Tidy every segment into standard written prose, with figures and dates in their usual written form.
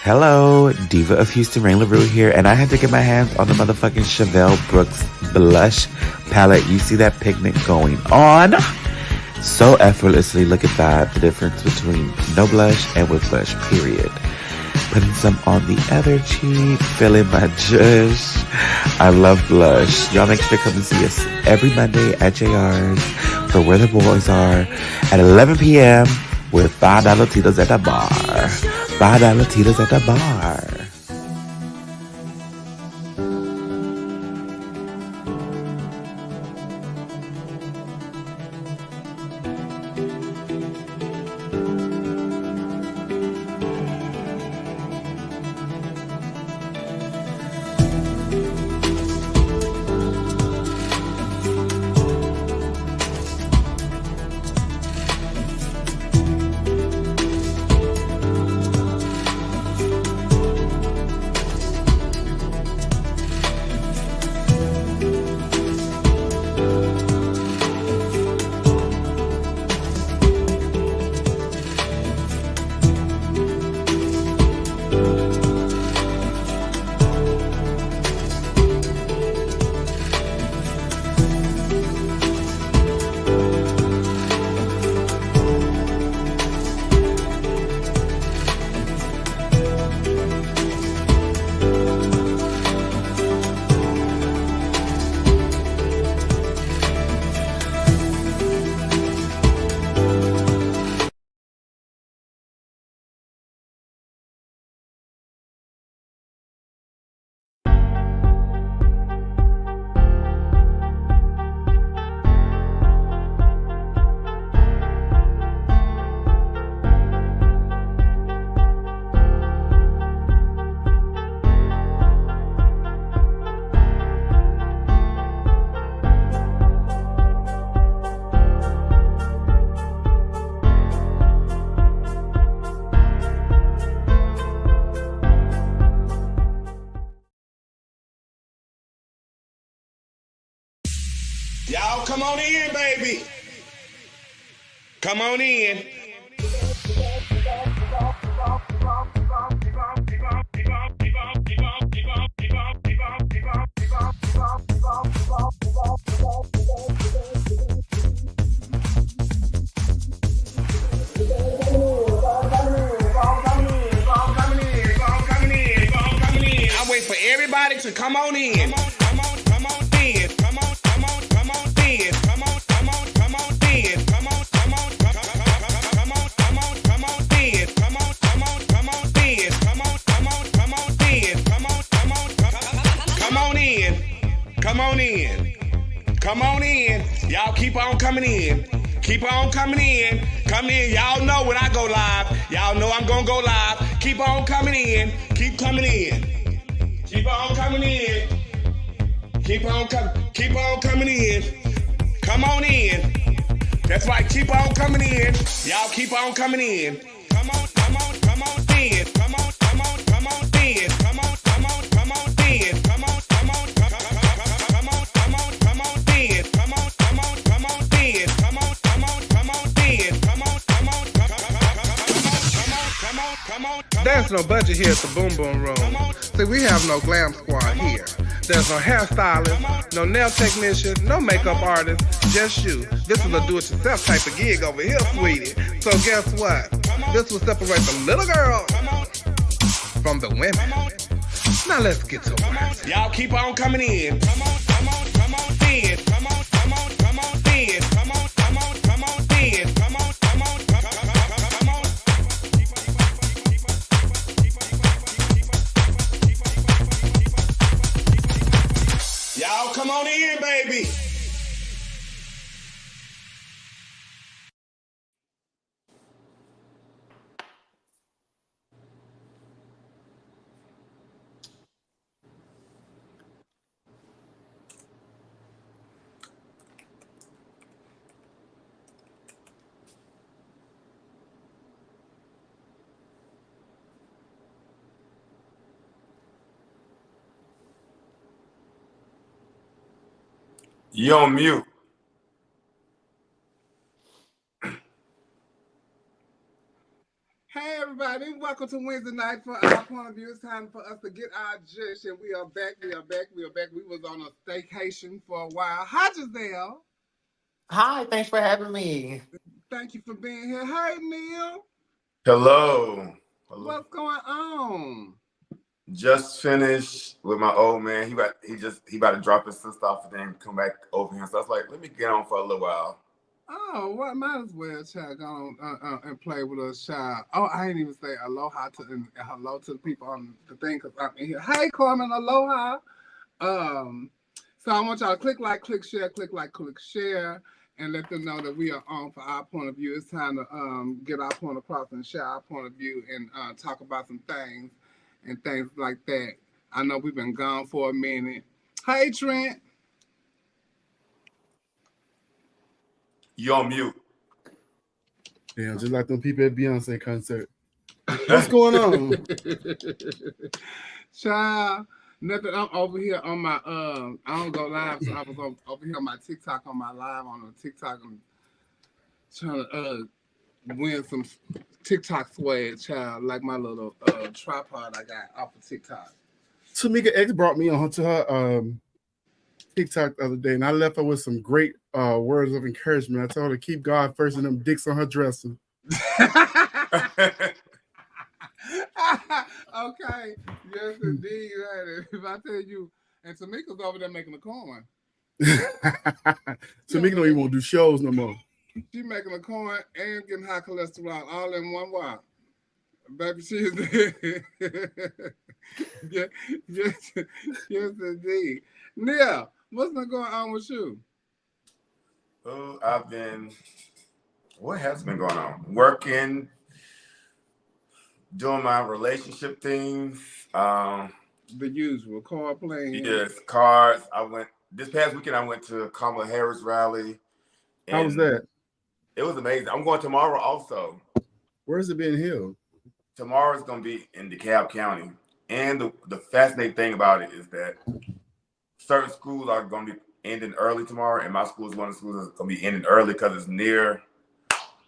Hello, Diva of Houston, Rain LaRue here, and I had to get my hands on the motherfucking Chevelle Brooks blush palette. You see that pigment going on so effortlessly. Look at that, the difference between no blush and with blush, period. Putting some on the other cheek, feeling my jush. I love blush. Y'all make sure to come and see us every Monday at JR's for Where the Boys Are at 11 p.m. with $5 Tito's at the bar. $5 Tito's at the bar. come on in, baby. Come on in. I wait for everybody to come on in. Come on in. Come on in. Come on in. Come on in. Come on in. Come on in. Y'all keep on coming in. Keep on coming in. Come in. Y'all know when I go live. Y'all know I'm gonna go live. Keep on coming in. Keep coming in. Keep on coming in. Keep on coming in. Come on in. That's right. Keep on coming in. Y'all keep on coming in. Come on in. Come on in. Come on in. Come on in. Come on in. Come on There's no budget here at the Boom Boom Room. See, we have no glam squad here. There's no hairstylist, no nail technician, no makeup artist, just you. This is a do-it-yourself type of gig over here, sweetie. So guess what? This will separate the little girls from the women. Now let's get to work. Y'all keep on coming in. Come on in. Come on in. Come on in. Come on in. Y'all come on in, baby. You on mute. Hey everybody, welcome to Wednesday night for our point of view. It's time for us to get our juice, and we are back. We was on a staycation for a while. Hi Giselle. Hi, thanks for having me. Thank you for being here. Hey Neil. Hello. What's going on? Just finished with my old man. He about to drop his sister off and then come back over here. So I was like, let me get on for a little while. Oh, well, might as well, child, go on and play with us, child. Oh, I ain't even say aloha and hello to the people on the thing because I'm in here. Hey, Carmen, aloha. So I want y'all to click like, click share, and let them know that we are on for our point of view. It's time to get our point across and share our point of view and talk about some things and things like that. I know we've been gone for a minute. Hey, Trent. You on mute. Yeah, just like them people at Beyonce concert. What's going on? Child, nothing. I'm over here on my I don't go live, so I was over here on my TikTok on my live on the TikTok and trying to win some TikTok swag, child, like my little tripod I got off of TikTok. Tamika X brought me on to her TikTok the other day, and I left her with some great words of encouragement. I told her to keep God first and them dicks on her dresser. Okay, yes indeed. If I tell you, and Tamika's over there making a coin. Tamika don't even want to do shows no more. She making a coin and getting high cholesterol all in one while. Baby, she is yes, indeed. Neil, what's been going on with you? Oh, what has been going on? Working, doing my relationship things. The usual card playing. Yes, cards. This past weekend I went to Kamala Harris rally. How was that? It was amazing. I'm going tomorrow also. Where's it being held? Tomorrow's going to be in DeKalb County. And the fascinating thing about it is that certain schools are going to be ending early tomorrow, and my school is one of the schools that's gonna be ending early because it's near.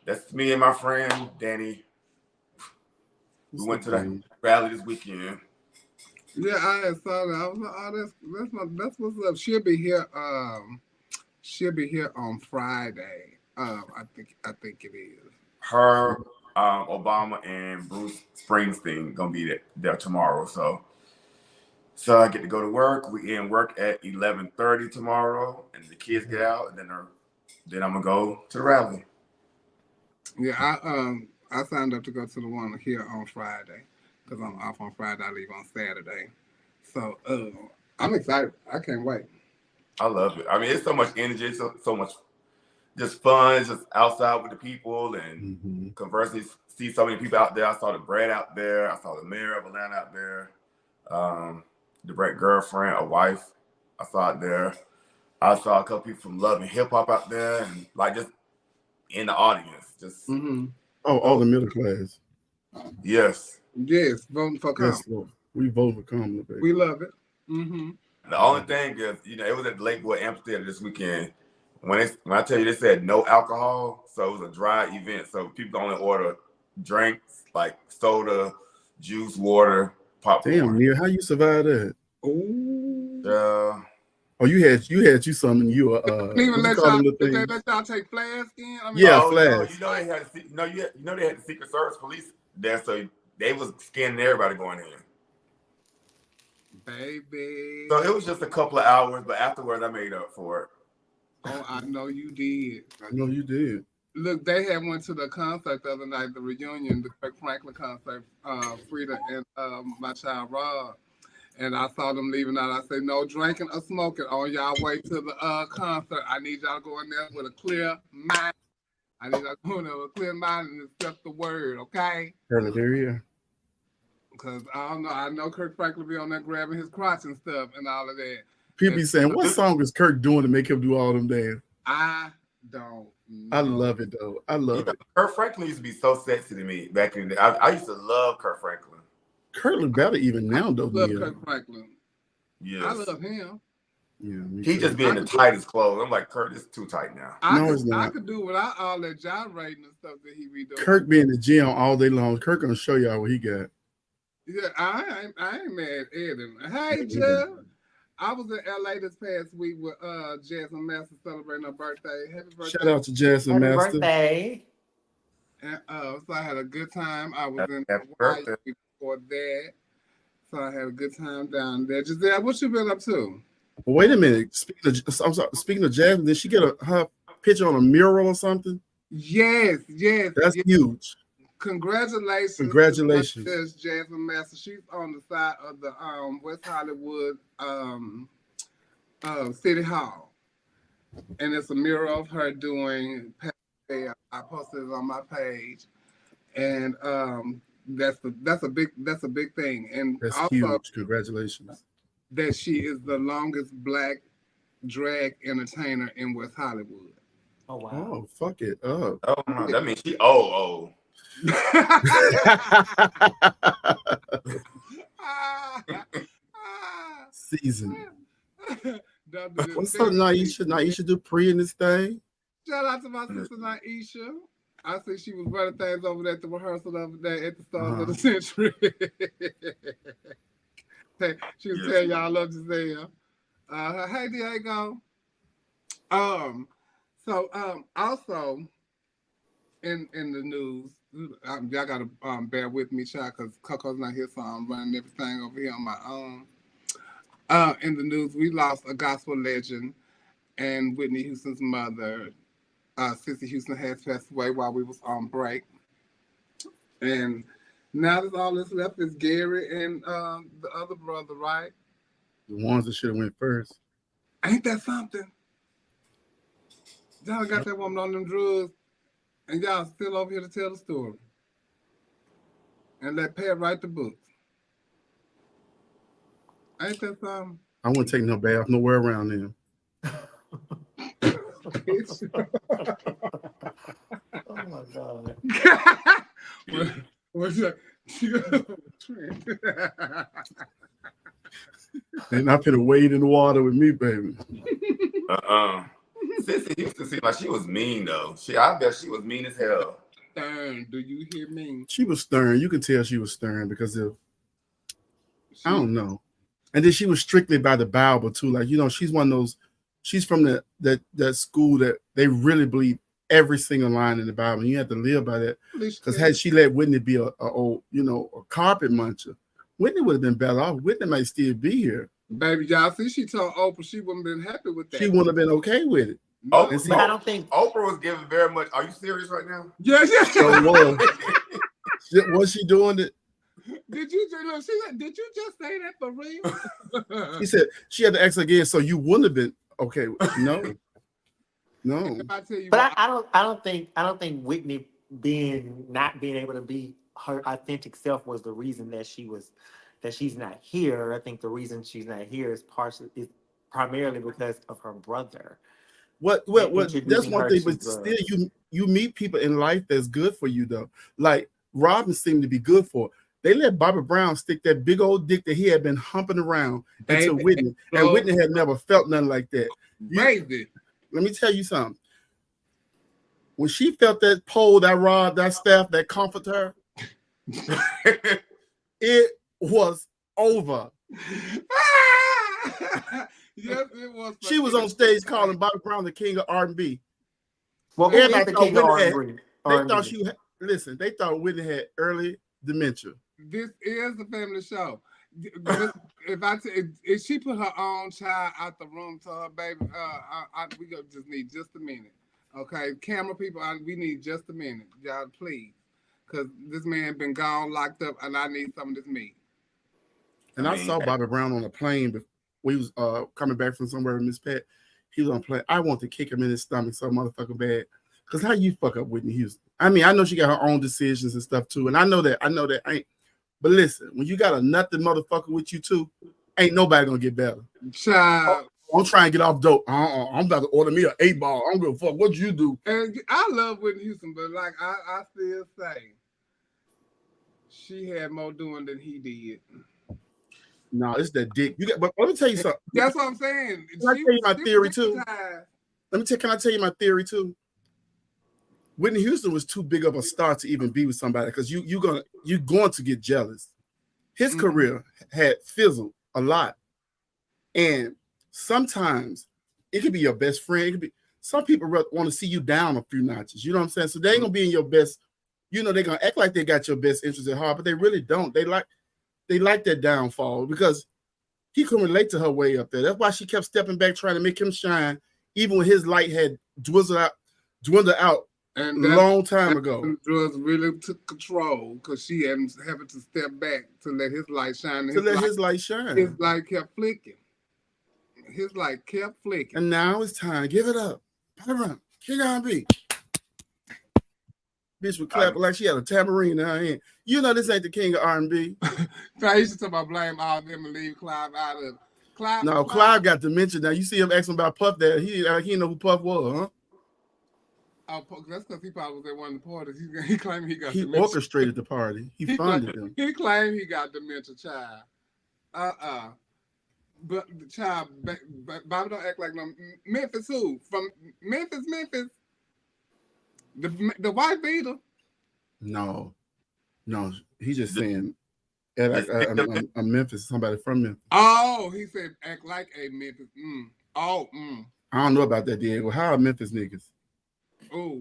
That's me and my friend Danny. We went to that rally this weekend. Yeah, I saw that. I was like, oh, that's what's up. She'll be here. She'll be here on Friday. I think it is. Her, Obama, and Bruce Springsteen gonna be there tomorrow. So I get to go to work. We end work at 11:30 tomorrow, and the kids get out, and then I'm gonna go to the rally. Yeah, I signed up to go to the one here on Friday because I'm off on Friday. I leave on Saturday, so I'm excited. I can't wait. I love it. I mean, it's so much energy, so much just fun, just outside with the people and conversing. See so many people out there. I saw the Brad out there. I saw the mayor of Atlanta out there. The Brad girlfriend, a wife, I saw out there. I saw a couple people from Love and Hip Hop out there, and like just in the audience, just all the middle class. Yes, voting for Kamala. Yes, Lord. We vote for Kamala, baby. We love it. The only thing is, it was at the Lake Boy Amphitheater this weekend. When I tell you, they said no alcohol, so it was a dry event. So people only order drinks like soda, juice, water, popcorn. Damn, Neil, how you survive that? Oh, you had something. You even let y'all take flask in. I mean, flask. They had the Secret Service police there, so they was scanning everybody going in. Baby. So it was just a couple of hours, but afterwards I made up for it. Oh, I know you did. I know you did. Look, they had went to the concert the other night, the reunion, the Kirk Franklin concert, Frida and my child Rob. And I saw them leaving out. I said, no drinking or smoking on y'all way to the concert. I need y'all to go in there with a clear mind. I need y'all to go in there with a clear mind and accept the word, okay? Hallelujah. Because I don't know. I know Kirk Franklin be on there grabbing his crotch and stuff and all of that. People be saying, what song is Kirk doing to make him do all them dance? I don't know. I love it, though. I love it. Kirk Franklin used to be so sexy to me back in the day. I used to love Kirk Franklin. Kirk look better even now, though. I love Kirk Franklin. Yes. I love him. Yeah, he just be in the tightest clothes. I'm like, Kirk, it's too tight now. I could do without all that gyrating and stuff that he be doing. Kirk be in the gym all day long. Kirk gonna show y'all what he got. Yeah, I ain't mad at him. Hey, Jeff. I was in LA this past week with Jasmine Master celebrating her birthday. Happy birthday. Shout out to Jasmine Master. Happy birthday. And, so I had a good time. I was in Hawaii before that. So I had a good time down there. Giselle, what you been up to? Well, wait a minute. Speaking of Jasmine, did she get her picture on a mural or something? Yes. That's huge. Congratulations. There's Jasmine Master. She's on the side of the West Hollywood City Hall. And it's a mural of her doing I posted it on my page. And that's a big thing. And that's also, huge. Congratulations. That she is the longest black drag entertainer in West Hollywood. Oh wow. Oh, fuck it up. Oh no, that means she old. Season. What's up, Naisha? Naisha Dupree in this thing. Shout out to my sister Naisha. I see she was running things over there at the rehearsal the other day at the Stars of the Century. She was telling y'all I love Giselle. Hey Diego. Also in the news, y'all gotta bear with me, child, because Coco's not here, so I'm running everything over here on my own. In the news, we lost a gospel legend and Whitney Houston's mother. Sissy Houston has passed away while we was on break. And now that all that's left is Gary and the other brother, right? The ones that should have went first. Ain't that something? Y'all got that woman on them drugs, and y'all still over here to tell the story. And let Pat write the books. Ain't that something? I wouldn't take no bath nowhere around them. Oh my God. What's that? And I'm finna wade in the water with me, baby. Sissy Houston seemed like she was mean though. I bet she was mean as hell. Stern, do you hear me? She was stern. You can tell she was stern because of I don't know. And then she was strictly by the Bible too. Like, she's one of those, she's from that school that they really believe every single line in the Bible. And you have to live by that. Because had she let Whitney be a carpet muncher, Whitney would have been better off. Whitney might still be here. Baby, y'all see, she told Oprah she wouldn't have been happy with that. She wouldn't have been okay with it. No. But I don't think Oprah was giving very much. Are you serious right now? Yes. Was she doing it? Did you just say that for real? He said she had to ask again, so you wouldn't have been okay. No. But I don't think Whitney not being able to be her authentic self was the reason that she's not here. I think the reason she's not here is primarily because of her brother. What that's one thing, but still you meet people in life that's good for you though. Like Robin seemed to be good for her. They let Bobby Brown stick that big old dick that he had been humping around into Whitney, and Whitney had never felt nothing like that. Crazy. Let me tell you something. When she felt that pole, that rod, that staff, that comfort her, it was over. Yes, it was. She was on stage calling Bobby Brown the king of R&B. Well, everybody the king of R&B. They thought Whitney had early dementia. This is the family show. If she put her own child out the room to her baby, we just need just a minute. Okay, camera people, we need just a minute, y'all, please, because this man been gone, locked up, and I need some of this meat. And I saw Bobby Brown on a plane before we was coming back from somewhere with Miss Pat. He was on a plane. I want to kick him in his stomach so motherfucking bad. Because how you fuck up Whitney Houston? I mean, I know she got her own decisions and stuff too, and I know that ain't. But listen, when you got a nothing motherfucker with you too, ain't nobody gonna get better. Child. I'm trying to get off dope. I'm about to order me an 8-ball. I don't give a fuck what you do. And I love Whitney Houston, but like I still say, she had more doing than he did. No, it's that dick. But let me tell you something. That's what I'm saying. Can I tell you my theory too? Can I tell you my theory too? Whitney Houston was too big of a star to even be with somebody because you're going to get jealous. His career had fizzled a lot, and sometimes it could be your best friend. It could be some people want to see you down a few notches. You know what I'm saying? So they ain't gonna be in your best. They're gonna act like they got your best interest at heart, but they really don't. They like that downfall because he couldn't relate to her way up there. That's why she kept stepping back, trying to make him shine, even when his light had dwindled out. And a long time ago. Drugs really took control because she had having to step back to let his light shine. His light shine. His light kept flicking. And now it's time. Give it up. Put it around. King R&B. Bitch would clap like she had a tambourine in her hand. You know this ain't the king of R&B. I used to talk about blame all them and leave Clive out of it. Clive got dementia now. You see him asking about Puff there. He didn't know who Puff was, huh? Oh, that's because he probably was at one of the parties. He claimed he got dementia. He orchestrated the party. He funded them. He claimed he got dementia, child. But the child, Bobby don't act like no Memphis who? From Memphis? The white beater? No. He's just saying a Memphis, somebody from Memphis. Oh, he said act like a Memphis. I don't know about that, Diego. How are Memphis niggas? Oh,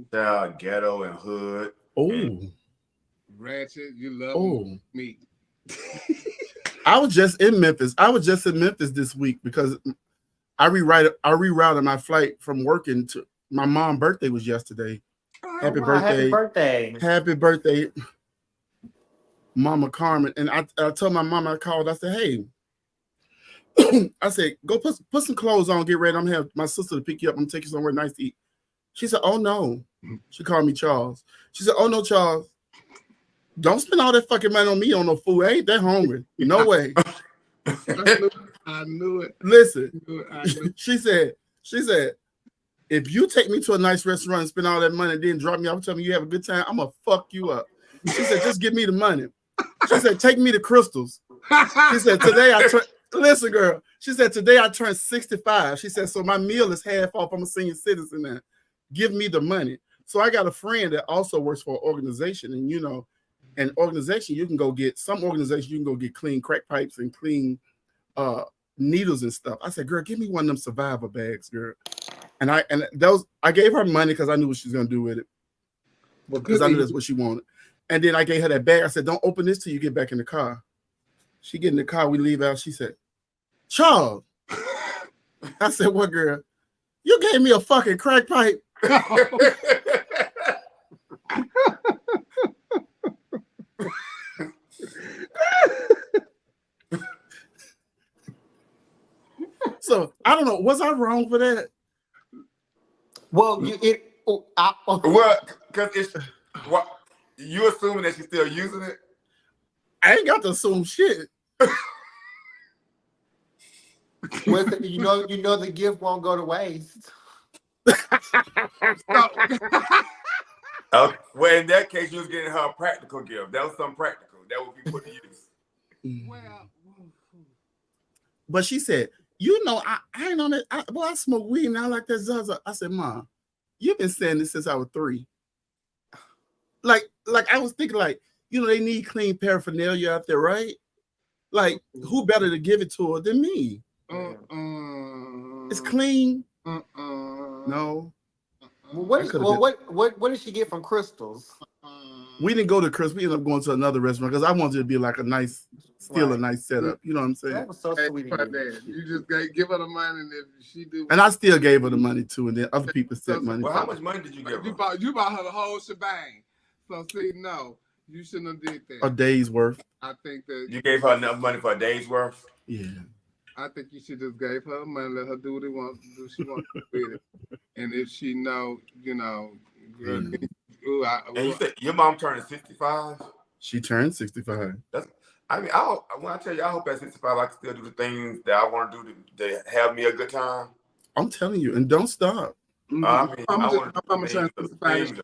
ghetto and hood. Oh, ratchet. You love me. I was just in Memphis. This week because I rerouted my flight from working to my mom's birthday was yesterday. Happy birthday, Mama Carmen. And I told my mom, I called. I said, hey, I said, go put some clothes on, get ready. I'm gonna have my sister to pick you up. I'm gonna take you somewhere nice to eat. She said, oh, no. She called me Charles. She said, oh, no, Charles. Don't spend all that fucking money on me on no food. I ain't that hungry. No way. I knew it. Listen, she said, if you take me to a nice restaurant and spend all that money and then drop me off, tell me you have a good time, I'm going to fuck you up. She said, just give me the money. She said, take me to Crystals. She said, Listen, girl. She said, today I turned 65. She said, so my meal is half off. I'm a senior citizen now. Give me the money. So I got a friend that also works for an organization. And, you know, an organization, you can go get, some organization, you can go get clean crack pipes and clean needles and stuff. I said, girl, give me one of them survivor bags, girl. And I gave her money because I knew what she was going to do with it. Because I knew that's what she wanted. And then I gave her that bag. I said, don't open this till you get back in the car. She get in the car, we leave out. She said, Charles. I said, what, girl? You gave me a fucking crack pipe. So I don't know. Was I wrong for that? Well, well, because it's what you assuming that she's still using it. I ain't got to assume shit. You know the gift won't go to waste. Well, in that case, you was getting her a practical gift. That was something practical that would be put to use. Well, but she said, you know, I ain't on it. I smoke weed and I like that Zaza. I said, Mom, you've been saying this since I was 3. Like I was thinking, like, you know, they need clean paraphernalia out there, right? Like, who better to give it to her than me? It's clean. No. What did she get from Crystals? We didn't go to Chris. We ended up going to another restaurant because I wanted it to be like a nice setup. You know what I'm saying? That was so sweet. You just give her the money, and if she do, and I still gave her the money too, and then other people sent money. Well, how much money did you give her? You bought her the whole shebang. So see, no, you shouldn't have did that. A day's worth. I think that you gave her enough money for a day's worth. Yeah. I think you should just gave her money, let her do what she wants to do. She wants to do it, and if she know, you know, girl, and you said your mom turned 65. She turned 65. I mean, when I tell you, I hope at 65 I can still do the things that I want to do to have me a good time. I'm telling you, and don't stop. I mean, I want to turn 65.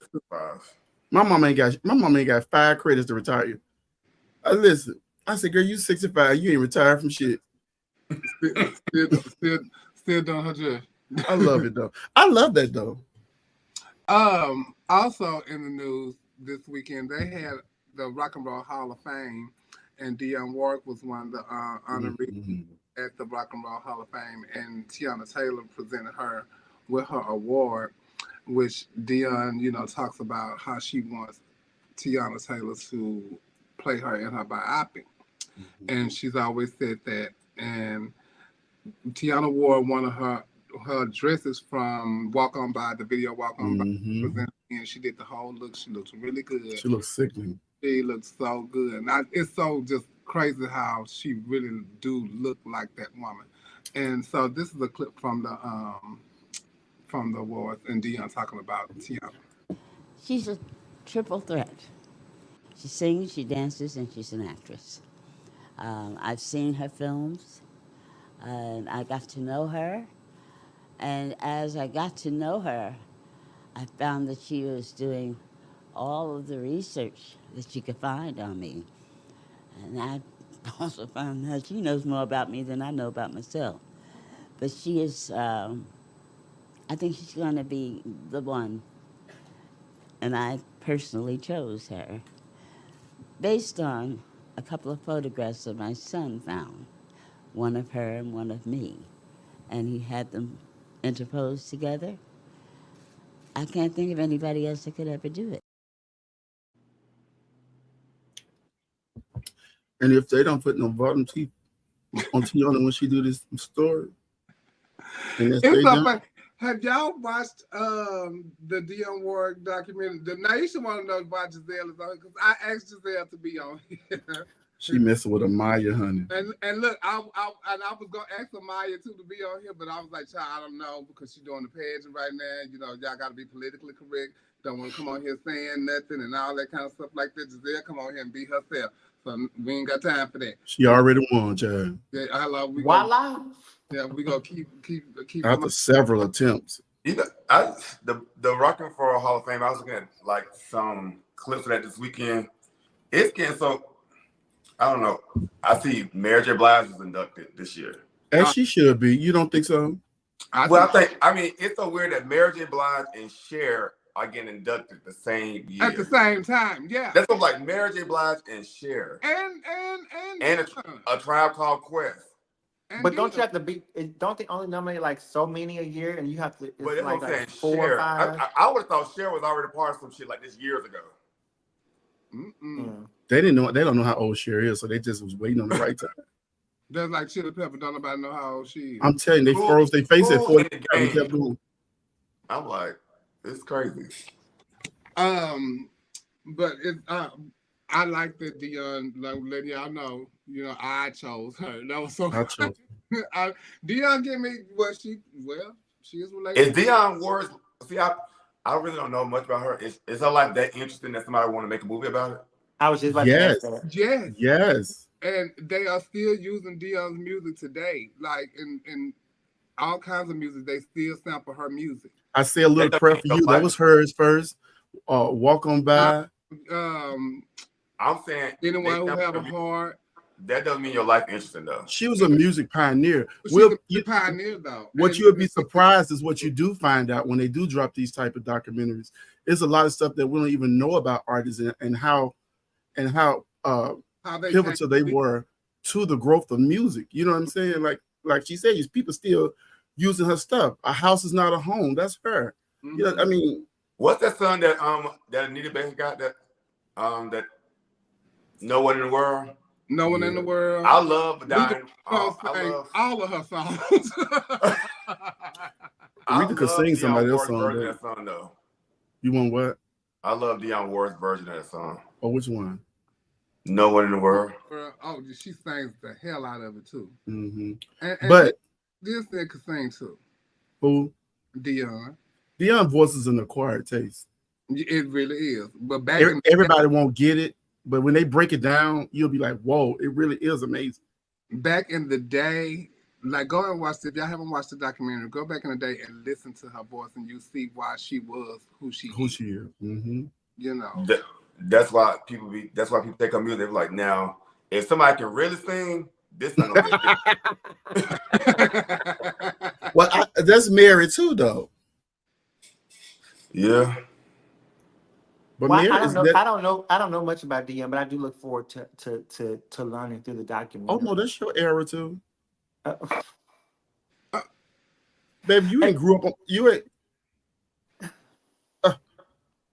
My mom ain't got 5 credits to retire. Listen, I said, girl, you 65, you ain't retired from shit. Still doing her job. I love it though. I love that though. Also in the news this weekend, they had the Rock and Roll Hall of Fame, and Dionne Warwick was one of the honorees at the Rock and Roll Hall of Fame, and Tiana Taylor presented her with her award, which Dionne, you know, talks about how she wants Tiana Taylor to play her in her biopic, and she's always said that. And Tiana wore one of her dresses from Walk On By, the video Walk On By, and she did the whole look. She looks really good. She looks sickening. She looks so good. And it's so just crazy how she really do look like that woman. And so this is a clip from the awards, and Dionne talking about Tiana. She's a triple threat. She sings, she dances, and she's an actress. I've seen her films, and I got to know her. And as I got to know her, I found that she was doing all of the research that she could find on me. And I also found that she knows more about me than I know about myself. But she is, I think she's going to be the one. And I personally chose her based on a couple of photographs that my son found, one of her and one of me. And he had them interposed together. I can't think of anybody else that could ever do it. And if they don't put no bottom teeth on Tiana when she do this story, and that's have y'all watched the Dionne Warwick documentary? The Naisha want to know why Giselle is on, because I asked Giselle to be on here. She messing with Amaya, honey. And look, I was gonna ask Amaya too to be on here, but I was like, child, I don't know, because she's doing the pageant right now. You know, y'all got to be politically correct. Don't want to come on here saying nothing and all that kind of stuff like that. Giselle, come on here and be herself. So we ain't got time for that. She already won, child. Yeah, we gonna keep after several attempts. You know, the Rock and Roll Hall of Fame. I was looking at like some clips of that this weekend. It's getting so. I don't know. I see Mary J. Blige was inducted this year. As she should be. You don't think so? I mean, it's so weird that Mary J. Blige and Cher are getting inducted the same year. At the same time, yeah. That's what like Mary J. Blige and Cher. And a Tribe Called Quest. But don't you have to be? Don't they only nominate like so many a year, and you have to? But that's like, what I'm saying. 4 Cher. or 5. I would have thought Cher was already part of some shit like this years ago. They didn't know. They don't know how old Cher is, so they just was waiting on the right time. That's like Chili Pepper. Don't nobody know how old she is. I'm telling you, they froze their face at 40. I'm like, it's crazy. But it. I like that Dion, like letting y'all know, I chose her. That was so funny. Dion give me what she is related. Is Dion Ward? See, I really don't know much about her. Is her life that interesting that somebody want to make a movie about it? I was just about to ask that. Yes. And they are still using Dion's music today, like in all kinds of music. They still sample her music. I say a little prayer for you. That was hers first. Walk on by. I'm saying anyone who have a heart. That doesn't mean your life interesting though. She was a music pioneer. She's a pioneer though. What you would be surprised is what you do find out when they do drop these type of documentaries. There's a lot of stuff that we don't even know about artists and how pivotal they were to the growth of music. You know what I'm saying? Like she said, people still using her stuff. A house is not a home. That's her. Mm-hmm. You know, I mean, what's that song that Anita Baker got that No One in the World? No One in the World. I love Dying. All of her songs. We could sing somebody else's song though. You want what? I love Dionne Warwick's version of that song. Oh, which one? No One in the World. Oh, she sings the hell out of it too. Mm-hmm. And but this nigga could sing too. Who? Dion. Dion voice is an acquired taste. It really is. But everybody won't get it. But when they break it down, you'll be like, whoa, it really is amazing. Back in the day, like go and watch it. If y'all haven't watched the documentary, go back in the day and listen to her voice and you see why she was who she is. Mm-hmm. You know. That's why people take her music. They're like, now, if somebody can really sing, this not gonna be Well, that's Mary too, though. Yeah. But well, I don't know much about Dion, but I do look forward to learning through the documentary. Oh no, that's your era too. Baby, you ain't grew up on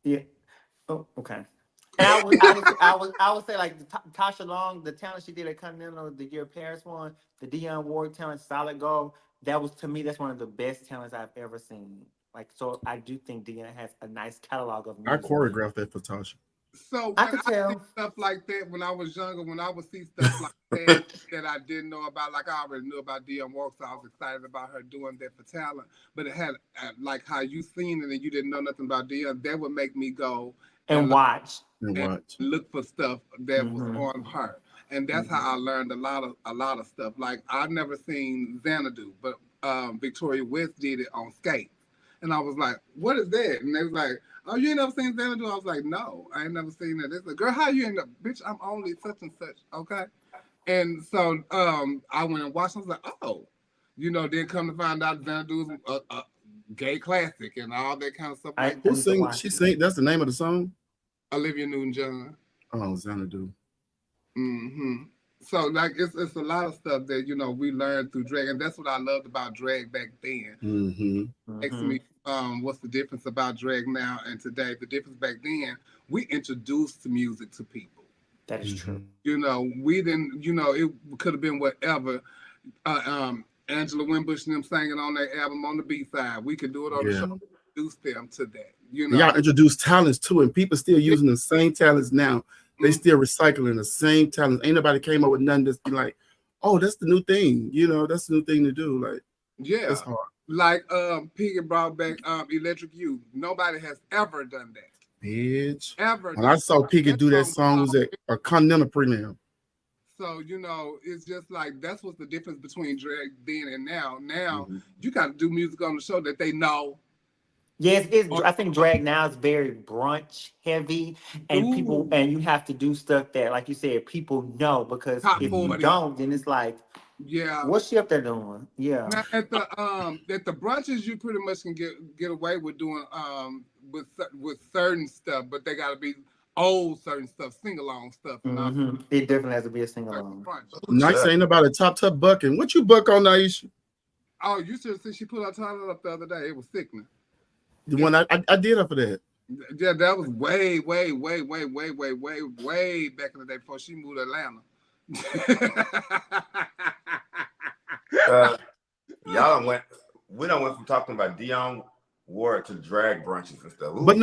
Yeah. Oh, okay. And I would say like Tasha Long, the talent she did at Continental the year Paris won, the Dionne Warwick talent, Solid Gold. That was, to me, that's one of the best talents I've ever seen. Like, so I do think Dion has a nice catalog of music. I choreographed that for Tasha. So I could tell. See stuff like that when I was younger, when I would see stuff like that that I didn't know about, like I already knew about Dionne Warwick, so I was excited about her doing that for talent. But it had like how you seen it and you didn't know nothing about Dionne, that would make me go and watch and look for stuff that was on her. And that's how I learned a lot of stuff. Like I've never seen Xanadu, but Victoria West did it on skates. And I was like, what is that? And they was like, oh, you ain't never seen Xanadu? I was like, no, I ain't never seen that. They said, girl, how you end up? Bitch, I'm only such and such, okay? And so I went and watched. I was like, oh, then come to find out Xanadu is a gay classic and all that kind of stuff. Who sing? She sing. That's the name of the song? Olivia Newton-John. Oh, Xanadu. Mm-hmm. So like it's a lot of stuff that we learned through drag, and that's what I loved about drag back then. Mm-hmm. Makes me what's the difference about drag now and today? The difference back then, we introduced music to people. That is true. We didn't. It could have been whatever. Angela Winbush and them singing on their album on the B side. We could do it on the show. Introduce them to that. Y'all introduce talents too, and people still using the same talents now. They still recycling the same talents. Ain't nobody came up with nothing that's be like, oh, that's the new thing. That's the new thing to do. Like, it's hard. Like Piggy brought back Electric Youth. Nobody has ever done that. Bitch. Ever. When I saw Piggy do that song, was at a Continental premiere. So, it's just like that's what's the difference between drag then and now. Now you got to do music on the show that they know. Yes, I think drag now is very brunch heavy, and you have to do stuff that, like you said, people know, because Top if you 40. don't, then it's like, Yeah. what's she up there doing? Yeah. Now at the brunches, you pretty much can get away with doing with certain stuff, but they got to be old certain stuff, sing along stuff, and all. It definitely has to be a sing along. Nice ain't about a top bucking. What you buck on, Aisha? Oh, you should see she put her title up the other day. It was sickening. The one I did up for that. Yeah, that was way back in the day before she moved to Atlanta. We went from talking about Dionne Ward to drag brunches and stuff. But we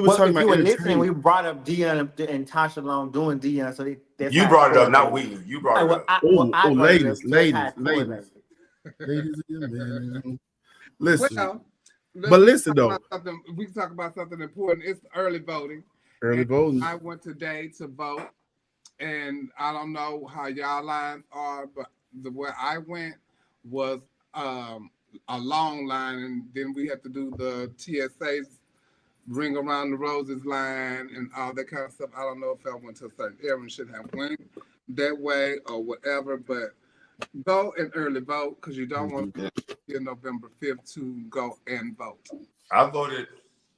was talking about. If you were listening, we brought up Dionne and Tasha Long doing Dionne, so that's you brought it up, not we. You brought it up. Ladies and gentlemen. Listen. Well, listen though. We can talk about something important. It's early voting. I went today to vote, and I don't know how y'all lines are, but the way I went was a long line, and then we had to do the TSA's ring around the roses line and all that kind of stuff. I don't know if I went to a certain area and should have went that way or whatever, but go and early vote, because you don't want to be November 5th to go and vote. I voted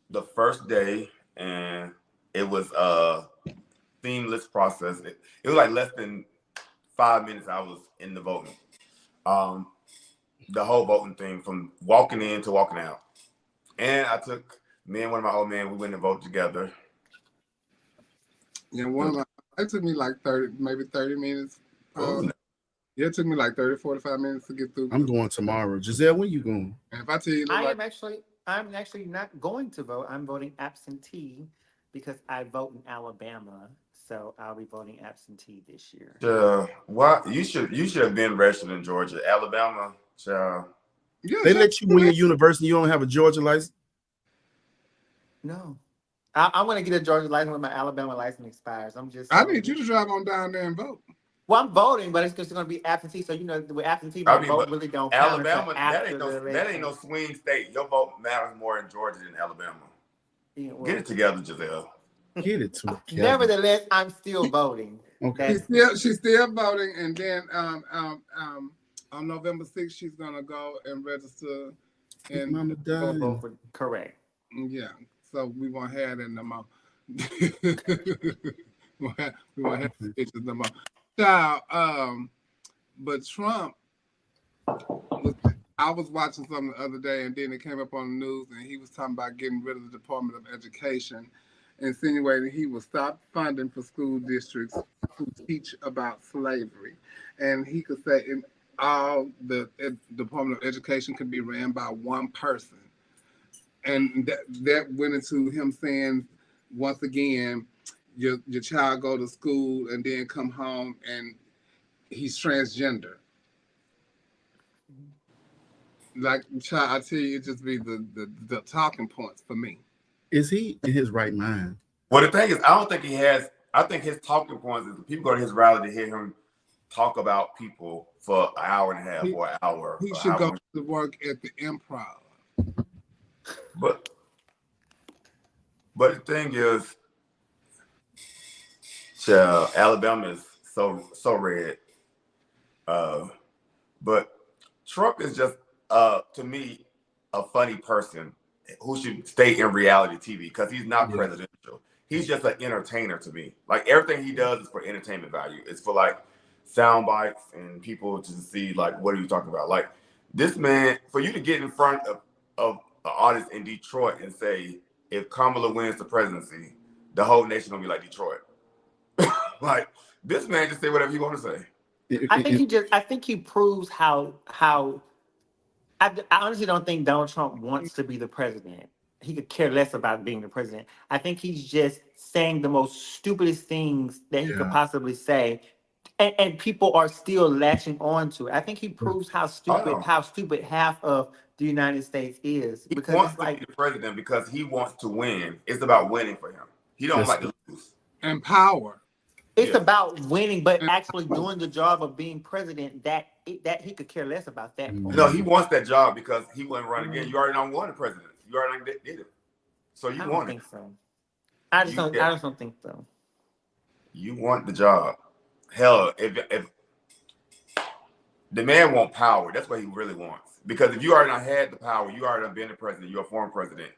the first day, and it was a seamless process. It was like less than 5 minutes I was in the voting. The whole voting thing, from walking in to walking out. And I took me and one of my old men, we went and voted together. Yeah, it took me like 30 minutes. Yeah, it took me like 45 minutes to get through. I'm going tomorrow. Giselle, when you going? And if I tell you, I'm actually not going to vote. I'm voting absentee because I vote in Alabama, so I'll be voting absentee this year. Why you should have been registered in Georgia, Alabama. Yeah, they let you win a university. You don't have a Georgia license. No, I'm going to get a Georgia license when my Alabama license expires. I need you to drive on down there and vote. Well, I'm voting, but it's just going to be absentee. So, with absentee, my vote really don't count. Alabama, that ain't no swing state. Your vote matters more in Georgia than Alabama. Yeah, well, get it together, Giselle. Get it together. Nevertheless, I'm still voting. Okay. She's still voting, and then on November 6th, she's going to go and register and vote for correct. Yeah, so we won't have that no more. we won't have the pictures no more. But Trump, I was watching something the other day, and then it came up on the news, and he was talking about getting rid of the Department of Education, insinuating he will stop funding for school districts who teach about slavery. And he could say all the Department of Education could be ran by one person. And that went into him saying, once again, your child go to school and then come home and he's transgender. Like, child, I tell you, it just be the talking points for me. Is he in his right mind? Well, the thing is, I don't think he has. I think his talking points is people go to his rally to hear him talk about people for an hour and a half or an hour. He should go to work at the Improv. But the thing is, Alabama is so red. But Trump is just to me a funny person who should stay in reality TV, because he's not presidential. He's just an entertainer to me. Like, everything he does is for entertainment value. It's for like sound bites and people to see like, what are you talking about? Like, this man, for you to get in front of an audience in Detroit and say, if Kamala wins the presidency, the whole nation gonna be like Detroit. Like, this man just say whatever he want to say. I think he proves how I honestly don't think Donald Trump wants to be the president. He could care less about being the president. I think he's just saying the most stupidest things that he could possibly say, and people are still latching on to it. I think he proves how stupid half of the United States is. Because he wants to be the president because he wants to win. It's about winning for him. He don't like to lose. And power. It's about winning, but actually doing the job of being president, that he could care less about that. No, he wants that job because he wouldn't run again. You already don't want a president. You already did it. So you I don't want think it. so. I just You, don't think so. you want the job. Hell, if the man want power, that's what he really wants. Because if you already done had the power, you already done been the president, you're a former president.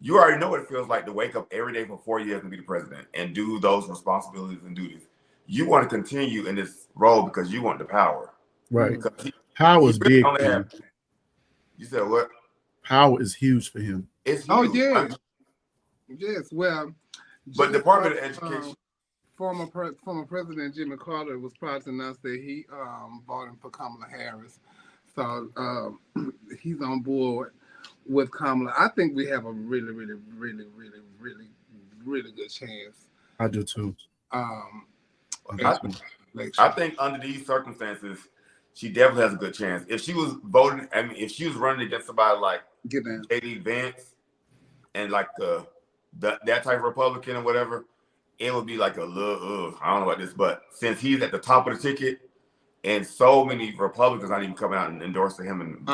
You already know what it feels like to wake up every day for 4 years and be the president and do those responsibilities and duties. You want to continue in this role because you want the power. Right. He Is really big. only have, you said what? Power is huge for him. It's huge. Oh yeah. Yes. Well, but the Department of Education. Former President Jimmy Carter was proud to announce that he voted for Kamala Harris. So he's on board with Kamala. I think we have a really, really, really, really, really, really good chance. I do too. I think under these circumstances, she definitely has a good chance. If she was voting, I mean, if she was running against somebody like J.D. Vance and like that type of Republican or whatever, it would be like a little, I don't know about this, but since he's at the top of the ticket and so many Republicans aren't even coming out and endorsing him and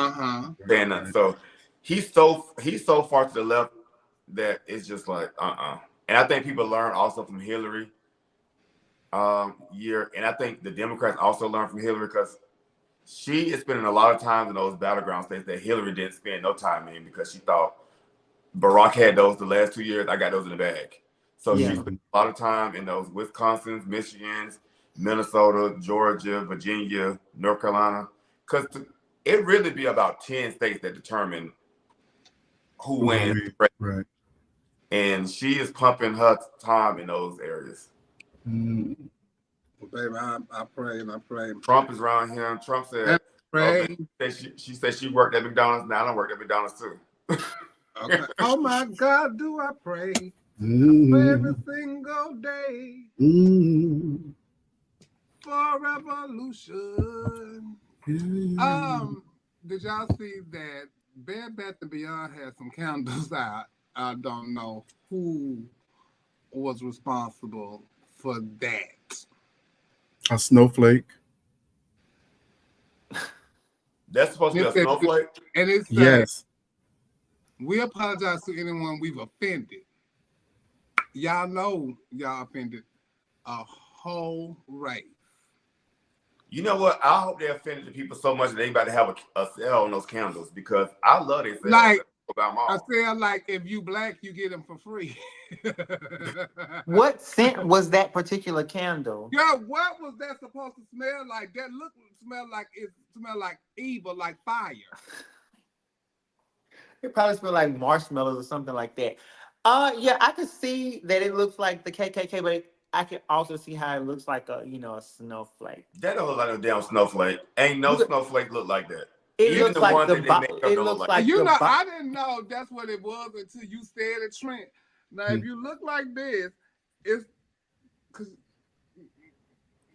saying nothing. So he's so far to the left that it's just like, And I think people learn also from Hillary year. And I think the Democrats also learned from Hillary because she is spending a lot of time in those battleground states that Hillary didn't spend no time in because she thought Barack had those the last 2 years. I got those in the bag. So she spent a lot of time in those Wisconsin, Michigans, Minnesota, Georgia, Virginia, North Carolina. Because it really be about 10 states that determine who wins. Right. And she is pumping her time in those areas. Well, baby, I pray and I pray. Trump is around here. Trump said, she said she worked at McDonald's. Now I don't work at McDonald's too. Okay. Oh my God, do I pray every single day for revolution. Did y'all see that Bed Bath & Beyond had some candles out? I don't know who was responsible for that. A snowflake. That's supposed to be a snowflake? And it said, yes. We apologize to anyone we've offended. Y'all know y'all offended a whole race. You know what? I hope they offended the people so much that they about to have a sale on those candles because I love it. Like, I feel like if you black, you get them for free. What scent was that particular candle? Yeah, what was that supposed to smell like? That smelled like evil, like fire. It probably smelled like marshmallows or something like that. Yeah, I could see that it looks like the KKK, but I can also see how it looks like a snowflake. That don't look like a damn snowflake. Ain't no snowflake look like that. It looks like the it looks like you know. I didn't know that's what it was until you said it, Trent. Now, if you look like this, it's because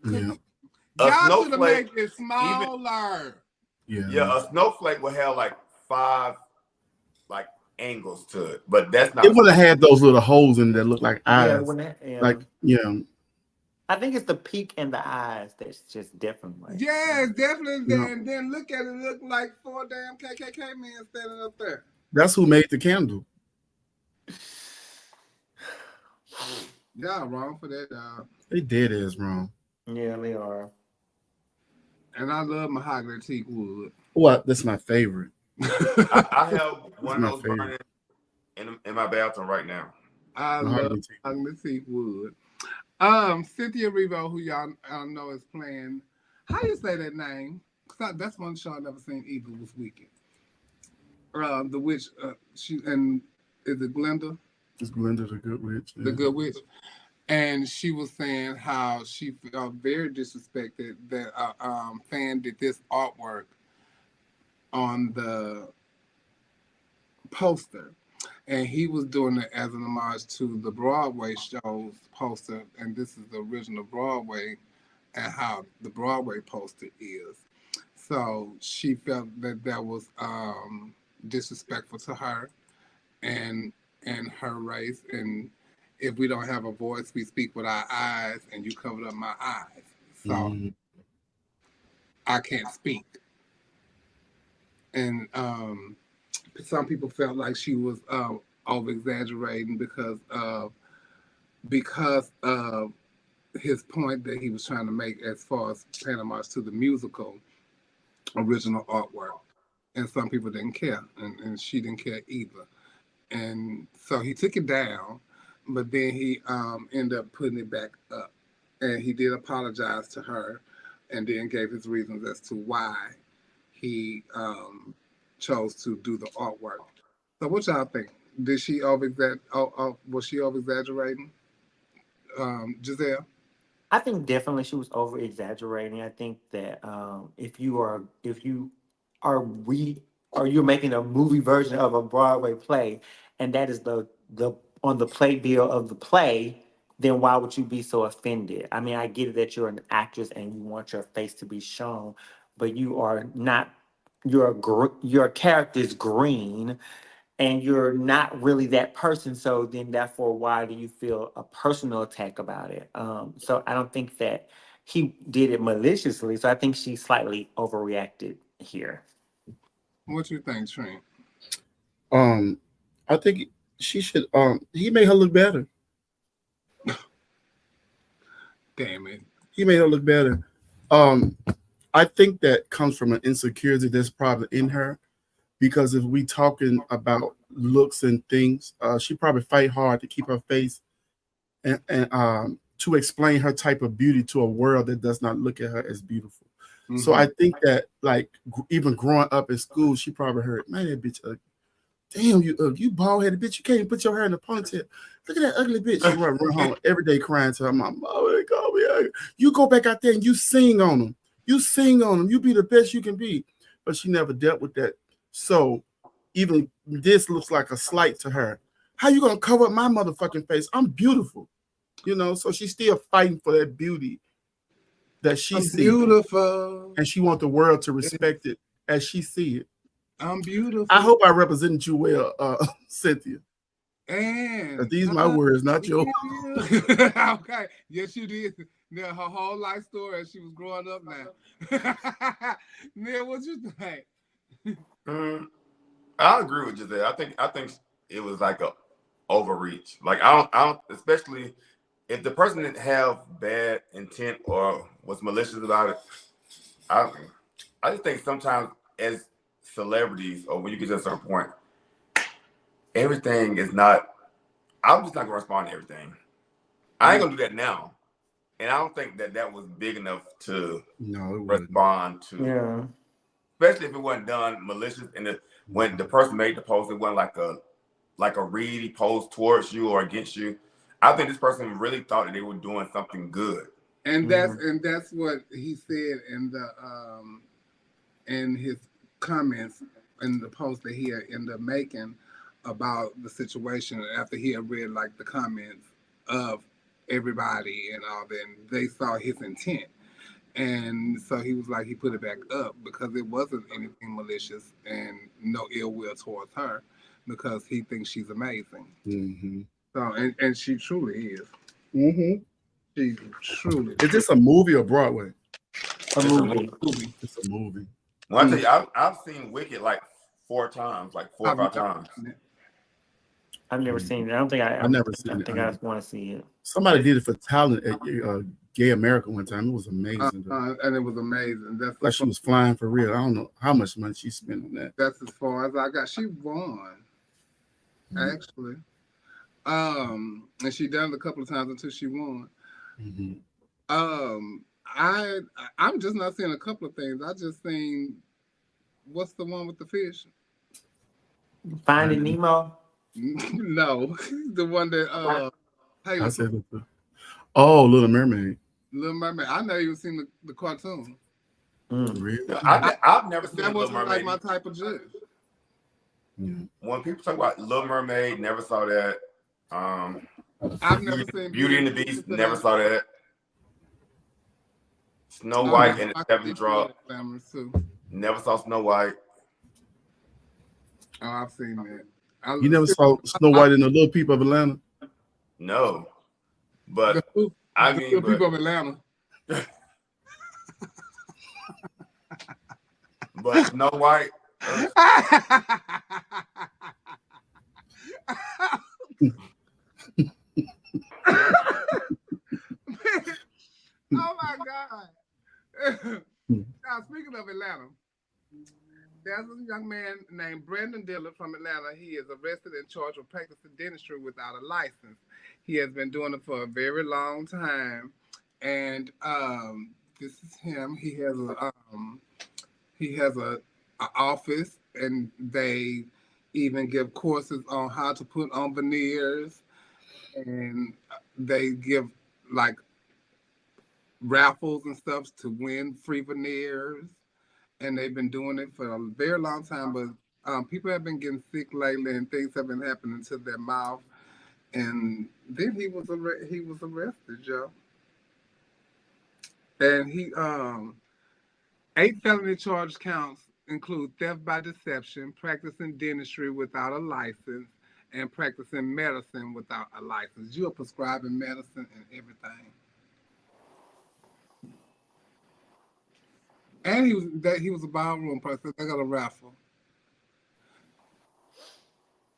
y'all should have made it smaller. Yeah, a snowflake would have like 5 like angles to it, but that's not. It would have had those little holes in there that look like eyes. I think it's the peak in the eyes that's just different. Yeah, definitely. And then look at it, look like 4 damn KKK men standing up there. That's who made the candle. Y'all wrong for that, dog. They dead is wrong. Yeah, they are. And I love mahogany teak wood. What? That's my favorite. I have one of those burning in my bathroom right now. I love mahogany teak wood. Cynthia Erivo, who y'all know is playing. How you say that name? Cause that's one show I never seen either this weekend. The witch. Is it Glenda? It's Glenda the Good Witch. Yeah. The Good Witch. And she was saying how she felt very disrespected that a fan did this artwork on the poster. And he was doing it as an homage to the Broadway show's poster. And this is the original Broadway and how the Broadway poster is. So she felt that was disrespectful to her and her race. And if we don't have a voice, we speak with our eyes, and you covered up my eyes. So I can't speak. And some people felt like she was over exaggerating because of his point that he was trying to make as far as paying homage to the musical original artwork. And some people didn't care, and she didn't care either. And so he took it down, but then he ended up putting it back up. And he did apologize to her and then gave his reasons as to why he chose to do the artwork. So what y'all think? Did she was she over exaggerating? Giselle? I think definitely she was over exaggerating. I think that if you are or you're making a movie version of a Broadway play, and that is the on the play bill of the play, then why would you be so offended? I mean, I get it that you're an actress and you want your face to be shown, but you are not. Your character is green, and you're not really that person. So then, therefore, why do you feel a personal attack about it? So I don't think that he did it maliciously. So I think she slightly overreacted here. What you think, Trent? I think she should. He made her look better. Damn it. He made her look better. I think that comes from an insecurity that's probably in her. Because if we talking about looks and things, she probably fight hard to keep her face and to explain her type of beauty to a world that does not look at her as beautiful. Mm-hmm. So I think that like even growing up in school, she probably heard, man, that bitch ugly. Damn, you bald headed bitch, you can't even put your hair in a ponytail. Look at that ugly bitch. She run home every day crying to her mom. Oh, they call me ugly. You go back out there and you sing on them. You sing on them. You be the best you can be. But she never dealt with that. So even this looks like a slight to her. How you gonna cover up my motherfucking face? I'm beautiful, you know. So she's still fighting for that beauty that she sees. Beautiful, and she wants the world to respect it as she see it. I'm beautiful. I hope I represented you well, Cynthia. And these my words, not yours. Okay, yes, you did. Now her whole life story as she was growing up. Now, man, what you think? I agree with you there. I think it was like a overreach. Like I don't, especially if the person didn't have bad intent or was malicious about it. I just think sometimes as celebrities or when you get to a certain point, everything is not. I'm just not gonna respond to everything. I ain't gonna do that now, and I don't think that was big enough to respond to. Yeah. Especially if it wasn't done malicious, and when the person made the post, it wasn't like a reedy post towards you or against you. I think this person really thought that they were doing something good, and that's what he said in his comments in the post that he had ended up making about the situation after he had read like the comments of everybody and all that. And they saw his intent. And so he was like, he put it back up because it wasn't anything malicious and no ill will towards her because he thinks she's amazing. Mm-hmm. So, and she truly is. Mm-hmm. She truly is. This a movie or Broadway? A movie. It's a movie. Well, I tell you, I've seen Wicked like 4 times, like 4 or 5 times. I've never seen it. I don't think I've never seen it. I think I want to see it. Somebody did it for talent at Gay America one time. It was amazing. And it was amazing. That's like she was flying for real. I don't know how much money she spent on that. That's as far as I got. She won, actually. And she done it a couple of times until she won. Mm-hmm. I'm just not seeing a couple of things. I just seen what's the one with the fish? Finding Nemo. No, the one that I said Little Mermaid. Little Mermaid. I never even seen the cartoon. Really? I've never seen that. Little Mermaid. Like my type of judge. Yeah. When people talk about Little Mermaid, never saw that. I've never seen Beauty and the Beast. Never saw that. Snow White and the Seven Dwarfs. Never saw Snow White. Oh, I've seen that. You never saw Snow White and the Little People of Atlanta? No, but I mean, Little People of Atlanta. But Snow White, Oh my God. Now, speaking of Atlanta, there's a young man named Brandon Dillard from Atlanta. He is arrested and charged with practicing dentistry without a license. He has been doing it for a very long time. And this is him. He has a office, and they even give courses on how to put on veneers, and they give like raffles and stuff to win free veneers, and they've been doing it for a very long time. But people have been getting sick lately, and things have been happening to their mouth. And then he was arrested, Joe. And he 8 felony charge counts include theft by deception, practicing dentistry without a license, and practicing medicine without a license. You are prescribing medicine and everything. And he was a ballroom person. They got a raffle.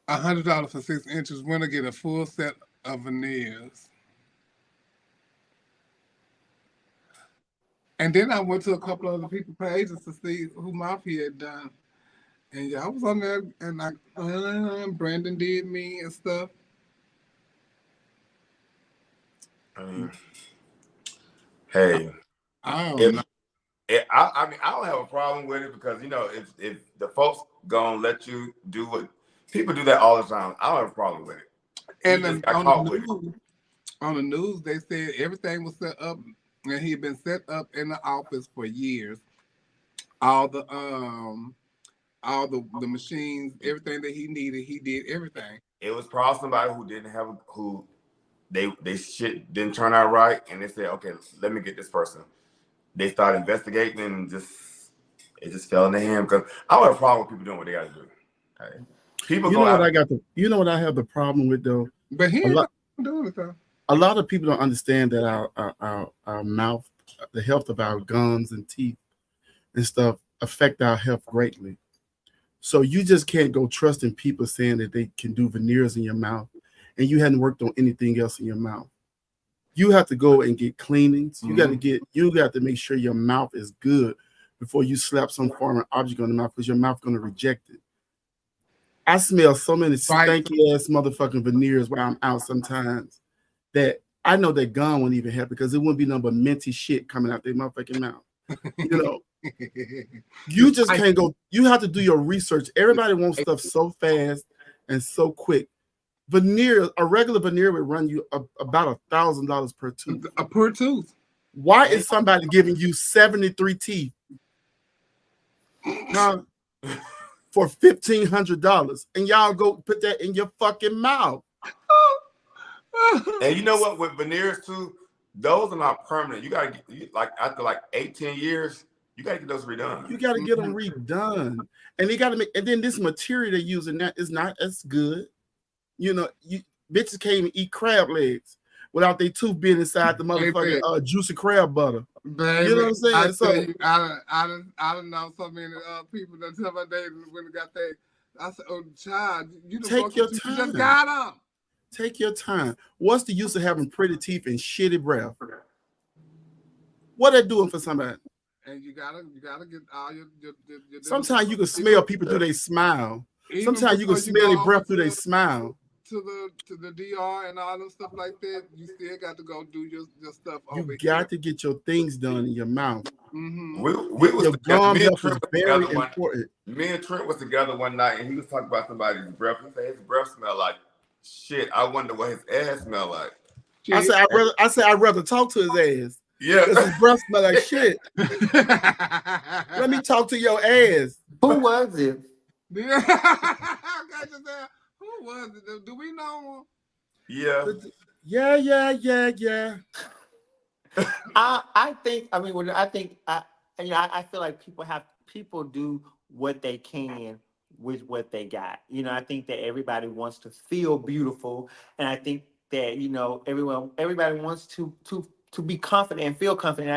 $100 for 6 inches. Winner get a full set of veneers. And then I went to a couple of other people's pages to see who mouth he had done. And yeah, I was on there, and Brandon did me and stuff. I mean, hey, I don't know. I mean, I don't have a problem with it because if the folks gonna let you do what people do that all the time, I don't have a problem with it. And then on the news, they said everything was set up, and he had been set up in the office for years. All the machines, everything that he needed, he did everything. It was probably somebody who they shit didn't turn out right, and they said, okay, let me get this person. They started investigating, and it just fell in their hand because I don't have a problem with people doing what they got to do. Okay. People you know what I have the problem with though. But he ain't doing it though. A lot of people don't understand that our mouth, the health of our gums and teeth and stuff affect our health greatly. So you just can't go trusting people saying that they can do veneers in your mouth and you hadn't worked on anything else in your mouth. You have to go and get cleanings. You got to make sure your mouth is good before you slap some foreign object on the mouth because your mouth going to reject it. I smell so many stanky ass motherfucking veneers while I'm out sometimes that I know that gum wouldn't even help because it wouldn't be nothing but minty shit coming out their motherfucking mouth. You just can't go. You have to do your research. Everybody wants stuff so fast and so quick. A regular veneer would run you about $1,000 per tooth. Per tooth. Why is somebody giving you 73 teeth for $1,500 and y'all go put that in your fucking mouth? And you know what? With veneers too, those are not permanent. You gotta get after 8-10 years, you gotta get those redone. You gotta get them redone, and they gotta make. And then this material they're using that is not as good. Bitches can't even eat crab legs without their tooth being inside the motherfucking juicy crab butter. Baby, you know what I'm saying? I don't know so many people that tell my day when they got that. I said, "Oh, child, you take your time. You just got them. Take your time. What's the use of having pretty teeth and shitty breath? What they doing for somebody? And you gotta get all your sometimes you can smell people through their smile. Sometimes you can smell their breath through their smile. To the DR and all them stuff like that, you still got to go do your stuff. You got to get your things done in your mouth. Mm-hmm. Your gum health is very important. Me and Trent was together one night, and he was talking about somebody's breath. He said his breath smelled like shit. I wonder what his ass smelled like. I said I'd rather talk to his ass. Yeah, because his breath smell like shit. Let me talk to your ass. Who was it? Who was it? Do we know him? Yeah. I feel like people do what they can with what they got. I think that everybody wants to feel beautiful, and I think that everybody wants to be confident and feel confident.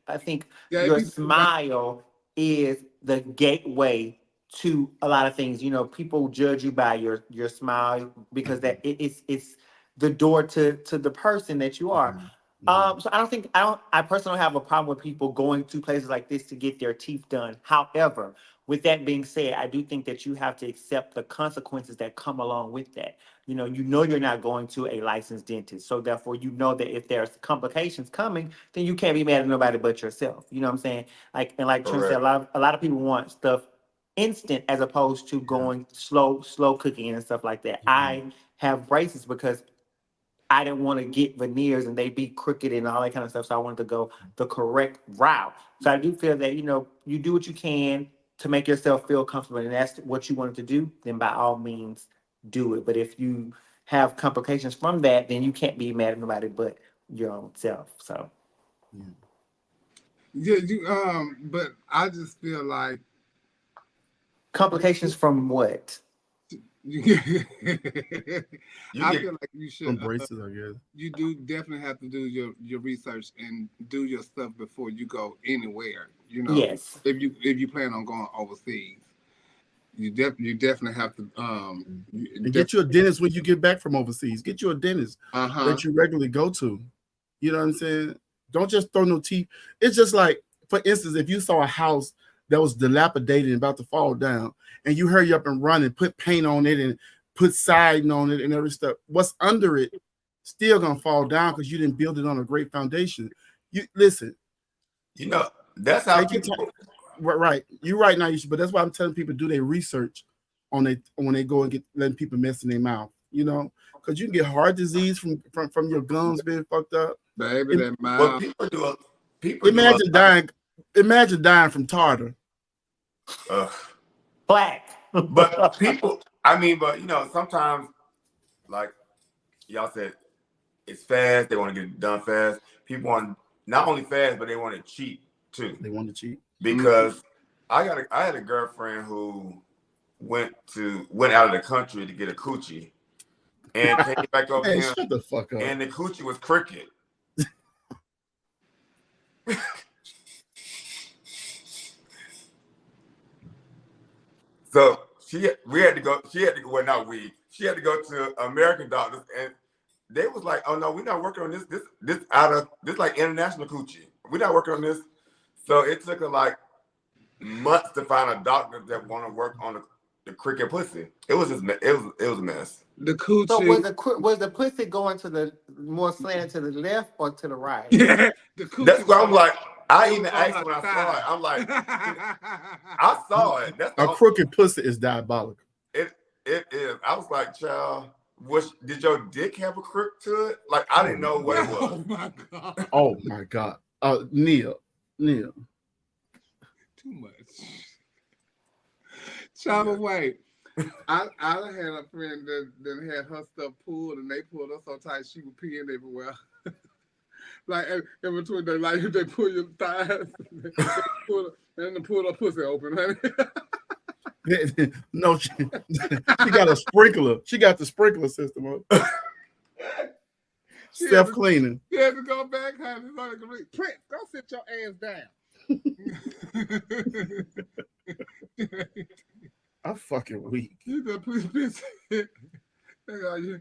I think your smile is the gateway to a lot of things. You know, people judge you by your smile because that it's the door to the person that you are. So I personally don't have a problem with people going to places like this to get their teeth done. However, with that being said, I do think that you have to accept the consequences that come along with that. You know you're not going to a licensed dentist. So therefore, you know that if there's complications coming, then you can't be mad at nobody but yourself. You know what I'm saying? Like Trent said, a lot of people want stuff instant as opposed to going slow cooking and stuff like that. I have braces because I didn't want to get veneers and they be crooked and all that kind of stuff. So I wanted to go the correct route. So I do feel that, you do what you can to make yourself feel comfortable, and that's what you wanted to do, then by all means do it. But if you have complications from that, then you can't be mad at nobody but your own self. So Yeah, but I just feel like complications from what? I feel like you should braces, I guess. You do definitely have to do your research and do your stuff before you go anywhere. Yes. If you plan on going overseas, you definitely have to and get you a dentist when you get back from overseas. Get you a dentist that you regularly go to. You know what I'm saying? Don't just throw no teeth. It's just like, for instance, if you saw a house that was dilapidated and about to fall down, and you hurry up and run and put paint on it and put siding on it and every stuff, what's under it still gonna fall down because you didn't build it on a great foundation. You listen. That's how people. Right. You're right now, but that's why I'm telling people do their research on when they go and get letting people mess in their mouth. Because you can get heart disease from your gums being fucked up. Baby, that mouth. Well, people imagine dying from tartar. Black. But people, sometimes, like y'all said, it's fast. They want to get it done fast. People want not only fast, but they want it cheap too. They want it cheap because I had a girlfriend who went out of the country to get a coochie and came back over here. Shut the fuck up. And the coochie was crooked. So she had to go to American doctors, and they was like, "Oh no, we're not working on this like international coochie. We're not working on this." So it took her like months to find a doctor that want to work on the cricket pussy. It was just it was a mess. The coochie. So was the pussy going to the more slanted to the left or to the right? Yeah, the coochie. That's why I'm like. I even asked when I saw it. I'm like, I saw it. A crooked pussy is diabolical. It is. I was like, child, did your dick have a crook to it? Like, I didn't know what it was. Oh my god. Oh my god. Neil. Too much. Child, wait. I had a friend that had her stuff pulled, and they pulled her so tight she was peeing everywhere. Like in between, they pull your thighs, and they pull her pussy open, honey. No, she got a sprinkler. She got the sprinkler system up. Self-cleaning. You had to go back, honey. Prince, go sit your ass down. I'm fucking weak. You got piss. They call you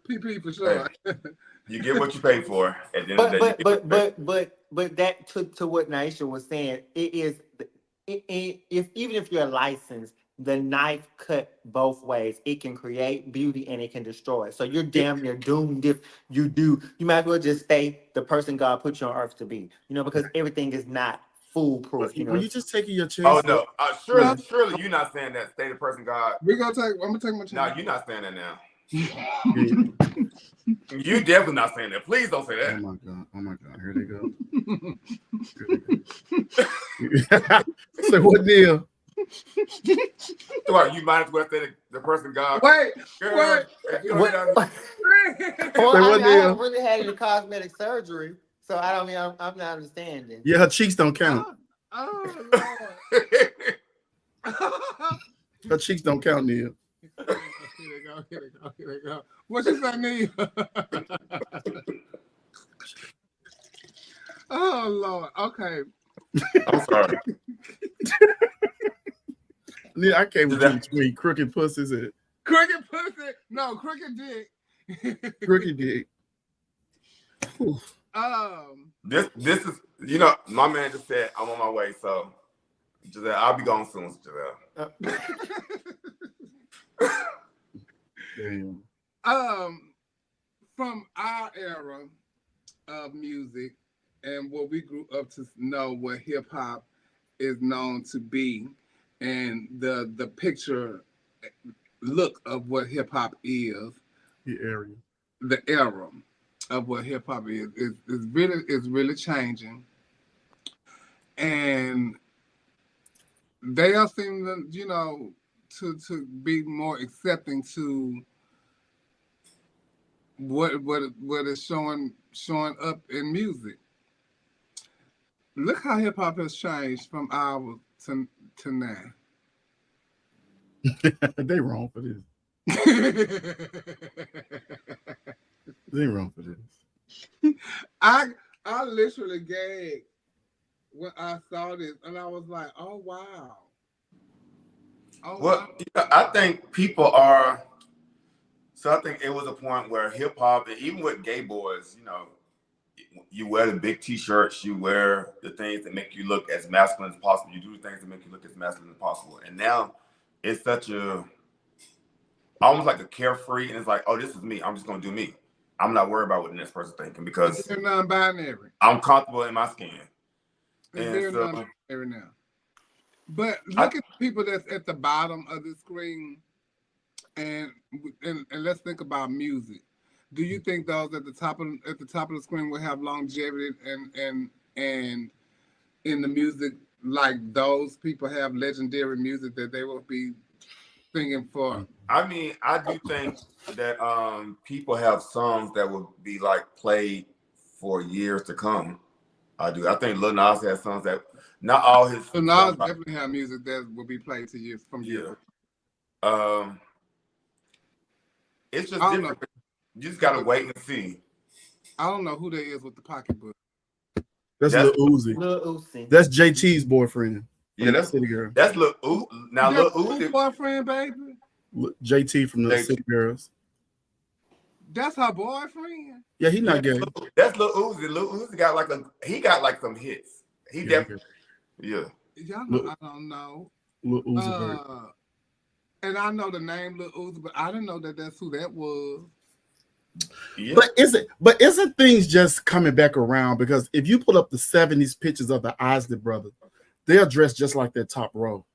PP for sure. Hey, you get what you pay for. At the end of the day, but that to what Naisha was saying, even if you're licensed, the knife cut both ways. It can create beauty and it can destroy. So you're damn near doomed if you do. You might as well just stay the person God put you on earth to be. Because everything is not foolproof. Were you just taking your chance? Oh no, surely you're not saying that. Stay the person God. I'm gonna take my chance. No, you're not saying that now. You definitely not saying that. Please don't say that. Oh my god. Here they go. So what deal? Well, you might as well say the person God. Wait. Well, I haven't really had any cosmetic surgery, so I don't mean I'm not understanding. Yeah, her cheeks don't count. Oh Lord. Her cheeks don't count, Neil. Here they go. What you say, Neil? Oh Lord. Okay. I'm sorry. I came with you between crooked pussies and Crooked pussy. No, crooked dick. crooked dick. This is, my man just said I'm on my way, so Giselle, I'll be gone soon, Giselle. Damn. From our era of music and what we grew up to know what hip hop is known to be, and the picture look of what hip hop is, the era of what hip hop is really changing, and they all seem to to be more accepting to what is showing up in music. Look how hip hop has changed from hours to now. They wrong for this. They wrong for this. I literally gagged when I saw this, and I was like, "Oh wow!" Oh, well, wow. I think people are. So I think it was a point where hip hop, and even with gay boys, you wear the big T-shirts, you wear the things that make you look as masculine as possible. You do the things that make you look as masculine as possible. And now it's such almost like a carefree, and it's like, oh, this is me. I'm just gonna do me. I'm not worried about what the next person's thinking because they're non-binary. I'm comfortable in my skin. They're non-binary now. But look at the people that's at the bottom of the screen, and let's think about music. Do you think those at the top of the screen will have longevity and in the music, like those people have legendary music that they will be singing for? I mean, I do think that people have songs that will be like played for years to come. I do. I think Lil Nas has songs that not all his. Lil Nas definitely have music that will be played to years from years. It's just different. You just gotta wait and see. I don't know who that is with the pocketbook. That's Lil Uzi. Lil Uzi. That's JT's boyfriend. Yeah, that's City Girl. That's Lil Uzi. Now Lil Uzi boyfriend, baby. JT from the City Girls. That's her boyfriend. Yeah, he's not gay. That's Lil Uzi. Lil Uzi got some hits. He definitely. Yeah. Y'all know, I don't know. Lil Uzi. And I know the name Lil Uzi, but I didn't know that that's who that was. Yeah. But isn't things just coming back around? Because if you pull up the 70s pictures of the Isley brothers, they're dressed just like their top row.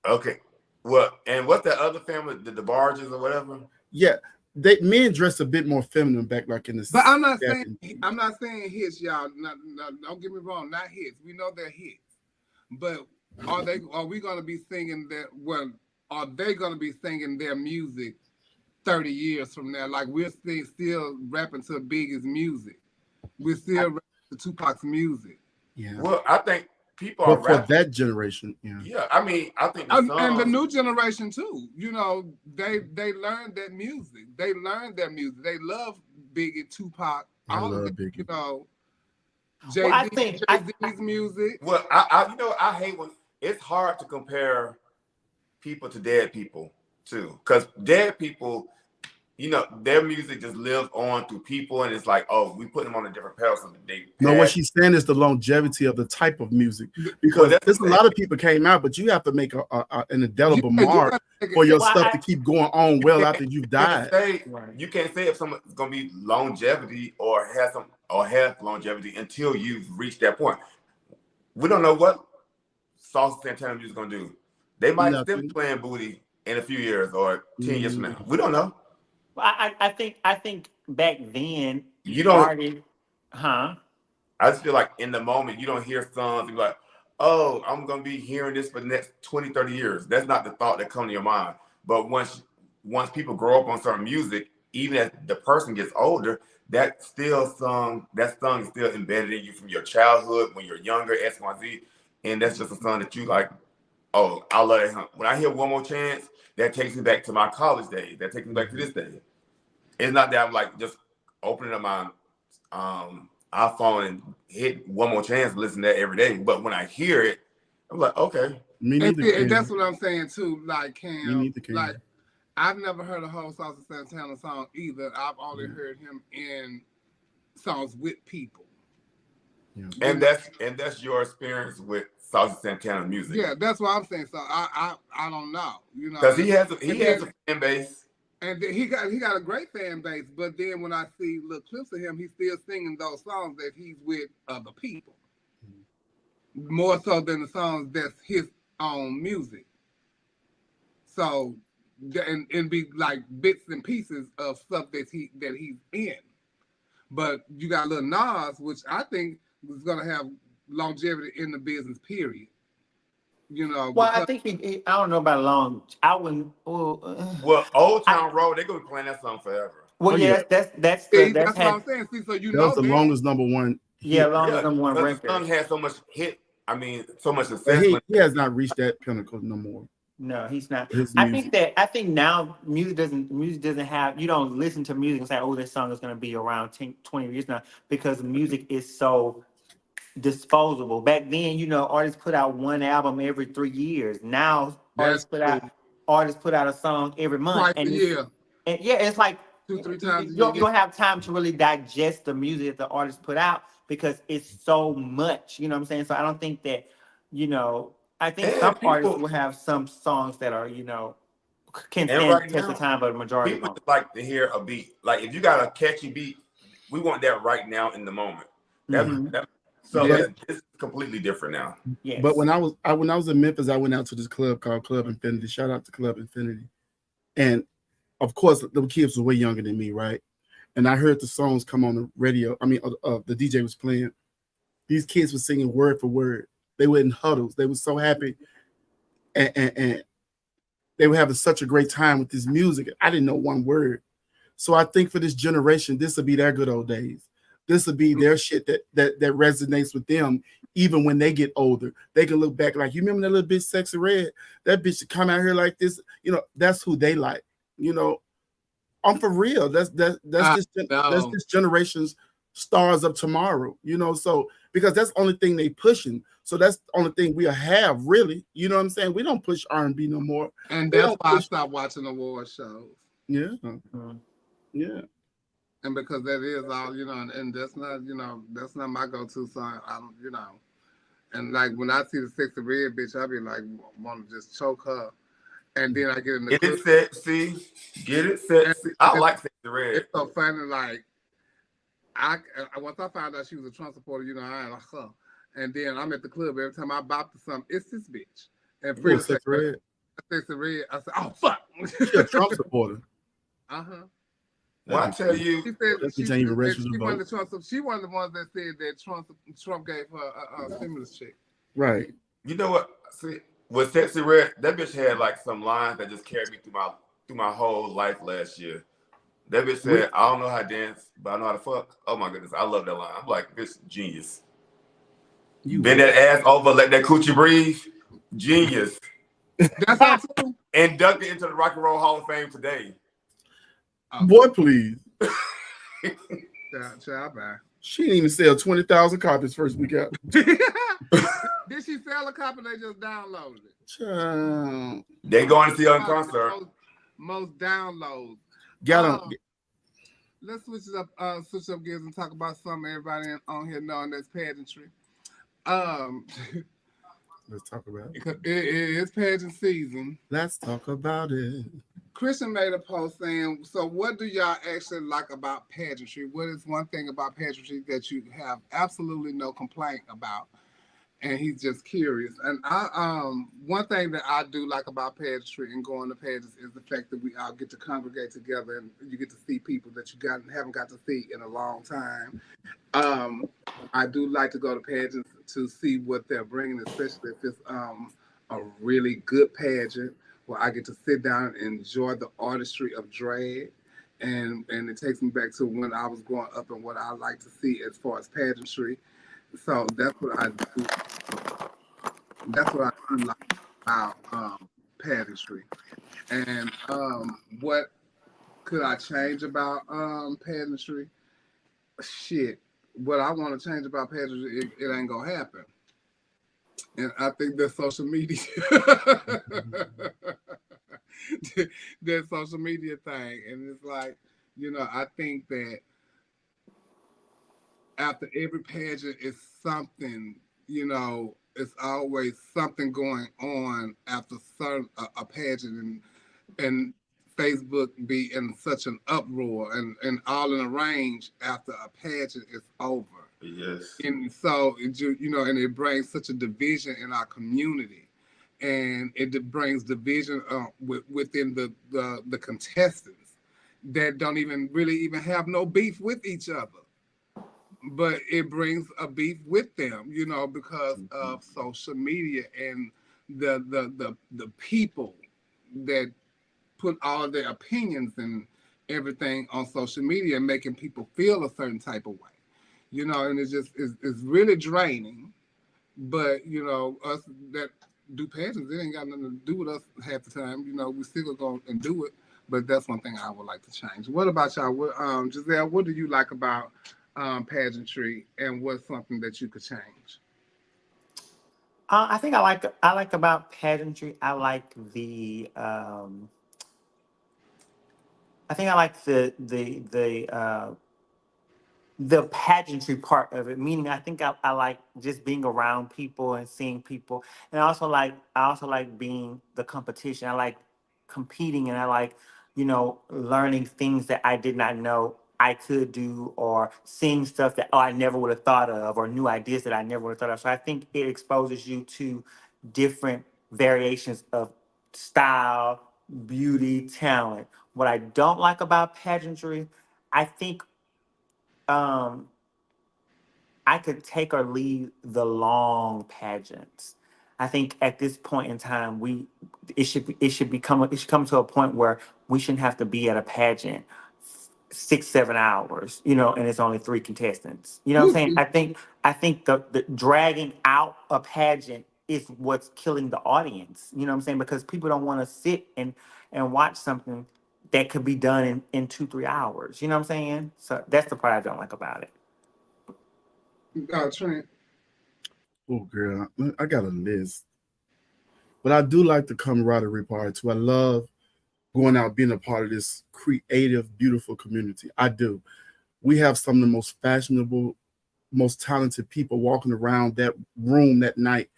Okay. Well, and what's that other family, the Barges or whatever? Yeah, men dress a bit more feminine back like in the. But I'm not saying hits, y'all. Don't get me wrong, not hits. We know they're hits, but are we going to be singing that? Well, are they going to be singing their music 30 years from now? Like we're still rapping to Biggie's music. We're still rapping to Tupac's music. Yeah. Well, I think people are for that generation. Yeah. Yeah. I mean, I think and the new generation too. They learned that music. They learned their music. They love Biggie, Tupac. I love Biggie. Jay-Z's music. Well, I hate when it's hard to compare people to dead people too, because dead people, their music just lives on through people, and it's like, oh, we put them on a different pedestal. No, what she's saying is the longevity of the type of music, because there's a lot of people came out, but you have to make an indelible mark for your stuff to keep going on well after you've died. You can't say if someone's gonna be longevity or have longevity until you've reached that point. We don't know what Sauce Santana music is gonna do. They might still be playing booty in a few years or 10 years from now. We don't know. Well, I think back then you don't. I just feel like in the moment you don't hear songs and be like, oh, I'm gonna be hearing this for the next 20, 30 years. That's not the thought that comes to your mind. But once people grow up on certain music, even as the person gets older, that song is still embedded in you from your childhood when you're younger, X, Y, Z, and that's just a song that you like. Oh, I love it. When I hear One More Chance, that takes me back to my college days. That takes me back to this day. It's not that I'm like just opening up my iPhone and hit One More Chance and listen to that every day. But when I hear it, I'm like, okay. Me neither. And that's what I'm saying too. Like Cam, Me neither. like I've never heard a whole Saucy Santana song either. I've only heard him in songs with people. Yeah. And that's your experience with Saucy Santana music. Yeah, that's what I'm saying. So I don't know, you know, because he has a fan base, and he got a great fan base. But then when I see little clips of him, he's still singing those songs that he's with other people, more so than the songs that's his own music. So and be like bits and pieces of stuff that he's in. But you got Lil Nas, which I think is gonna have longevity in the business, period. You know. Well, I think I don't know about long. I wouldn't. Well, Old Town Road, they're gonna be playing that song forever. Well, that's that's what I'm saying. See, so that was the longest number one. Yeah, longest number one record. The song had so much hit. I mean, so much success. He has not reached that pinnacle no more. No, he's not. I think now music doesn't have, you don't listen to music and say, oh, this song is going to be around 10, 20 years now, because music is so disposable. Back then, you know, artists put out one album every 3 years. Now artists put out a song every month. And it's like 2-3 times. You don't have time to really digest the music that the artists put out because it's so much. You know what I'm saying? So I don't think that, you know, I think some artists will have some songs that are, you know, can stand test of time, but the majority people like to hear a beat. Like if you got a catchy beat, we want that right now in the moment. It's completely different now. Yes. But when I was in Memphis, I went out to this club called Club Infinity. Shout out to Club Infinity. And of course, the kids were way younger than me, right? And I heard the songs come on the radio. I mean, the DJ was playing. These kids were singing word for word. They were in huddles. They were so happy, and they were having such a great time with this music. I didn't know one word. So I think for this generation, this will be their good old days. This will be their shit that resonates with them, even when they get older. They can look back like, you remember that little bitch Sexy Red? That bitch should come out here like this. You know, that's who they like. You know, I'm for real. That's this generation's stars of tomorrow. You know, so because that's the only thing they pushing. So that's the only thing we'll have, really. You know what I'm saying? We don't push R&B no more. And that's why I stopped watching award shows. Yeah. Yeah. And because that is all, you know, and that's not, you know, that's not my go-to song. I'm, you know, and like when I see the Sexy Red bitch, I be like, want to just choke her. And then I get in the Get it sexy. Get it sexy. I like Sexy Red. It's so funny, like, once I found out she was a Trump supporter, you know, I ain't like her. And then I'm at the club every time I bop to something, it's this bitch. And Freddie Sexy Red. Sexy Red. I said, oh fuck. She's a Trump supporter. Well, I tell you, she one of the ones that said that Trump gave her a stimulus check. Right. You know what? See, with Sexy Red, that bitch had like some lines that just carried me through my whole life last year. That bitch said, I don't know how to dance, but I know how to fuck. Oh my goodness, I love that line. I'm like, bitch, genius. Bend that ass over, let that coochie breathe. Genius. That's how too. Inducted into the Rock and Roll Hall of Fame today. Boy, please. Child, bye. She didn't even sell 20,000 copies first week out. Did she sell a copy? They just downloaded it. Child. They going to see her in concert. Most downloads. Let's switch up gears and talk about something everybody on here knowing that's pageantry. Let's talk about it. It is pageant season. Let's talk about it. Christian made a post saying, so what do y'all actually like about pageantry? What is one thing about pageantry that you have absolutely no complaint about? And he's just curious. And one thing that I do like about pageantry and going to pageants is the fact that we all get to congregate together and you get to see people that you haven't got to see in a long time. I do like to go to pageants to see what they're bringing, especially if it's a really good pageant where I get to sit down and enjoy the artistry of drag. And it takes me back to when I was growing up and what I like to see as far as pageantry. So that's what I do. That's what I do like about pageantry. And what could I change about pageantry? Shit. What I want to change about pageantry, it ain't gonna happen. And I think that social media, that social media thing, and it's like, I think that after every pageant is something, it's always something going on after a pageant, and Facebook be in such an uproar and all in a range after a pageant is over. Yes. And so, and it brings such a division in our community, and it brings division within the contestants that don't even really even have no beef with each other, but it brings a beef with them, because of social media and the people that put all their opinions and everything on social media, making people feel a certain type of way, and it's really draining. But us that do pageants, it ain't got nothing to do with us half the time. We still go and do it. But that's one thing I would like to change. What about y'all? Giselle, what do you like about pageantry, and what's something that you could change? I think I like about pageantry. I think I like the pageantry part of it. Meaning, I think I like just being around people and seeing people, and I also like being the competition. I like competing, and I like learning things that I did not know I could do, or seeing stuff that I never would have thought of, or new ideas that I never would have thought of. So I think it exposes you to different variations of style, beauty, talent. What I don't like about pageantry, I think um, I could take or leave the long pageants. I think at this point in time, it should come to a point where we shouldn't have to be at a pageant 6 7 hours, and it's only three contestants. You know what I'm saying? I think the dragging out a pageant is what's killing the audience. You know what I'm saying? Because people don't want to sit and watch something that could be done in 2 3 hours. You know what I'm saying? So that's the part I don't like about it. Trent. Oh, girl, I got a list. But I do like the camaraderie part too. I love going out, being a part of this creative, beautiful community. I do. We have some of the most fashionable, most talented people walking around that room that night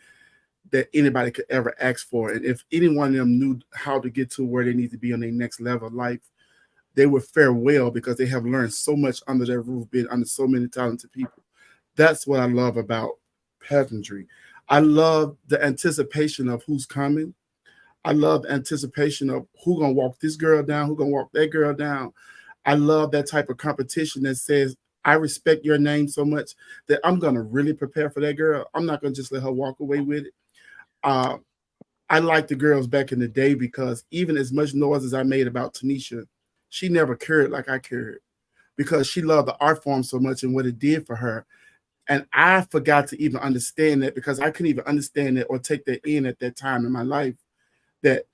that anybody could ever ask for. And if any one of them knew how to get to where they need to be on their next level of life, they would fare well because they have learned so much under their roof, being under so many talented people. That's what I love about pageantry. I love the anticipation of who's coming. I love anticipation of who gonna walk this girl down, who gonna walk that girl down. I love that type of competition that says, I respect your name so much that I'm gonna really prepare for that girl. I'm not gonna just let her walk away with it. Uh, I like the girls back in the day because even as much noise as I made about Tanisha, she never cared like I cared because she loved the art form so much and what it did for her. And I forgot to even understand that because I couldn't even understand it or take that in at that time in my life, that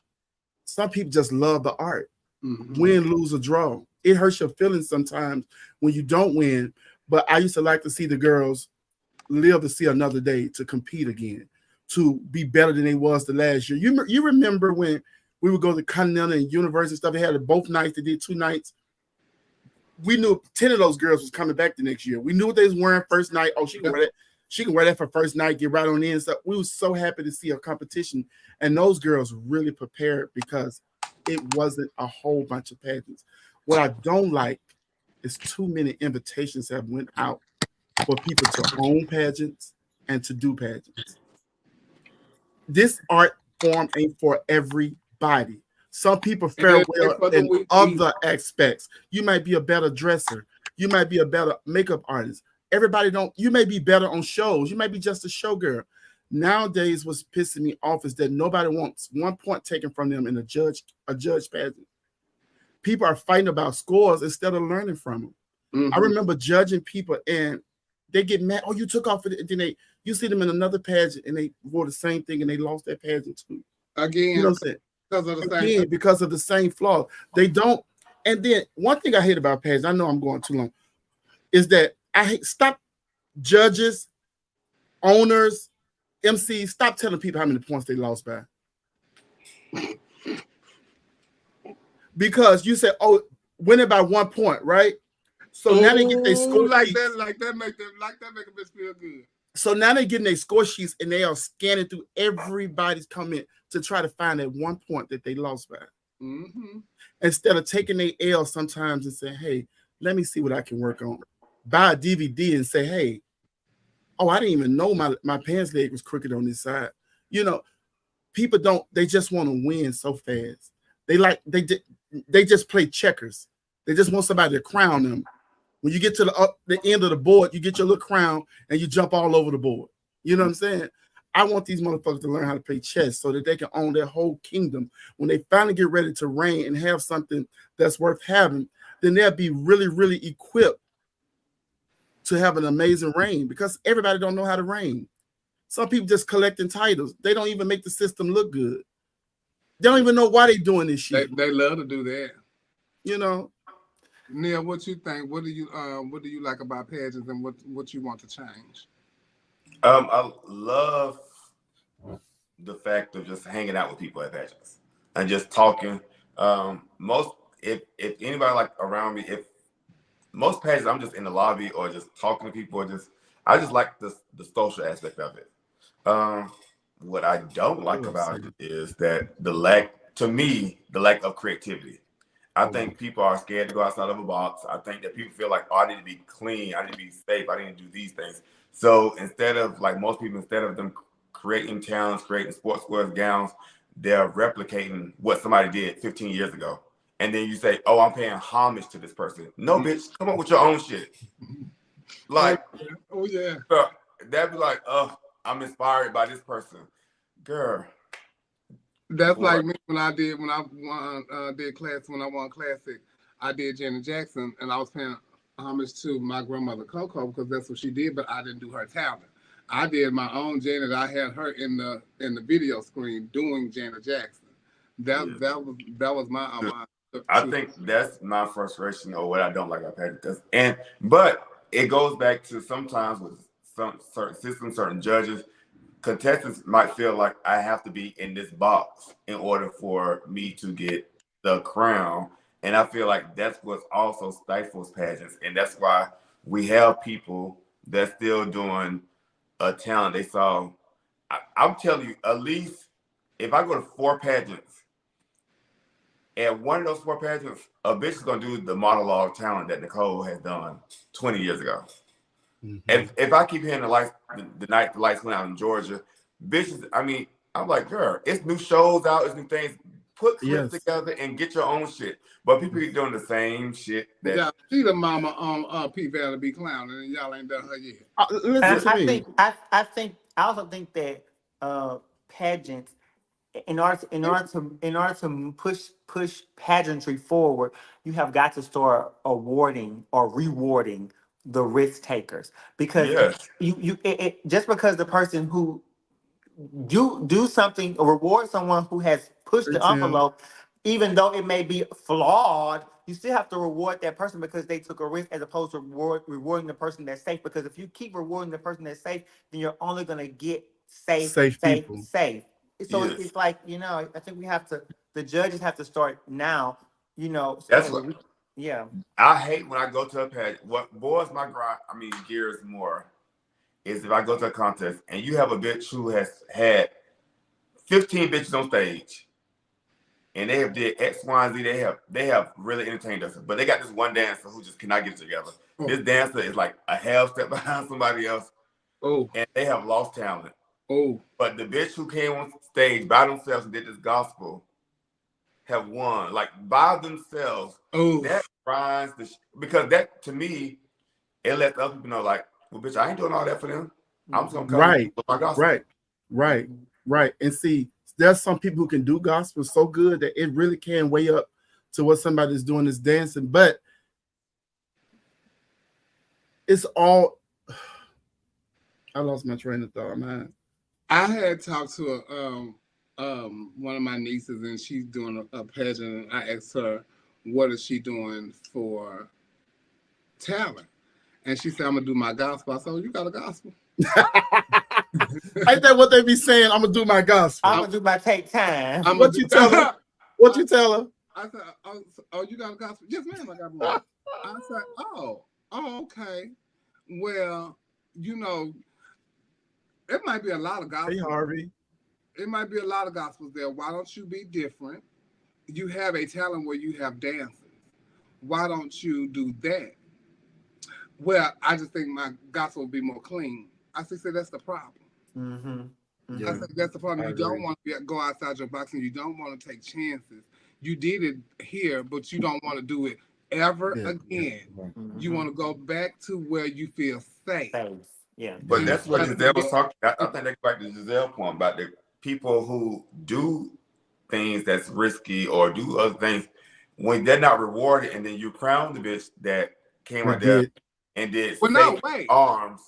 some people just love the art. Mm-hmm. Win, lose, or draw. It hurts your feelings sometimes when you don't win. But I used to like to see the girls live to see another day, to compete again, to be better than they was the last year. You remember when we would go to Continental and University stuff? They had both nights. They did 2 nights. We knew 10 of those girls was coming back the next year. We knew what they was wearing first night. Oh, she can wear that. She can wear that for first night, get right on in. So we were so happy to see a competition. And those girls really prepared because it wasn't a whole bunch of pageants. What I don't like is too many invitations have went out for people to own pageants and to do pageants. This art form ain't for everybody. Some people fare well in other aspects. You might be a better dresser. You might be a better makeup artist. Everybody don't. You may be better on shows. You might be just a showgirl. Nowadays, what's pissing me off is that nobody wants 1 point taken from them in a judge pageant. People are fighting about scores instead of learning from them. Mm-hmm. I remember judging people and they get mad. Oh, you took off for it. Then you see them in another pageant and they wore the same thing and they lost that pageant too. Again, you know what I'm saying? Because of the same flaw. They don't. And then one thing I hate about pageants, I know I'm going too long, is that I hate stop judges, owners, MC, stop telling people how many points they lost by. Because you said, oh, winning by 1 point, right? So now they get their score sheets. Like that make a bitch feel good. So now they're getting their score sheets and they are scanning through everybody's comment to try to find that 1 point that they lost by. Mm-hmm. Instead of taking their L sometimes and saying, hey, let me see what I can work on. Buy a DVD and say, hey, oh, I didn't even know my pants leg was crooked on this side. You know, people they just want to win so fast. They just play checkers. They just want somebody to crown them. When you get to the end of the board, you get your little crown and you jump all over the board. You know what I'm saying? I want these motherfuckers to learn how to play chess so that they can own their whole kingdom. When they finally get ready to reign and have something that's worth having, then they'll be really, really equipped to have an amazing reign, because everybody don't know how to reign. Some people just collecting titles. They don't even make the system look good. They don't even know why they're doing this shit. They love to do that. You know? Neil, what you think? What do you like about pageants, and what you want to change? I love the fact of just hanging out with people at pageants and just talking. If anybody like around me, if most pageants, I'm just in the lobby or just talking to people, or I just like the social aspect of it. What I don't like about it is that the lack of creativity. I think people are scared to go outside of a box. I think that people feel like, oh, I need to be clean, I need to be safe, I need to do these things. So instead of them creating talents, creating sports wear gowns, they're replicating what somebody did 15 years ago. And then you say, oh, I'm paying homage to this person. No, bitch, come up with your own shit. Like, oh yeah. That'd be like, I'm inspired by this person. Girl. That's boy. Like me when I won Classic, I did Janet Jackson, and I was paying homage to my grandmother Coco because that's what she did, but I didn't do her talent. I did my own Janet. I had her in the video screen doing Janet Jackson. That was my I think that's my frustration or what I don't like about pageants. But it goes back to sometimes with some certain systems, certain judges, contestants might feel like I have to be in this box in order for me to get the crown. And I feel like that's what also stifles pageants. And that's why we have people that's still doing a talent they saw. I'm telling you, at least if I go to 4 pageants, at one of those 4 pageants, a bitch is going to do the monologue talent that Nicole has done 20 years ago. Mm-hmm. If I keep hearing the night the lights went out in Georgia, bitches, I mean, I'm like, girl, it's new shows out, it's new things. Put clips together and get your own shit. But people keep doing the same shit. Yeah, she the mama on P Valley be clowning, and y'all ain't done her yet. I also think that pageants, in order to push pageantry forward, you have got to start awarding or rewarding the risk takers, because you just because the person who do something or reward someone who has pushed the envelope, even though it may be flawed, you still have to reward that person because they took a risk, as opposed to rewarding the person that's safe. Because if you keep rewarding the person that's safe, then you're only going to get safe. So it's like, I think the judges have to start now, That's what, I hate when I go to a pageant. What boils my gears more is if I go to a contest and you have a bitch who has had 15 bitches on stage and they have did X, Y, and Z. They have really entertained us. But they got this one dancer who just cannot get it together. Oh. This dancer is like a half step behind somebody else. Oh. And they have lost talent. Oh. But the bitch who came on stage by themselves and did this gospel have won, like by themselves. Oh. That grinds because that, to me, it lets other people know, like, well, bitch, I ain't doing all that for them. I'm just gonna come with my gospel. Right. And see, there's some people who can do gospel so good that it really can weigh up to what somebody's doing is dancing. But it's all. I lost my train of thought, man. I had talked to one of my nieces, and she's doing a pageant, and I asked her, what is she doing for talent? And she said, I'm gonna do my gospel. I said, oh, you got a gospel? Ain't that what they be saying? I'm gonna do my gospel. I'm gonna do my take time. What you tell her? What you tell her? I said, oh, you got a gospel? Yes, ma'am, I got one. I said, oh, okay. Well, you know, it might be a lot of gospels. Hey, Harvey. It might be a lot of gospels there. Why don't you be different? You have a talent where you have dances. Why don't you do that? Well, I just think my gospel will be more clean. I said, that's the problem. Mm-hmm. I said, that's the problem. You don't want to go outside your box and you don't want to take chances. You did it here, but you don't want to do it ever again. Mm-hmm. You want to go back to where you feel safe. Yeah. But that's what Giselle was talking about. I think that's back to Giselle's point about the people who do things that's risky or do other things when they're not rewarded, and then you crown the bitch that came out there and did arms.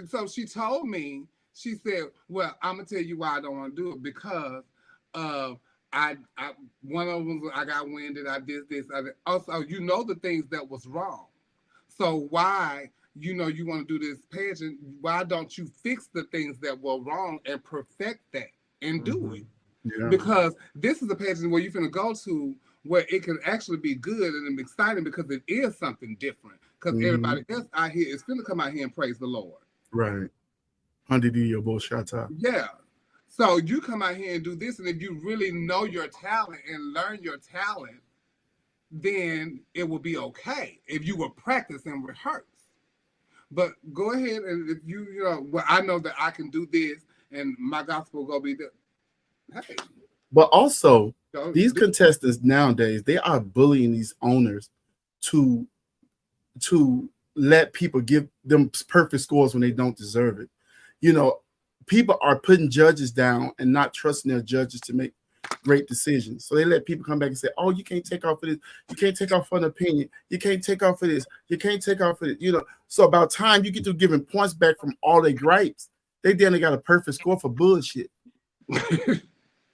So she told me, she said, well, I'm gonna tell you why I don't want to do it, because I one of them I got winded, I did this, also you know the things that was wrong. So why, you know, you want to do this pageant, why don't you fix the things that were wrong and perfect that and do it? Yeah. Because this is a pageant where you're going to go to where it can actually be good and exciting, because it is something different. Because everybody else out here is going to come out here and praise the Lord. Right. 100 your bullshit. Yeah. So you come out here and do this, and if you really know your talent and learn your talent, then it will be okay if you will practice and rehearse. But go ahead, and if you know, well, I know that I can do this, and my gospel will go be this. Hey. But also, these contestants nowadays, they are bullying these owners to let people give them perfect scores when they don't deserve it. You know, people are putting judges down and not trusting their judges to make great decisions. So they let people come back and say, oh, you can't take off for this. You can't take off for an opinion. You can't take off for this. You can't take off for this. You know, so about time you get to giving points back from all their gripes, they then got a perfect score for bullshit.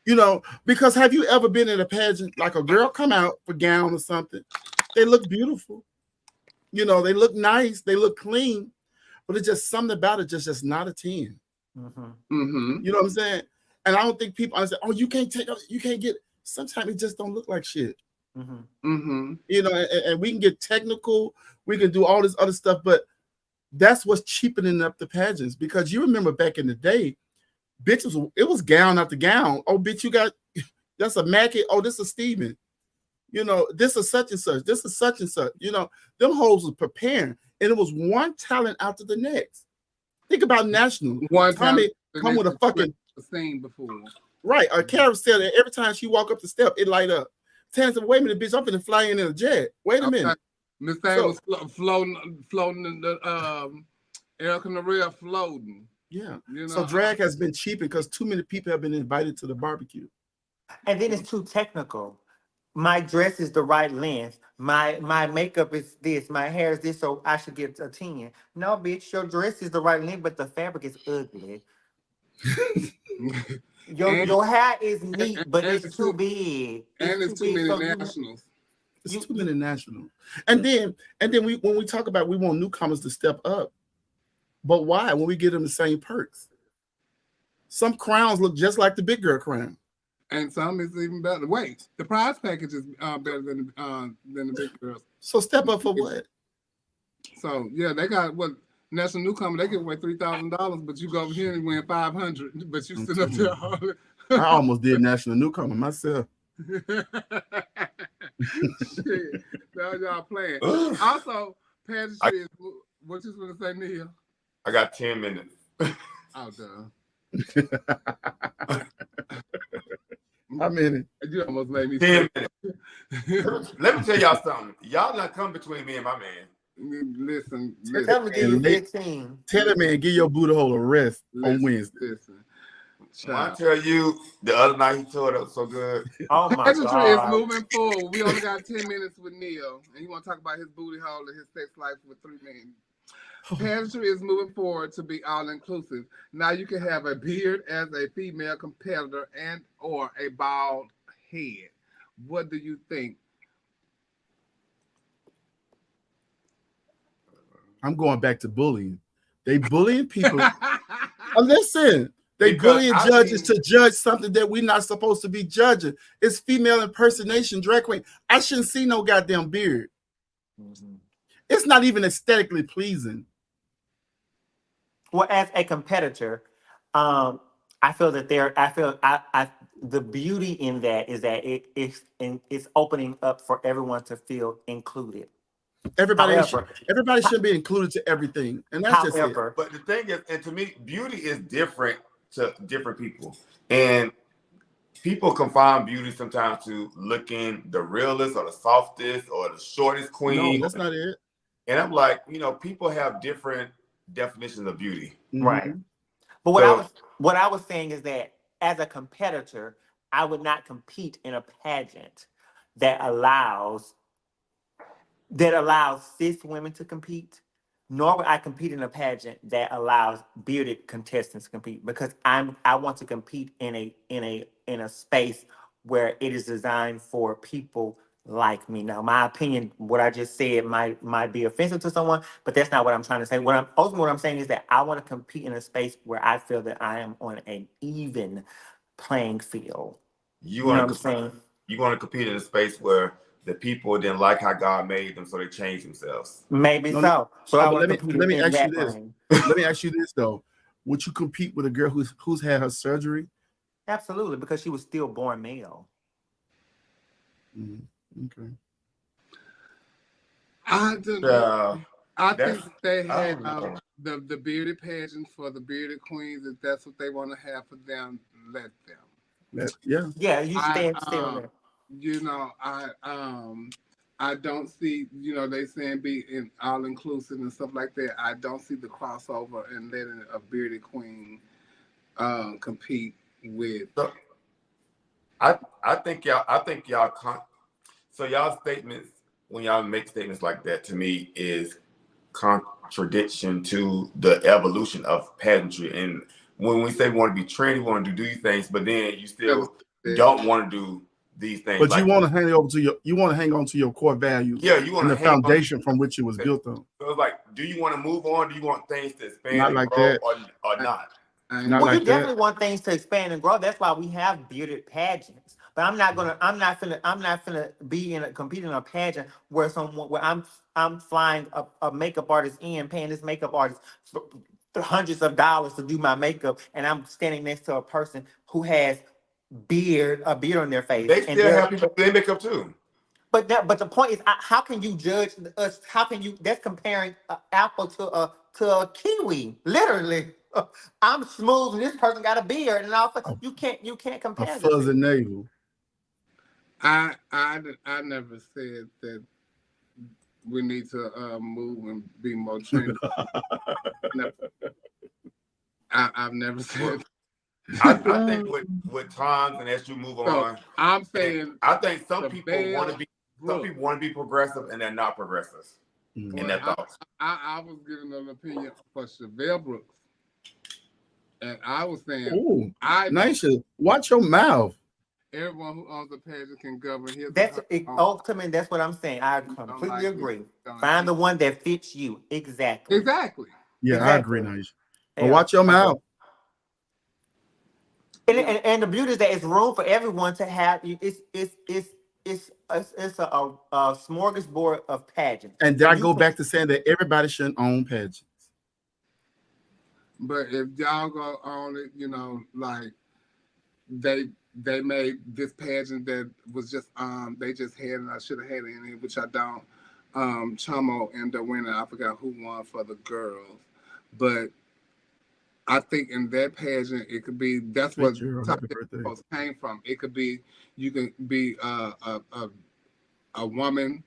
You know, because have you ever been in a pageant, like a girl come out for gown or something? They look beautiful. You know, they look nice. They look clean. But it's just something about it just not a 10. You know what I'm saying? And I don't think people understand, oh, you can't take, you can't get, sometimes it just don't look like shit. You know, and we can get technical, we can do all this other stuff, but that's what's cheapening up the pageants. Because you remember back in the day, bitches, it was gown after gown. Oh, bitch, you got, that's a Mackie. Oh, this is Steven. You know, this is such and such. This is such and such. You know, them hoes was preparing. And it was one talent after the next. Think about national. One time come with a fucking scene before. Right. A carousel that every time she walk up the step, it light up. Tan said, wait a minute, bitch, I'm finna fly in a jet. Wait a minute. Miss Thang was floating in the Erica Maria floating. Yeah. You know? So drag has been cheapened because too many people have been invited to the barbecue. And then it's too technical. My dress is the right length. My makeup is this. My hair is this, so I should get a 10. No, bitch, your dress is the right length, but the fabric is ugly. Your hair is neat, but it's too big. It's too many nationals. It's too many nationals. And then when we talk about we want newcomers to step up, but why? When we give them the same perks, some crowns look just like the big girl crown. And some is even better. Wait, the prize package is better than the big girls. So step up for what? So yeah, they got what national newcomer. They give away $3,000, but you go over here and win $500. But you sit up there. I almost did national newcomer myself. Shit, now y'all playing. Also, pageantry is what you going to say, Neil? I got 10 minutes. Oh, duh. How many? You almost made me 10 minutes. Let me tell y'all something. Y'all not come between me and my man. Listen. Tell him to give you 15. Tell him, man, give your booty hole a rest on Wednesday. Listen. I tell you, the other night he told us so good. Oh my Pageantry God. is moving forward. We only got 10 minutes with Neil, and he want to talk about his booty hole and his sex life with 3 men. Pageantry is moving forward to be all inclusive. Now you can have a beard as a female competitor and or a bald head. What do you think? I'm going back to bullying. They bullying people. Listen, they bullying judges to judge something that we're not supposed to be judging. It's female impersonation, drag queen. I shouldn't see no goddamn beard. It's not even aesthetically pleasing. Well, as a competitor, I feel that the beauty in that is that it's opening up for everyone to feel included. Everybody should be included to everything, and that's just it. But the thing is, and to me, beauty is different to different people, and people confine beauty sometimes to looking the realest or the softest or the shortest queen. No, that's not it. And I'm like, people have different definitions of beauty, right? But what I was saying is that as a competitor, I would not compete in a pageant that allows cis women to compete, nor would I compete in a pageant that allows bearded contestants to compete, because I want to compete in a space where it is designed for people like me. Now, my opinion, what I just said might be offensive to someone, but that's not what I'm trying to say. What I'm saying is that I want to compete in a space where I feel that I am on an even playing field. You know what I'm saying? You want to compete in a space where the people didn't like how God made them, so they changed themselves. Maybe so. Let me ask you this. Let me ask you this though: would you compete with a girl who's had her surgery? Absolutely, because she was still born male. Okay. I think they had the bearded pageant for the bearded queens. If that's what they want to have for them, let them. Yeah. You stand still there. I don't see, they saying be all inclusive and stuff like that. I don't see the crossover and letting a bearded queen compete with. So, I think y'all. So y'all statements, when y'all make statements like that, to me is contradiction to the evolution of pageantry. And when we say we want to be trendy, we want to do these things, but then you still don't want to do these things. But you want to hang on to your core values. Yeah, you want the foundation from which it was built on. So it's like, do you want to move on? Do you want things to expand not and like grow that. or not? Well, you definitely want things to expand and grow. That's why we have bearded pageants. But I'm not finna be compete in a pageant where I'm flying a makeup artist in, paying this makeup artist hundreds of dollars to do my makeup, and I'm standing next to a person who has a beard on their face. They still have people do their makeup too. But the point is, how can you judge us? How can you? That's comparing an apple to a kiwi, literally. I'm smooth, and this person got a beard, and all. You can't compare. A fuzzy navel. I never said that we need to move and be more trendy. I've never said. I think with times and as you move on, I'm saying I think some people want to be progressive and they're not progressive in their thoughts. I was giving an opinion for Chevelle Brooks, and I was saying, Nisha, watch your mouth. Everyone who owns a pageant can govern his. That's what I'm saying. I completely agree. Find the one that fits you. Exactly. Yeah, I agree, Nisha. But watch your mouth. And the beauty is that it's room for everyone to have. It's a smorgasbord of pageants. And I go back to saying that everybody shouldn't own pageants. But if y'all go on it, like they made this pageant that was just they just had, and I should have had it in it, which I don't. Chamo ended up winning. I forgot who won for the girls, but I think in that pageant it could be that's what post came from. It could be you can be a woman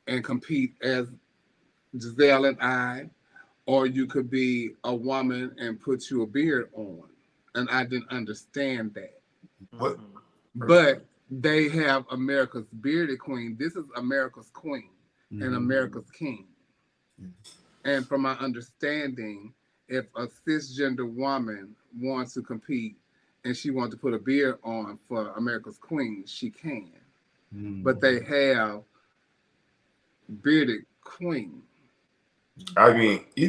and compete as Giselle and I, or you could be a woman and put you a beard on, and I didn't understand that. But they have America's bearded queen. This is America's queen and America's king. And from my understanding, if a cisgender woman wants to compete and she wants to put a beard on for America's queen, she can. But they have bearded queen. I mean, I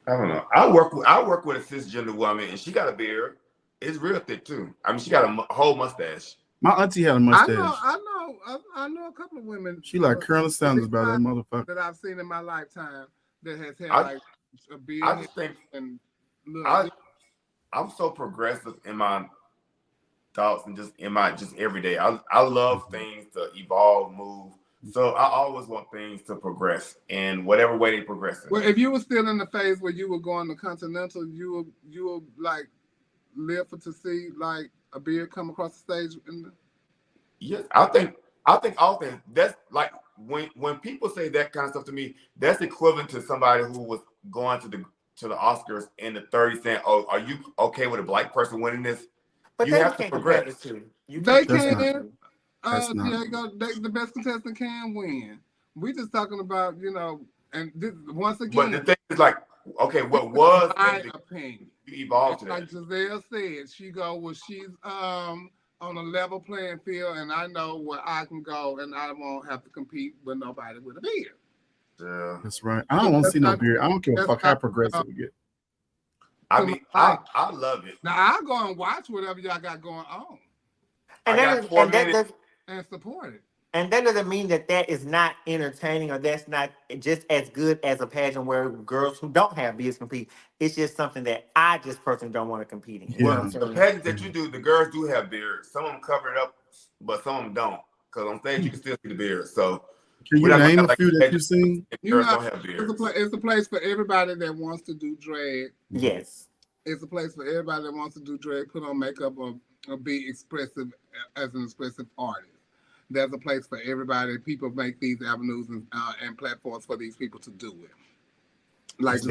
don't know. I work with a cisgender woman, and she got a beard. It's real thick too. I mean, she got a whole mustache. My auntie had a mustache. I know a couple of women. She like Colonel Sanders by that motherfucker. That I've seen in my lifetime that has had like a beard. I just think and I'm so progressive in my thoughts and just in my everyday. I love things to evolve, move. So I always want things to progress in whatever way they progress. Well, if you were still in the phase where you were going to Continental, you would like live to see like a beard come across the stage. Yes, I think all things. That's like when people say that kind of stuff to me, that's equivalent to somebody who was going to the Oscars in the 30s saying, "Oh, are you okay with a black person winning this?" But you have to progress. They can. Diego, the best contestant can win. We just talking about, and this, once again. But the thing is, like, okay, what was my opinion? You evolved to that. Like Giselle said, she's on a level playing field, and I know where I can go, and I won't have to compete with nobody with a beard. Yeah, that's right. I don't want to see no beard. I don't care fuck how progressive we get. I mean, I love it. Now I'll go and watch whatever y'all got going on, and support it. And that doesn't mean that is not entertaining or that's not just as good as a pageant where girls who don't have beards compete. It's just something that I just personally don't want to compete in. Yeah. Well, the pageants that you do, the girls do have beards. Some of them cover it up, but some of them don't. Because on stage you can still see the beard. So can you name a few that you've seen? Girls don't have beards. It's a place for everybody that wants to do drag. Yes. It's a place for everybody that wants to do drag, put on makeup, or be expressive as an expressive artist. There's a place for everybody. People make these avenues and platforms for these people to do it. Like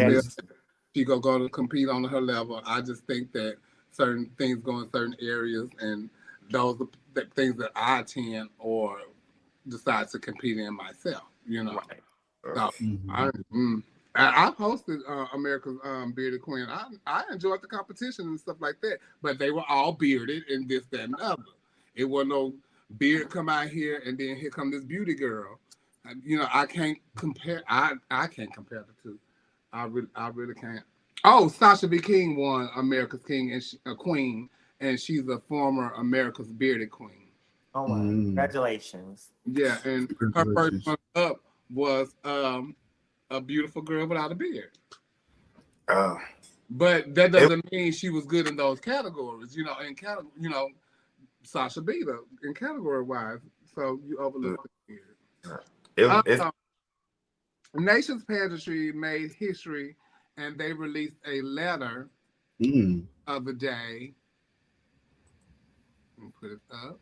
she go to compete on her level. I just think that certain things go in certain areas, and those are the things that I attend or decide to compete in myself. Right. So, I hosted America's Bearded Queen. I enjoyed the competition and stuff like that, but they were all bearded and this, that, and the other. It wasn't no beard come out here and then here come this beauty girl. I can't compare. I can't compare the two. I really can't. Oh, Sasha B. King won America's King and Queen, and she's a former America's Bearded Queen. Oh, wow. Congratulations. Yeah, and her first one up was a beautiful girl without a beard. But that doesn't mean she was good in those categories. Sasha B. in category wise. So you overlooked the beard. Nation's Pageantry made history, and they released a letter of the day. Let me put it up.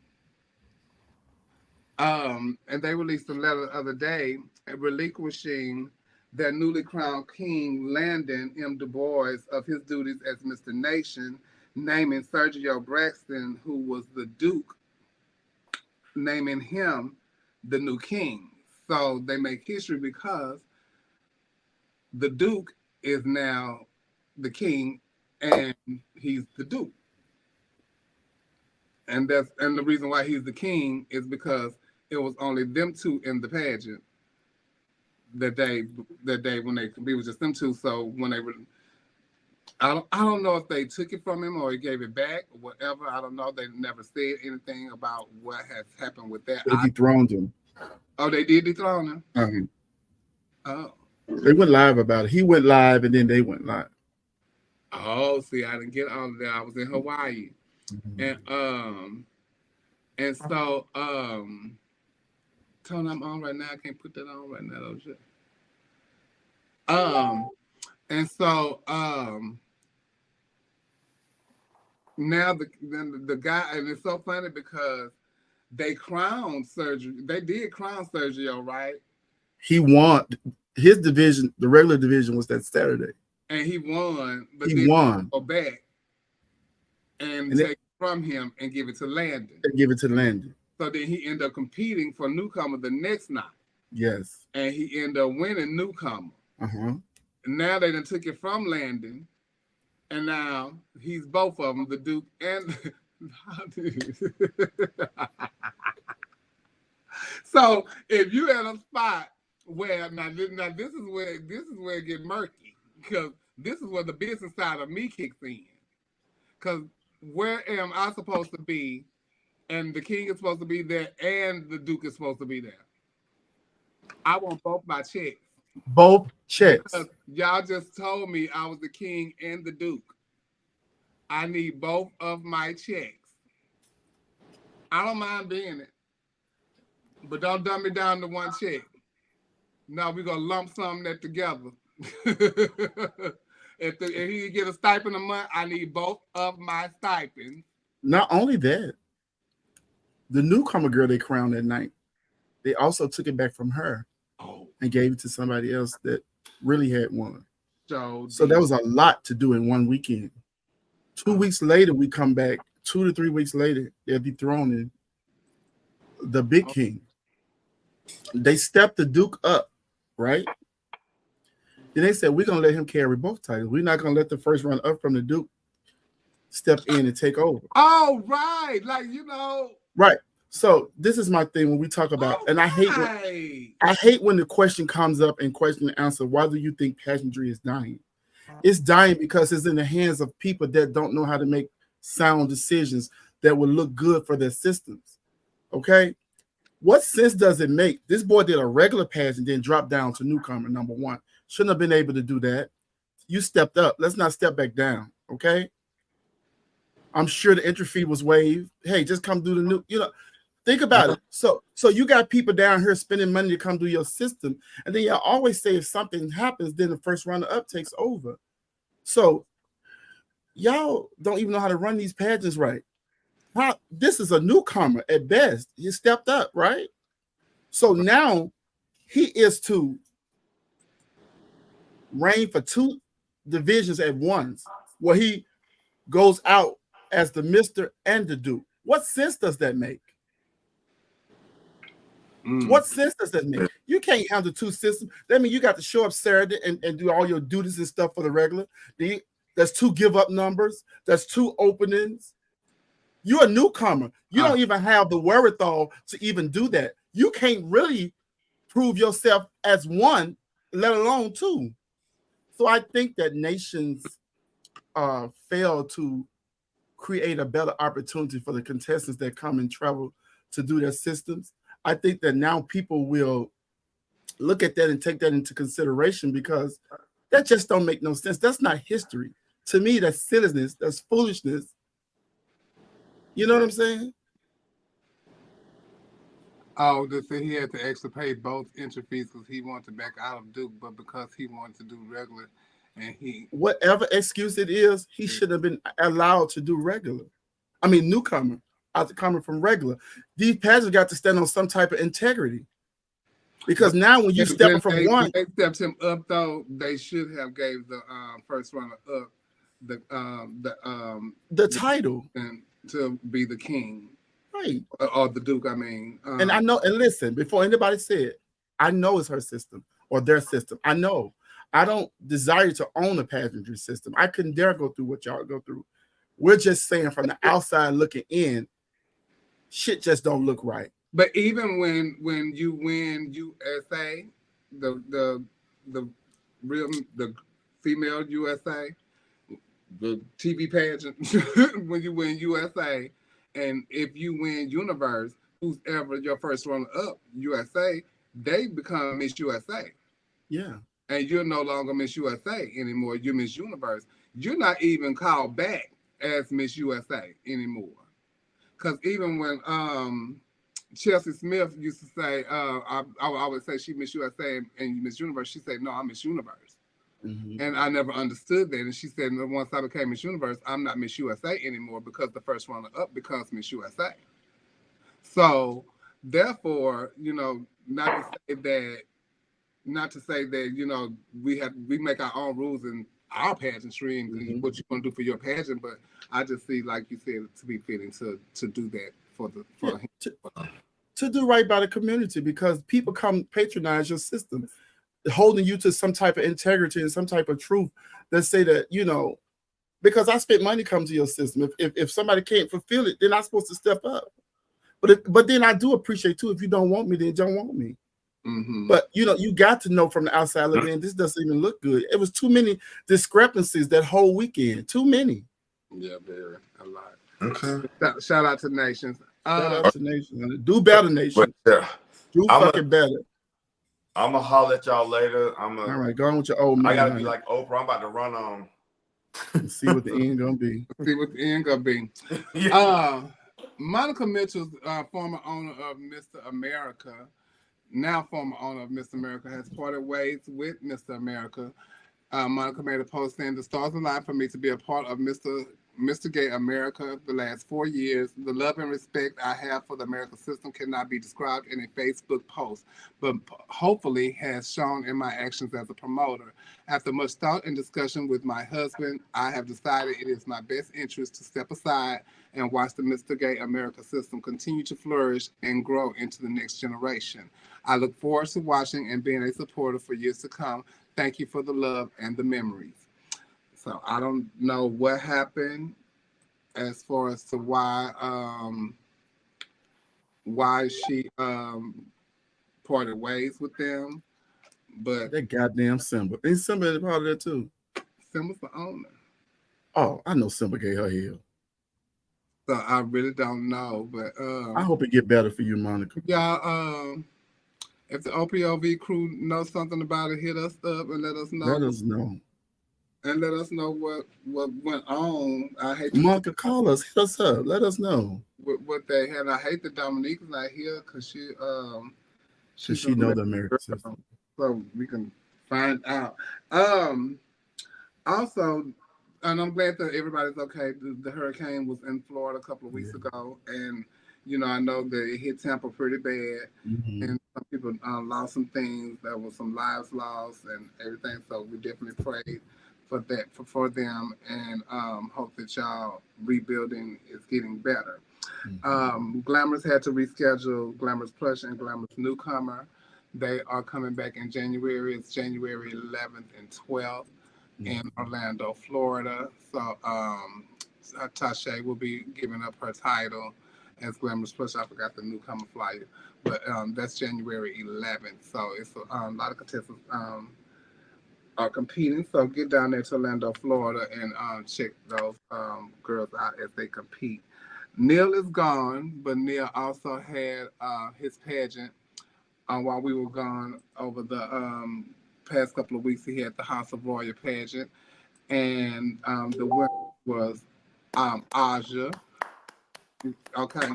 And they released a letter of the day relinquishing their newly crowned king, Landon M. Du Bois, of his duties as Mr. Nation, naming Sergio Braxton, who was the Duke, naming him the new king. So they make history because the Duke is now the king and he's the Duke. And the reason why he's the king is because it was only them two in the pageant that day when it was just them two. So when they were, I don't know if they took it from him or he gave it back or whatever. I don't know. They never said anything about what has happened with that. They dethroned him. Oh, they did dethrone him? Oh. They went live about it. He went live and then they went live. Oh, see, I didn't get all of that. I was in Hawaii. And so Tony, I'm on right now. I can't put that on right now. Oh shit. And so now the guy, and it's so funny because they crowned Sergio. They did crown Sergio, right? He won his division. The regular division was that Saturday, and he won. But he won. Go back and take it from him and give it to Landon. So then he ended up competing for newcomer the next night. Yes. And he ended up winning newcomer. And now they done took it from Landon, and now he's both of them, the Duke and so if you at a spot Well, now this is where it gets murky, because this is where the business side of me kicks in. Because where am I supposed to be, and the king is supposed to be there, and the duke is supposed to be there? I want both my checks. Both checks. Because y'all just told me I was the king and the duke. I need both of my checks. I don't mind being it, but don't dumb me down to one check. No, we're gonna lump some of that together. If he get a stipend a month, I need both of my stipends. Not only that, the newcomer girl they crowned that night, they also took it back from her and gave it to somebody else that really had won. So that was a lot to do in one weekend. 2 weeks later, we come back. 2 to 3 weeks later, they're dethroning the big king. They stepped the duke up, right? Then they said, we're going to let him carry both titles. We're not going to let the first run up from the duke step in and take over. Oh, right. Like, you know. Right. So this is my thing when we talk about, and I hate when the question comes up and question and answer, why do you think pageantry is dying? It's dying because it's in the hands of people that don't know how to make sound decisions that will look good for their systems. Okay? What sense does it make? This boy did a regular pageant, then dropped down to newcomer number one. Shouldn't have been able to do that. You stepped up. Let's not step back down. Okay? I'm sure the entry fee was waived. Hey, just come do the new, think about it. So you got people down here spending money to come do your system, and then you always say if something happens, then the first runner up takes over. So y'all don't even know how to run these pageants right. This is a newcomer at best. He stepped up, right? So now he is to reign for 2 divisions at once, where he goes out as the Mr. and the Duke. What sense does that make? What sense does that make? You can't handle 2 systems. That means you got to show up Saturday and do all your duties and stuff for the regular. That's 2 give up numbers. That's 2 openings. You're a newcomer. You don't even have the wherewithal to even do that. You can't really prove yourself as one, let alone 2. So I think that nations fail to create a better opportunity for the contestants that come and travel to do their systems. I think that now people will look at that and take that into consideration, because that just don't make no sense. That's not history. To me, that's silliness. That's foolishness. You know what I'm saying? Oh, they said he had to actually pay both entry fees because he wanted to back out of Duke, but because he wanted to do regular, and whatever excuse it is, he should have been allowed to do regular. I mean, newcomer. After coming from regular, these pageants got to stand on some type of integrity, because now when you step from one, they stepped him up though. They should have gave the first runner up the title and to be the king, right, or the duke. I mean, and I know. And listen, before anybody said, I know it's her system or their system. I know. I don't desire to own a pageantry system. I couldn't dare go through what y'all go through. We're just saying from the outside looking in. Shit just don't look right. But even when you win USA, the female USA, the TV pageant, when you win USA, and if you win Universe, who's ever your first runner up USA, they become Miss USA. Yeah. And you're no longer Miss USA anymore. You're Miss Universe. You're not even called back as Miss USA anymore. Because even when Chelsea Smith used to say, I would say she Miss USA and Miss Universe, she said, no, I'm Miss Universe. Mm-hmm. And I never understood that. And she said, once I became Miss Universe, I'm not Miss USA anymore, because the first runner up becomes Miss USA. So therefore, not to say that, we make our own rules and our pageantry and what you want to do for your pageant, but I just see, like you said, to be fitting to do that for him. To do right by the community, because people come patronize your system, holding you to some type of integrity and some type of truth that say that, because I spent money coming to your system. If somebody can't fulfill it, then I'm supposed to step up. But then I do appreciate too, if you don't want me, then you don't want me. But you got to know from the outside looking in, this doesn't even look good. It was too many discrepancies that whole weekend. Too many. Yeah, very a lot. Okay. Shout out to Nations. Shout out to Nation. Do better, Nation. But, Do fucking better. I'm gonna holler at y'all later. All right, go on with your old man. I gotta be like Oprah. I'm about to run on. See what the end gonna be. See what the end gonna be. Monica Mitchell's former owner of Mr. America, now former owner of Mr. America, has parted ways with Mr. America. Monica made a post saying, "The stars aligned for me to be a part of Mr. Gay America the last 4 years. The love and respect I have for the American system cannot be described in a Facebook post, but hopefully has shown in my actions as a promoter. After much thought and discussion with my husband, I have decided it is my best interest to step aside and watch the Mr. Gay America system continue to flourish and grow into the next generation. I look forward to watching and being a supporter for years to come. Thank you for the love and the memories." So I don't know what happened as far as to why she parted ways with them, but that goddamn Simba. Ain't Simba part of that too? Simba's the owner. Oh, I know Simba gave her hell. So I really don't know, but I hope it get better for you, Monica. Yeah, if the OPOV crew knows something about it, hit us up and let us know. Let us know. And let us know what went on. I hate Monica, call us, hit us up, let us know what they had. I hate that Dominique's not here because she know the American system, so we can find out. Also, and I'm glad that everybody's okay. The hurricane was in Florida a couple of weeks ago, and I know that it hit Tampa pretty bad, and some people lost some things. There was some lives lost and everything. So we definitely prayed for them, and hope that y'all rebuilding is getting better. Glamorous had to reschedule Glamorous Plush and Glamorous Newcomer. They are coming back in January. It's January 11th and 12th in Orlando, Florida. So Tasha will be giving up her title as Glamorous Plush. I forgot the Newcomer flyer, but that's January 11th. So it's a lot of contestants are competing. So get down there to Orlando, Florida, and check those girls out as they compete. Neil is gone, but Neil also had his pageant while we were gone over the past couple of weeks. He had the House of Royal pageant, and the winner was Aja. Okay.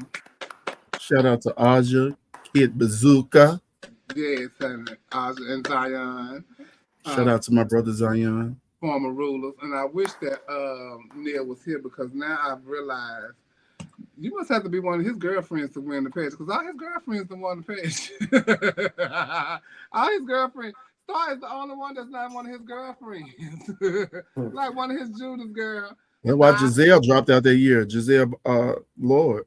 Shout out to Aja, Kid Bazooka. Yes, and Aja and Zion. Shout out to my brother Zion. Former rulers, and I wish that Neil was here because now I've realized you must have to be one of his girlfriends to win the pageant because all his girlfriends don't won the pageant. All his girlfriends. Star is the only one that's not one of his girlfriends. Like one of his Judas girl. That's why Giselle dropped out that year. Giselle Lord.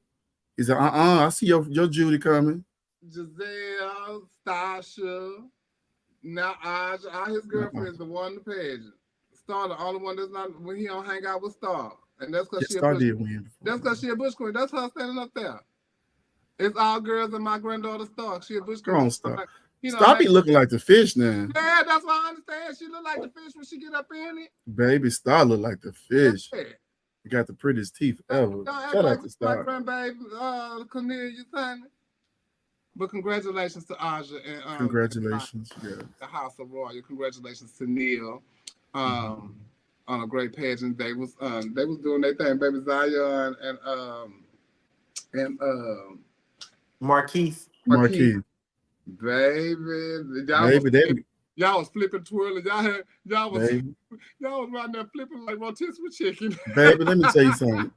He said, I see your Judy coming. Giselle, Stasha, now Aja, all his girlfriends the one the pageant. Star the only one that's not when he don't hang out with Star. And that's because she a bush queen. That's her standing up there. It's all girls and my granddaughter Star. She a bush queen. Come on, Star. Star be looking like the fish now. Yeah, that's what I understand. She look like the fish when she get up in it. Baby, Star look like the fish. Yeah. You got the prettiest teeth ever. Shout out to Star. My grandbaby, Cornelia, honey. But congratulations to Aja and congratulations, the House of Royal. Congratulations to Neil on a great pageant. They was doing their thing, baby Zion and Marquise. Baby, y'all was flipping, twirling. Y'all was right there flipping like rotisserie chicken. Baby, let me tell you something.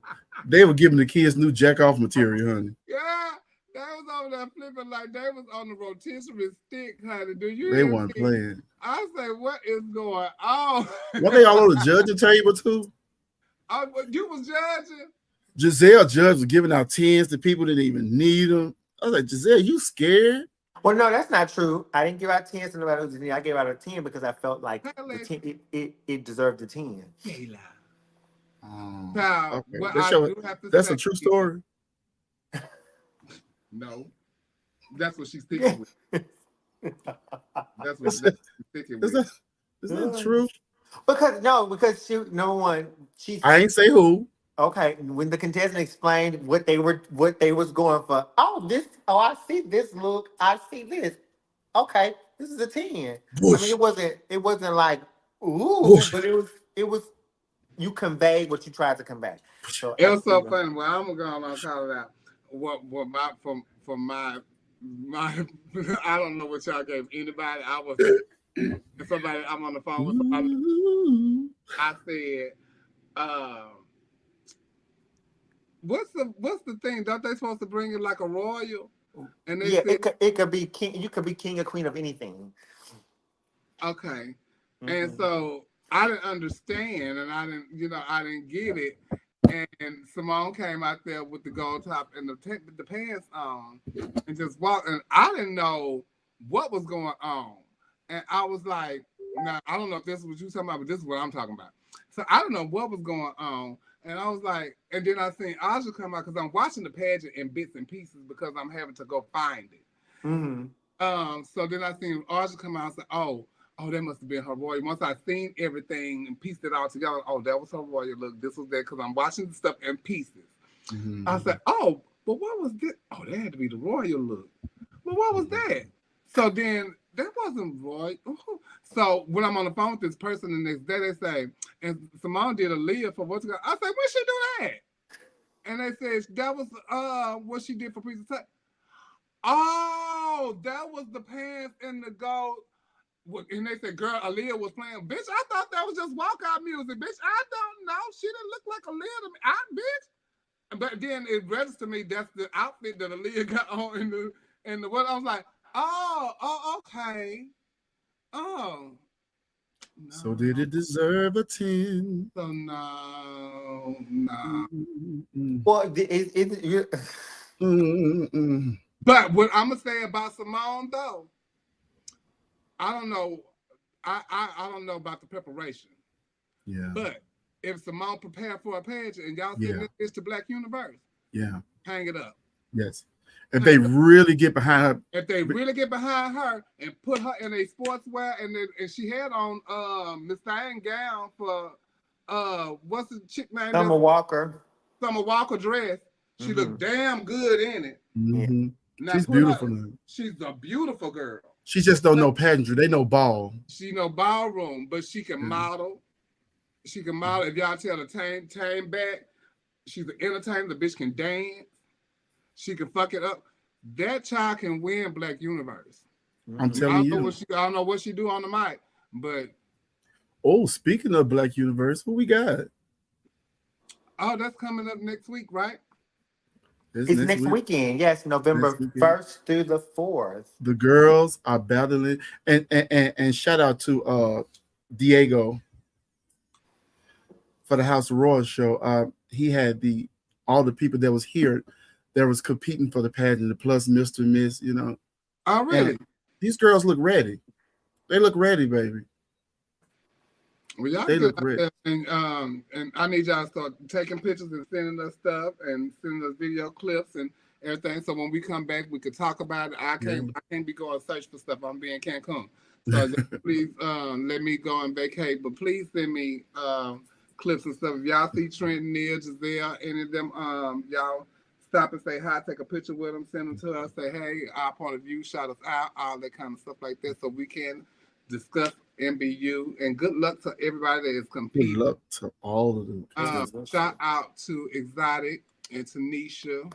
They were giving the kids new jack off material, honey. Yeah. They was over there flipping like they was on the rotisserie stick, honey. They weren't playing. I say, what is going on? Were they all on the judging table too? You was judging? Giselle Judge was giving out 10s to people that didn't even need them. I was like, Giselle, you scared? Well, no, that's not true. I didn't give out 10s to nobody who didn't need. I gave out a 10 because I felt like the 10, it deserved a 10. Now, okay. That's a true story. No, that's what she's sticking with. That's Is what I'm thinking with. that true? Because she, number one, I ain't say who. okay, when the contestant explained what they was going for, I see this look, I see this. Okay, this is a 10. I mean, Bush. it wasn't like ooh, Bush. but it was you conveyed what you tried to convey. So It was so absolutely. funny. Well, I'm gonna call it out. What my from my I don't know what y'all gave anybody. I was somebody. I'm on the phone with somebody. Ooh. I said, what's the thing? Don't they supposed to bring it like a royal? And they Yeah, said, it could be king. You could be king or queen of anything. okay. And Mm-hmm. so I didn't understand, and I didn't get it. And Simone came out there with the gold top and the pants on, and just walked. And I didn't know what was going on. And I was like, "Now I don't know if this is what you talking about, but this is what I'm talking about." So I don't know what was going on. And I was like, and then I seen Aja come out because I'm watching the pageant in bits and pieces because I'm having to go find it. Mm-hmm. So then I seen Aja come out and say, "Oh, that must have been her royal." Once I seen everything and pieced it all together, oh, that was her royal look. This was that because I'm watching the stuff in pieces. Mm-hmm. I said, "Oh, but what was this? Oh, that had to be the royal look. Well, what was that?" So then that wasn't royal. So when I'm on the phone with this person the next day, they say, and Simone did a Leah for what's going. I said, "When she do that?" And they said that was what she did for presentation. Oh, that was the pants and the gold. And they said, "Girl, Aaliyah was playing." Bitch, I thought that was just walkout music. Bitch, I don't know. She didn't look like Aaliyah to me. Bitch. But then it registered to me that's the outfit that Aaliyah got on in the what I was like, okay. Oh. No. So did it deserve a 10? So no. Mm-mm. Well, you Mm-mm. But what I'm gonna say about Simone though, I don't know. I don't know about the preparation. Yeah. But if Simone prepared for a page and y'all Yeah. send this to Black Universe, Yeah. hang it up. Yes. If they really get behind her, If they really get behind her and put her in a sportswear and she had on Miss Diane gown for what's the chick name? Summer Walker. Summer Walker dress. She looked damn good in it. mm-hmm. Now She's beautiful now. She's a beautiful girl. She just don't know pageantry. They know ball. She know ballroom, but she can model. She can model. If y'all tell her tame back, she's an entertainer. The bitch can dance. She can fuck it up. That child can win Black Universe. I'm telling you. I don't know what she do on the mic, but oh, speaking of Black Universe, who we got? Oh, that's coming up next week, right? It's next weekend. Yes, November 1st through the 4th. The girls are battling, and shout out to Diego for the House of Royals show. He had all the people that was here that was competing for the pageant, the plus Mr. and Miss, you know. Oh, really? And these girls look ready. They look ready, baby. Well, y'all they look ready. And I need y'all to start taking pictures and sending us stuff and sending us video clips and everything. So when we come back, we could talk about it. I can't be going to search for stuff. I'm being Cancun. So please let me go and vacate. But please send me clips and stuff. If y'all see Trenton, Neil, Giselle, any of them, y'all stop and say hi, take a picture with them, send them to us, say, hey, our point of view, shout us out, all that kind of stuff like that, so we can discuss MBU. And good luck to everybody that is competing. Good luck to all of them. Shout out to Exotic and Tanisha.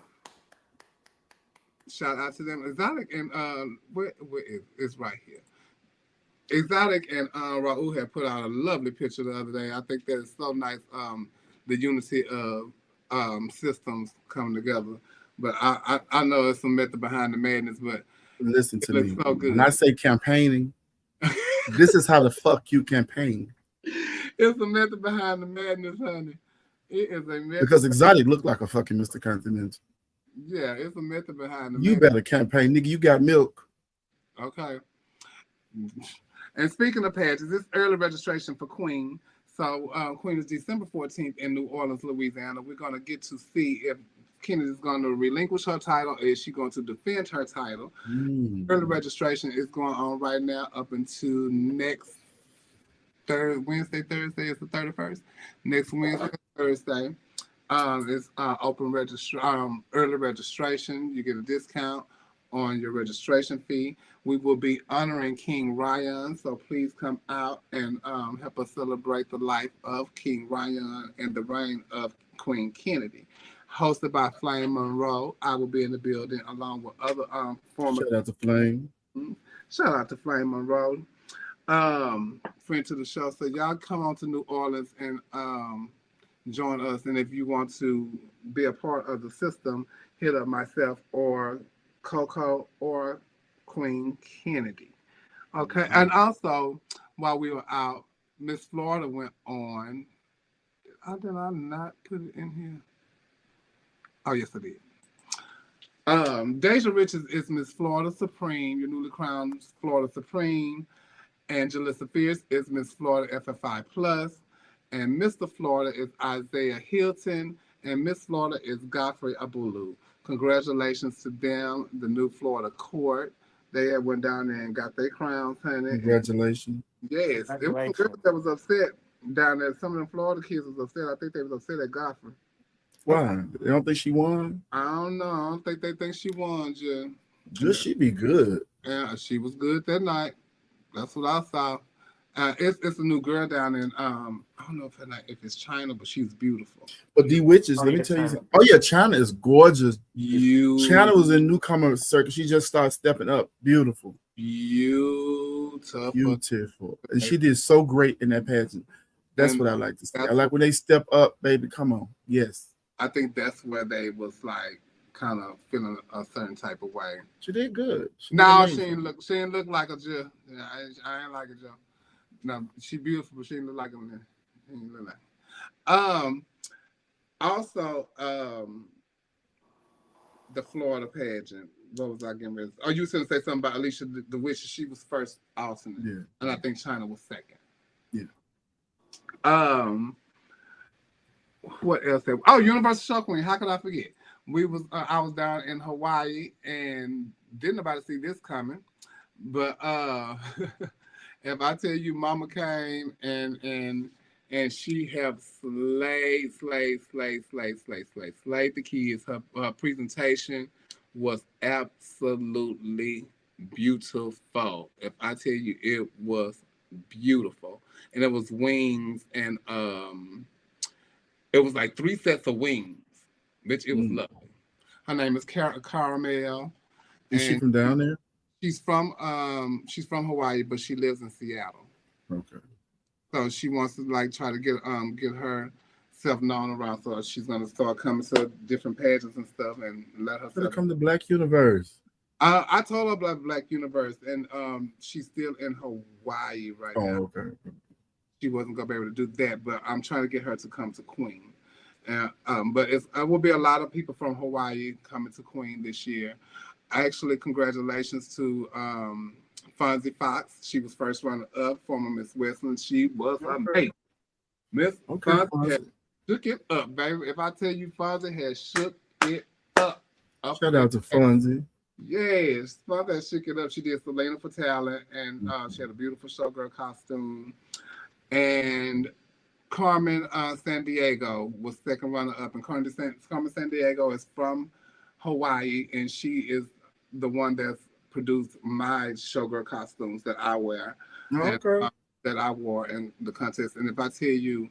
Shout out to them. Exotic and where is it's right here. Exotic and Raul had put out a lovely picture the other day. I think that is so nice. The unity of systems coming together. But I know it's some method behind the madness, but listen to me. So good. When I say campaigning, this is how the fuck you campaign. It's a method behind the madness, honey. It is a method. Because Exotic looked like a fucking Mr. Continental. Yeah, it's a method behind the You madness. better campaign, nigga. You got milk. Okay. And speaking of pageants, it's early registration for Queen. So Queen is December 14th in New Orleans, Louisiana. We're going to get to see if Kennedy is going to relinquish her title. Is she going to defend her title? Early registration is going on right now up until next Thursday is the 31st. Next Wednesday, Thursday. It's open early registration. You get a discount on your registration fee. We will be honoring King Ryan, so please come out and help us celebrate the life of King Ryan and the reign of Queen Kennedy. Hosted by Flame Monroe, I will be in the building along with other former. Shout out to Flame. Shout out to Flame Monroe. Friend to the show. So y'all come on to New Orleans and join us. And if you want to be a part of the system, hit up myself or Coco or Queen Kennedy. Okay. And also, while we were out, Miss Florida went on. Did I not put it in here? Oh, yes, I did. Deja Richards is Miss Florida Supreme, your newly crowned Florida Supreme. Angelissa Fierce is Miss Florida FFI Plus. And Mr. Florida is Isaiah Hilton. And Miss Florida is Godfrey Abulu. Congratulations to them, the new Florida court. They went down there and got their crowns, honey. Congratulations. Yes. There was some girls that was upset down there. Some of them Florida kids was upset. I think they was upset at Godfrey. Why? They don't think she won? I don't know. I don't think they think she won, Jill. Just she be good. Yeah, she was good that night. That's what I saw. It's a new girl down in I don't know if it's China, but she's beautiful. But D Witches, let me tell you something. Oh yeah, China is gorgeous. China was in newcomer circuit. She just started stepping up. Beautiful. Beautiful. And she did so great in that pageant. That's what I like to see. I like when they step up, baby. Come on. Yes. I think that's where they was like kind of feeling a certain type of way. She did good. She didn't look like a Jill. Yeah, I ain't like a Jill. No, she beautiful, but she didn't look like him. She didn't look like. Also, the Florida pageant. What was I getting ready? Oh, you was going to say something about Alicia the Witch. She was first awesome. Yeah. And I think China was second. Yeah. What else? Universal Show Queen. How could I forget? I was down in Hawaii and didn't nobody see this coming. But if I tell you, Mama came and she have slayed the kids. Her presentation was absolutely beautiful. If I tell you, it was beautiful, and it was wings, and it was like 3 sets of wings, bitch. It was lovely. Her name is Caramel. Is she from down there? She's from Hawaii, but she lives in Seattle. Okay. So she wants to like try to get herself known around. So she's gonna start coming to different pageants and stuff and let her come to Black Universe. I told her about Black Universe, and she's still in Hawaii right now. Oh, okay. She wasn't gonna be able to do that, but I'm trying to get her to come to Queen. But it will be a lot of people from Hawaii coming to Queen this year. Actually, congratulations to Fonzie Fox. She was first runner-up, former Miss Westland. She was amazing. Miss Fonzie had shook it up, baby. If I tell you, Fonzie has shook it up. Shout out to Fonzie. Yes, Fonzie had shook it up. She did Selena for Talent, and she had a beautiful showgirl costume. And Carmen San Diego was second runner-up, and Carmen San Diego is from Hawaii, and she is the one that's produced my showgirl costumes that I wear, that I wore in the contest. And if I tell you,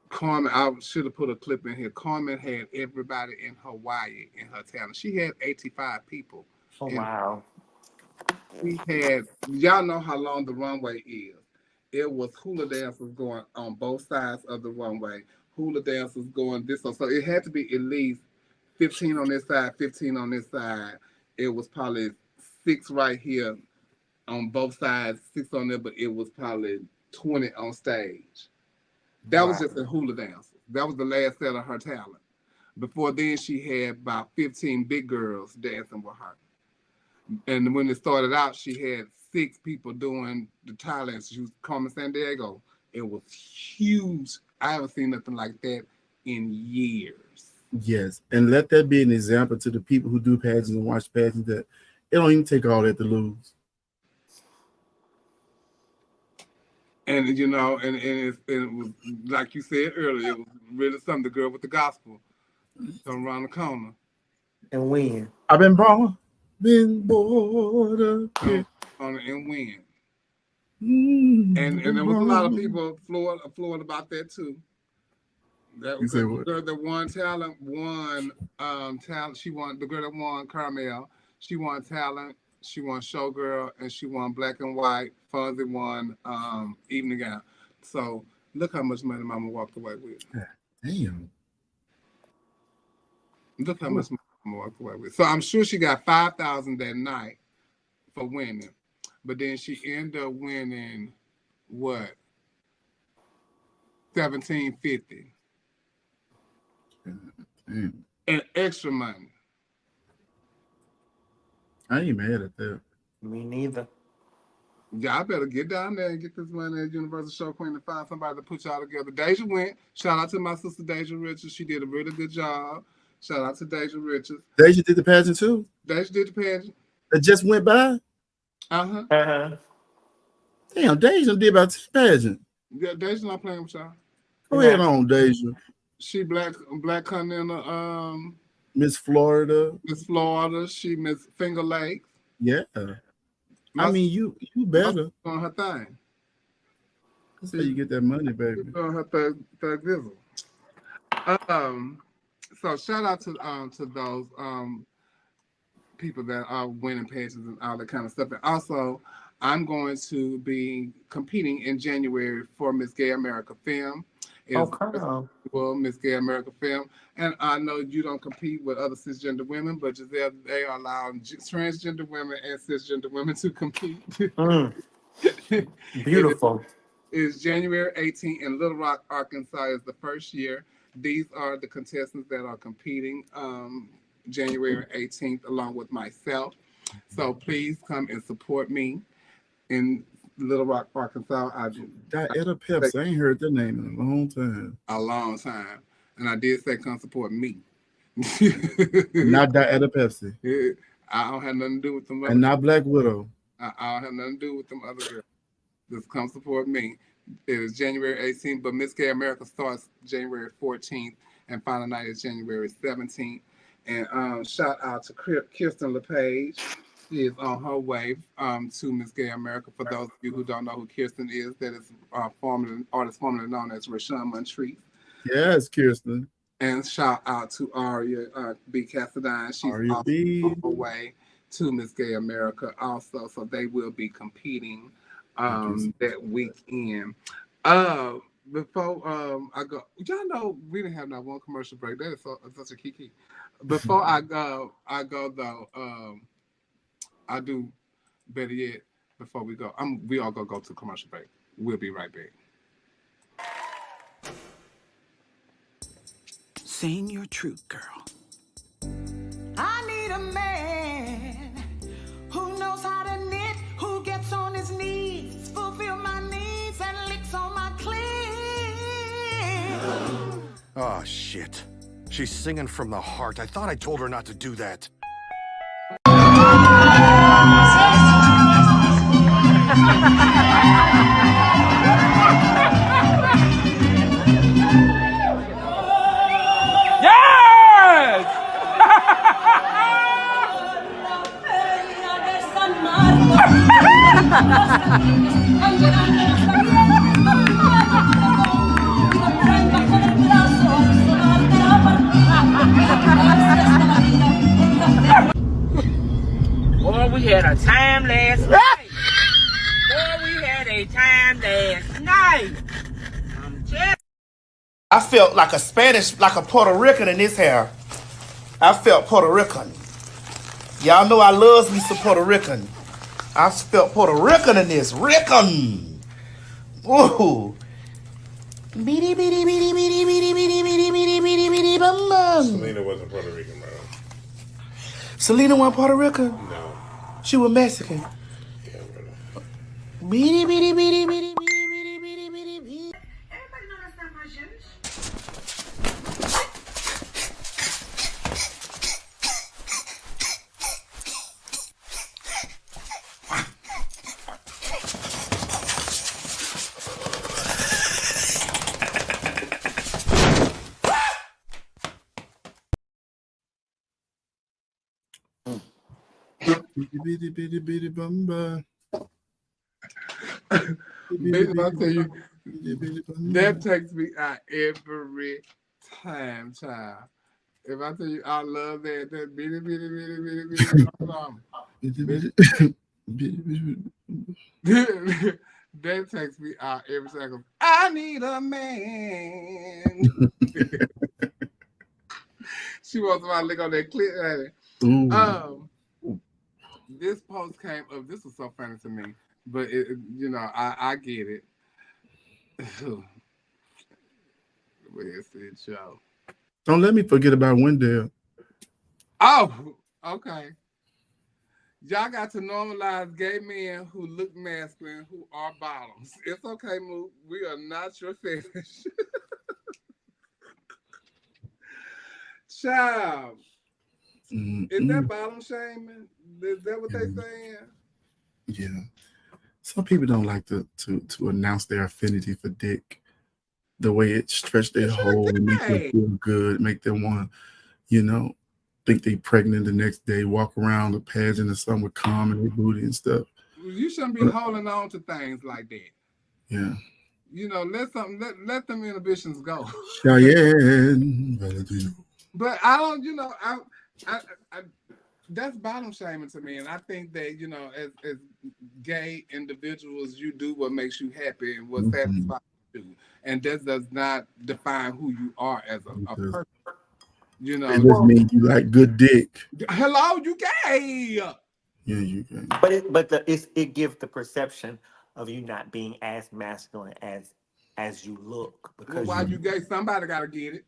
Carmen, I should have put a clip in here. Carmen had everybody in Hawaii in her talent. She had 85 people. Oh, wow. We had, y'all know how long the runway is. It was hula dancers going on both sides of the runway. Hula dancers going this way. So it had to be at least 15 on this side, 15 on this side. It was probably 6 right here on both sides, 6 on there, but it was probably 20 on stage. That was just a hula dancer. That was the last set of her talent. Before then, she had about 15 big girls dancing with her. And when it started out, she had 6 people doing the Thailand. She was Carmen San Diego. It was huge. I haven't seen nothing like that in years. Yes, and let that be an example to the people who do pageants and watch pageants that it don't even take all that to lose. And you know, and it was like you said earlier, it was really something. The girl with the gospel come around the corner And win. I've been born again. and win. And there was a lot of people floored about that too. That You say the what? girl that won talent talent. She won, the girl that won Carmel. She won talent. She won showgirl, and she won black and white. Fonzie won evening gown. So look how much money Mama walked away with. Damn. Look how much money Mama walked away with. So I'm sure she got $5,000 that night for winning, but then she ended up winning what? $1,750. And extra money. I ain't mad at that. Me neither. Y'all better get down there and get this money at Universal Show Queen to find somebody to put y'all together. Deja went. Shout out to my sister Deja Richards. She did a really good job. Shout out to Deja Richards. Deja did the pageant too? Deja did the pageant. That just went by? Uh-huh. Damn, Deja did about this pageant. Yeah, Deja not playing with y'all. Go ahead on, Deja. She black continental, Miss Florida. Miss Florida. She Miss Finger Lakes. Yeah. I mean, you better. On her thing. That's how you get that money, baby. On her third visit. So shout out to those people that are winning pageants and all that kind of stuff. And also, I'm going to be competing in January for Miss Gay America Film. Well, Miss Gay America Film. And I know you don't compete with other cisgender women, but Giselle, they are allowing transgender women and cisgender women to compete. Beautiful. It's January 18th in Little Rock, Arkansas is the first year. These are the contestants that are competing January 18th along with myself. So please come and support me in Little Rock, Arkansas. Dieta Pepsi. I ain't heard that name in a long time. A long time. And I did say come support me. Not Dieta Pepsi. I don't have nothing to do with them. And not Black Widow. I don't have nothing to do with them other girls. Just come support me. It is January 18th, but Miss Gay America starts January 14th, and final night is January 17th. And shout out to Kirsten LePage. She is on her way to Miss Gay America. For those of you who don't know who Kirsten is, that is artist formerly known as Rashawn Montrese. Yes, Kirsten. And shout out to Aria B. Cassadine. She's Aria also B. on her way to Miss Gay America also. So they will be competing that weekend. Before I go, y'all know we didn't have not one commercial break. That is such a kiki. Before I go though, I do better yet. Before we go, we all gonna go to commercial break. We'll be right back. Saying your truth, girl. I need a man who knows how to knit, who gets on his knees, fulfill my needs, and licks on my clean. Oh, shit. She's singing from the heart. I thought I told her not to do that. Boy, we had a time last night. Boy, we had a time last night. I felt like a Spanish, like a Puerto Rican in this hair. I felt Puerto Rican. Y'all know I love me some Puerto Rican. I felt Puerto Rican in this. Rican. Ooh. Selena wasn't Puerto Rican, bro. Selena wasn't Puerto Rican? No. She was Mexican. Yeah, brother. Bitty bitty bitty bumba. Bitch, I tell you, that takes me out every time, child. If I tell you I love that bitty bitty bitty bitty bitty that takes me out every second. I need a man. She wants somebody to lick on that clip, honey. This post came up. This was so funny to me, but I get it. Where's the show? Don't let me forget about Wendell. Oh, okay. Y'all got to normalize gay men who look masculine, who are bottoms. It's okay, Mook. We are not your fetish. Child. Is that bottom shaming? Is that what they saying? Yeah. Some people don't like to announce their affinity for dick. The way it stretched their hole and make them feel good, make them want to, think they pregnant the next day, walk around the pageant or something with calm in their booty and stuff. You shouldn't be holding on to things like that. Yeah. Let them inhibitions go. Cheyenne Valentino. But I don't, I that's bottom shaming to me, and I think that as gay individuals, you do what makes you happy and what satisfies you, and that does not define who you are as a person. It doesn't mean you like good dick. Hello, you gay? Yeah, you gay. But it gives the perception of you not being as masculine as you look. Because why you gay? Somebody gotta get it.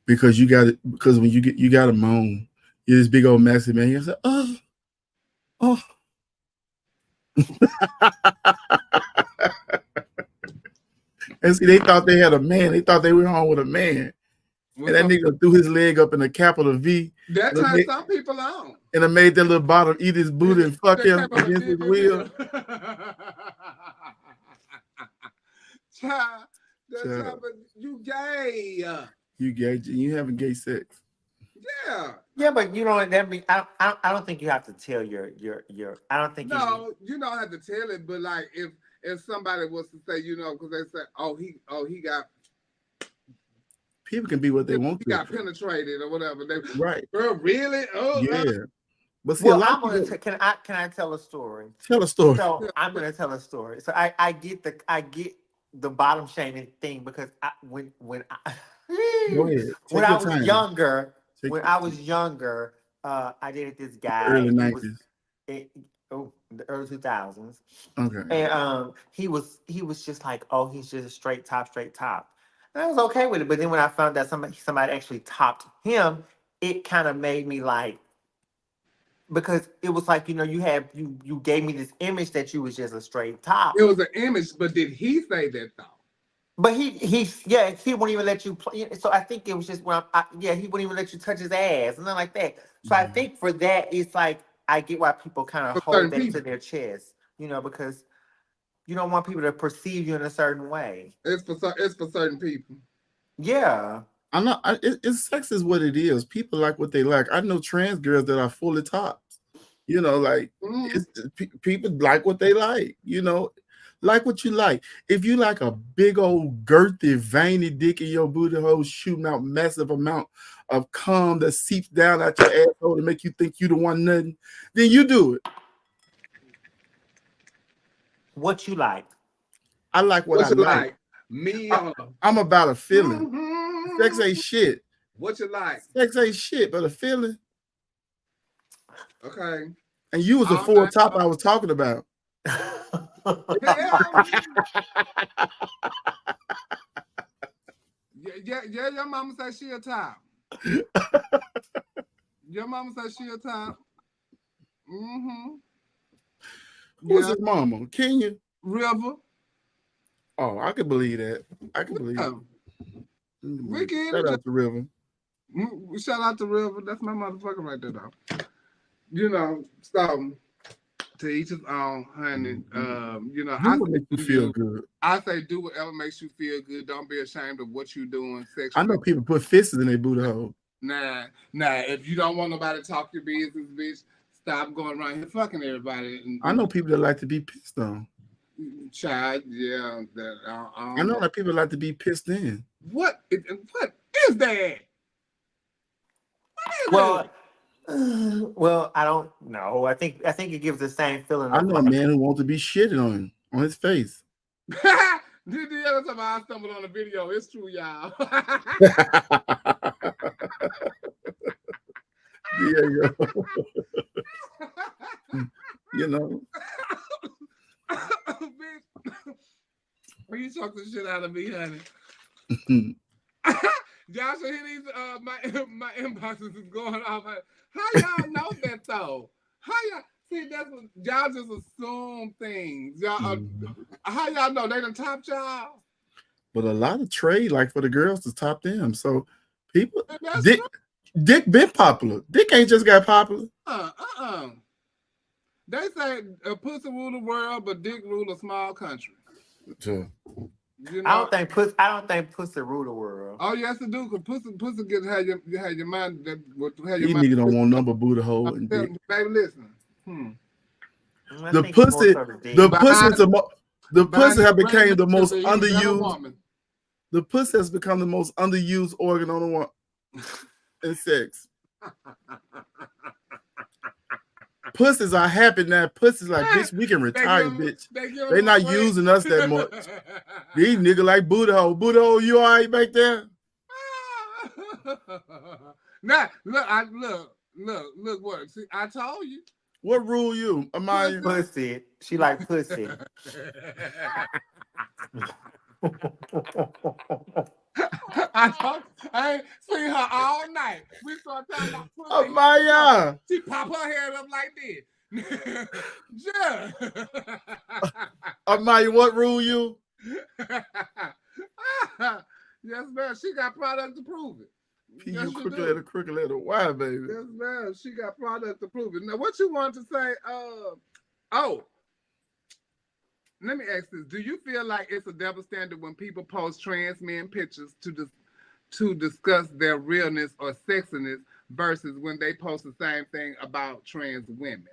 Because you got it. Because when you got a moan, you're this big old massive man. You say, oh. And see, they thought they had a man. They thought they were on with a man. And that nigga threw his leg up in a capital V. That turns some people on. And I made that little bottom eat his booty and fuck him against his will. Child, but you gay. You gay. You having gay sex. Yeah. Yeah, but you know what that means. I don't think you have to tell your. I don't think. No, you don't have to tell it. But like if somebody was to say, because they say, he got. People can be what they want to. He got penetrated or whatever. Right. Girl, really? Oh, yeah. But see, can I tell a story? Tell a story. So I'm gonna tell a story. So I get the bottom shaming thing because when I was younger, I dated this guy. Early 90s. The early 2000s. Okay. And he was just like, oh, he's just a straight top. And I was okay with it, but then when I found out somebody actually topped him, it kind of made me like, because it was like, you gave me this image that you was just a straight top. It was an image, but did he say that though? But he wouldn't even let you play. So I think it was just he wouldn't even let you touch his ass and nothing like that. So I think for that, it's like I get why people kind of hold that to their chest, because you don't want people to perceive you in a certain way. It's for certain people. Yeah. I'm not. Sex is what it is. People like what they like. I know trans girls that are fully tops. People like what they like. Like what you like. If you like a big old girthy, veiny dick in your booty hole shooting out massive amount of cum that seeps down out your asshole to make you think you don't want nothing, then you do it. What you like? I like what I like. Me, I'm about a feeling. Sex ain't shit. What you like? Sex ain't shit, but a feeling. Okay. And you was a full top I was talking about. Yeah, your mama said she a top. Your mama said she a top. Who's his mama? Kenya? River. Oh, I can believe that. I can believe it. Shout out to River. Shout out to River. That's my motherfucker right there, though. So to each his own, honey. Do what makes you feel good. I say do whatever makes you feel good. Don't be ashamed of what you're doing sexually. I know people put fists in their booty hole. Nah. If you don't want nobody to talk your business, bitch, stop going around here fucking everybody. I know people that like to be pissed on. Child, yeah. I know that people like to be pissed in. What is that? Well, I don't know. I think it gives the same feeling. I know a man who wants to be shitted on his face. Did you ever time I stumbled on a video? It's true, y'all. Yeah. You know. You talk the shit out of me, honey. Y'all should hear these. My inboxes is going off. How y'all know that though? How y'all see? That's what y'all just assume things. Y'all, how y'all know they done top y'all? But a lot of trade, like for the girls, to top them. So people, Dick been popular. Dick ain't just got popular. They say pussy rule the world, but dick rule a small country. Sure. You know? I don't think pussy rule the world. Oh yes, it do. Cause pussy get have your mind. These niggas don't want number booty hole and dick. Baby, listen. The pussy have become the most underused. The pussy has become the most underused organ on the one in sex. Pussies are happy now. Pussies like, bitch, we can retire, bitch. They not using us that much. These niggas like booty hole. Booty hole, you all right back there? Nah, look, what? See, I told you. What rule you? Amaya? Pussy. She like pussy. I ain't seen her all night. We started talking about pussy. Amaya! She pop her head up like this. Yeah. Amaya, what rule you? Yes, man. She got product to prove it. Yes, crooked letter. Why, baby? Yes, man. She got product to prove it. Now, what you want to say? Let me ask this. Do you feel like it's a double standard when people post trans men pictures to discuss their realness or sexiness versus when they post the same thing about trans women?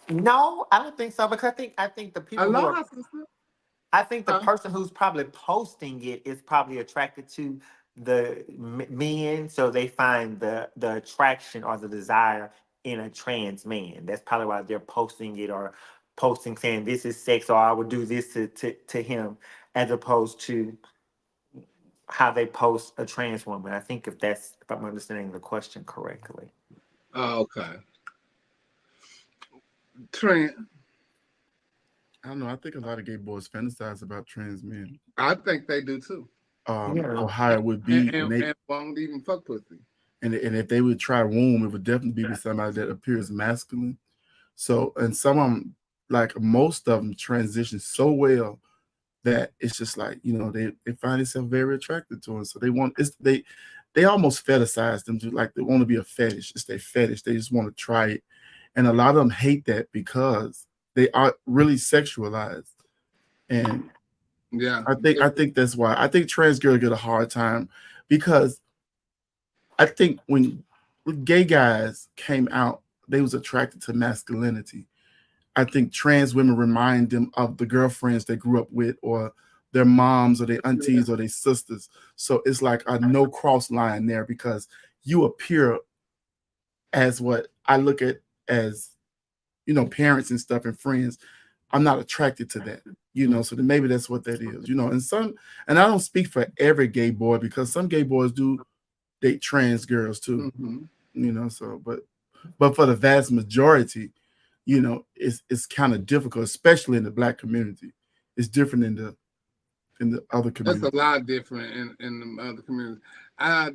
No, I don't think so, because I think the people I think the person who's probably posting it is probably attracted to the men, so they find the attraction or the desire in a trans man. That's probably why they're posting it, or posting saying this is sex, or I would do this to him, as opposed to how they post a trans woman. I think if I'm understanding the question correctly. Oh, okay. Trans. I don't know. I think a lot of gay boys fantasize about trans men. I think they do too. Or how it would be, and won't even fuck pussy. And if they would try womb, it would definitely be with somebody that appears masculine. So, and some of them, like most of them, transition so well that it's just like, you know, they find themselves very attracted to them. So they almost fetishize them, to like they want to be a fetish. It's their fetish. They just want to try it, and a lot of them hate that because they are really sexualized. And yeah, I think that's why I think trans girls get a hard time, because I think when gay guys came out, they was attracted to masculinity. I think trans women remind them of the girlfriends they grew up with, or their moms, or their aunties, or their sisters. So it's like a no cross line there, because you appear as what I look at as, you know, parents and stuff and friends. I'm not attracted to that, you know, so then maybe that's what that is, you know. And I don't speak for every gay boy, because some gay boys do date trans girls too, you know, so, but for the vast majority, you know, it's kind of difficult, especially in the Black community. It's different in the other community. It's a lot different in the other community.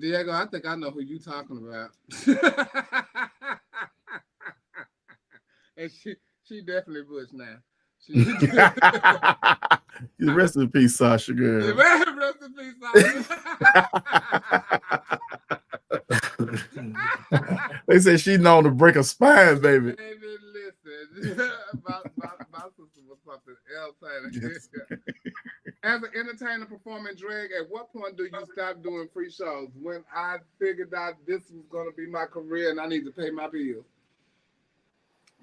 Diego, I think I know who you talking about. And she definitely Bush now. Rest in peace, Sasha, girl. Rest in peace, Sasha. They say she's known to break a spine, baby. Baby, listen. My sister was something else. As an entertainer performing drag, at what point do you stop doing free shows? When I figured out this was going to be my career and I need to pay my bills,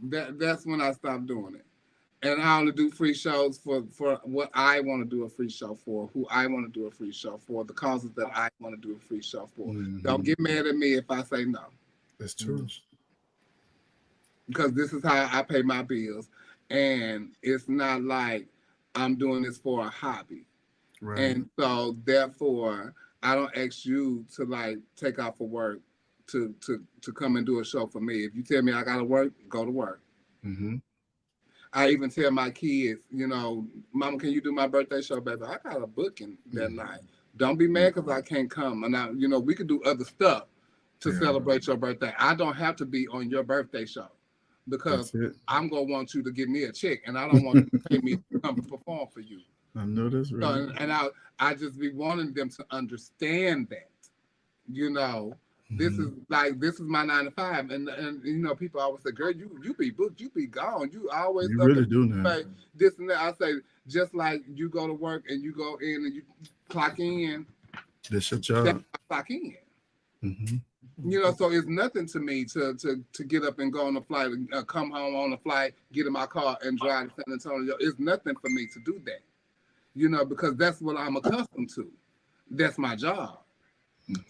that's when I stopped doing it. And I only do free shows for what I want to do a free show for, who I want to do a free show for, the causes that I want to do a free show for. Don't get mad at me if I say no. That's true. Because this is how I pay my bills. And it's not like I'm doing this for a hobby. Right. And so therefore, I don't ask you to like take off for work to come and do a show for me. If you tell me I gotta work, go to work. Mm-hmm. I even tell my kids, you know, Mama, can you do my birthday show, baby? I got a booking that night. Don't be mad because I can't come. And I, you know, we could do other stuff to celebrate your birthday. I don't have to be on your birthday show because I'm gonna want you to give me a check, and I don't want you to pay me to come perform for you. I know that's right. So, and I just be wanting them to understand that, you know. This is my 9 to 5, and you know, people always say, "Girl, you be booked, you be gone, you always." You really do now. Like this and that. I say, just like you go to work and you go in and you clock in. That's your job. Clock in. Mm-hmm. You know, so it's nothing to me to get up and go on a flight, come home on a flight, get in my car and drive to San Antonio. It's nothing for me to do that. You know, because that's what I'm accustomed to. That's my job.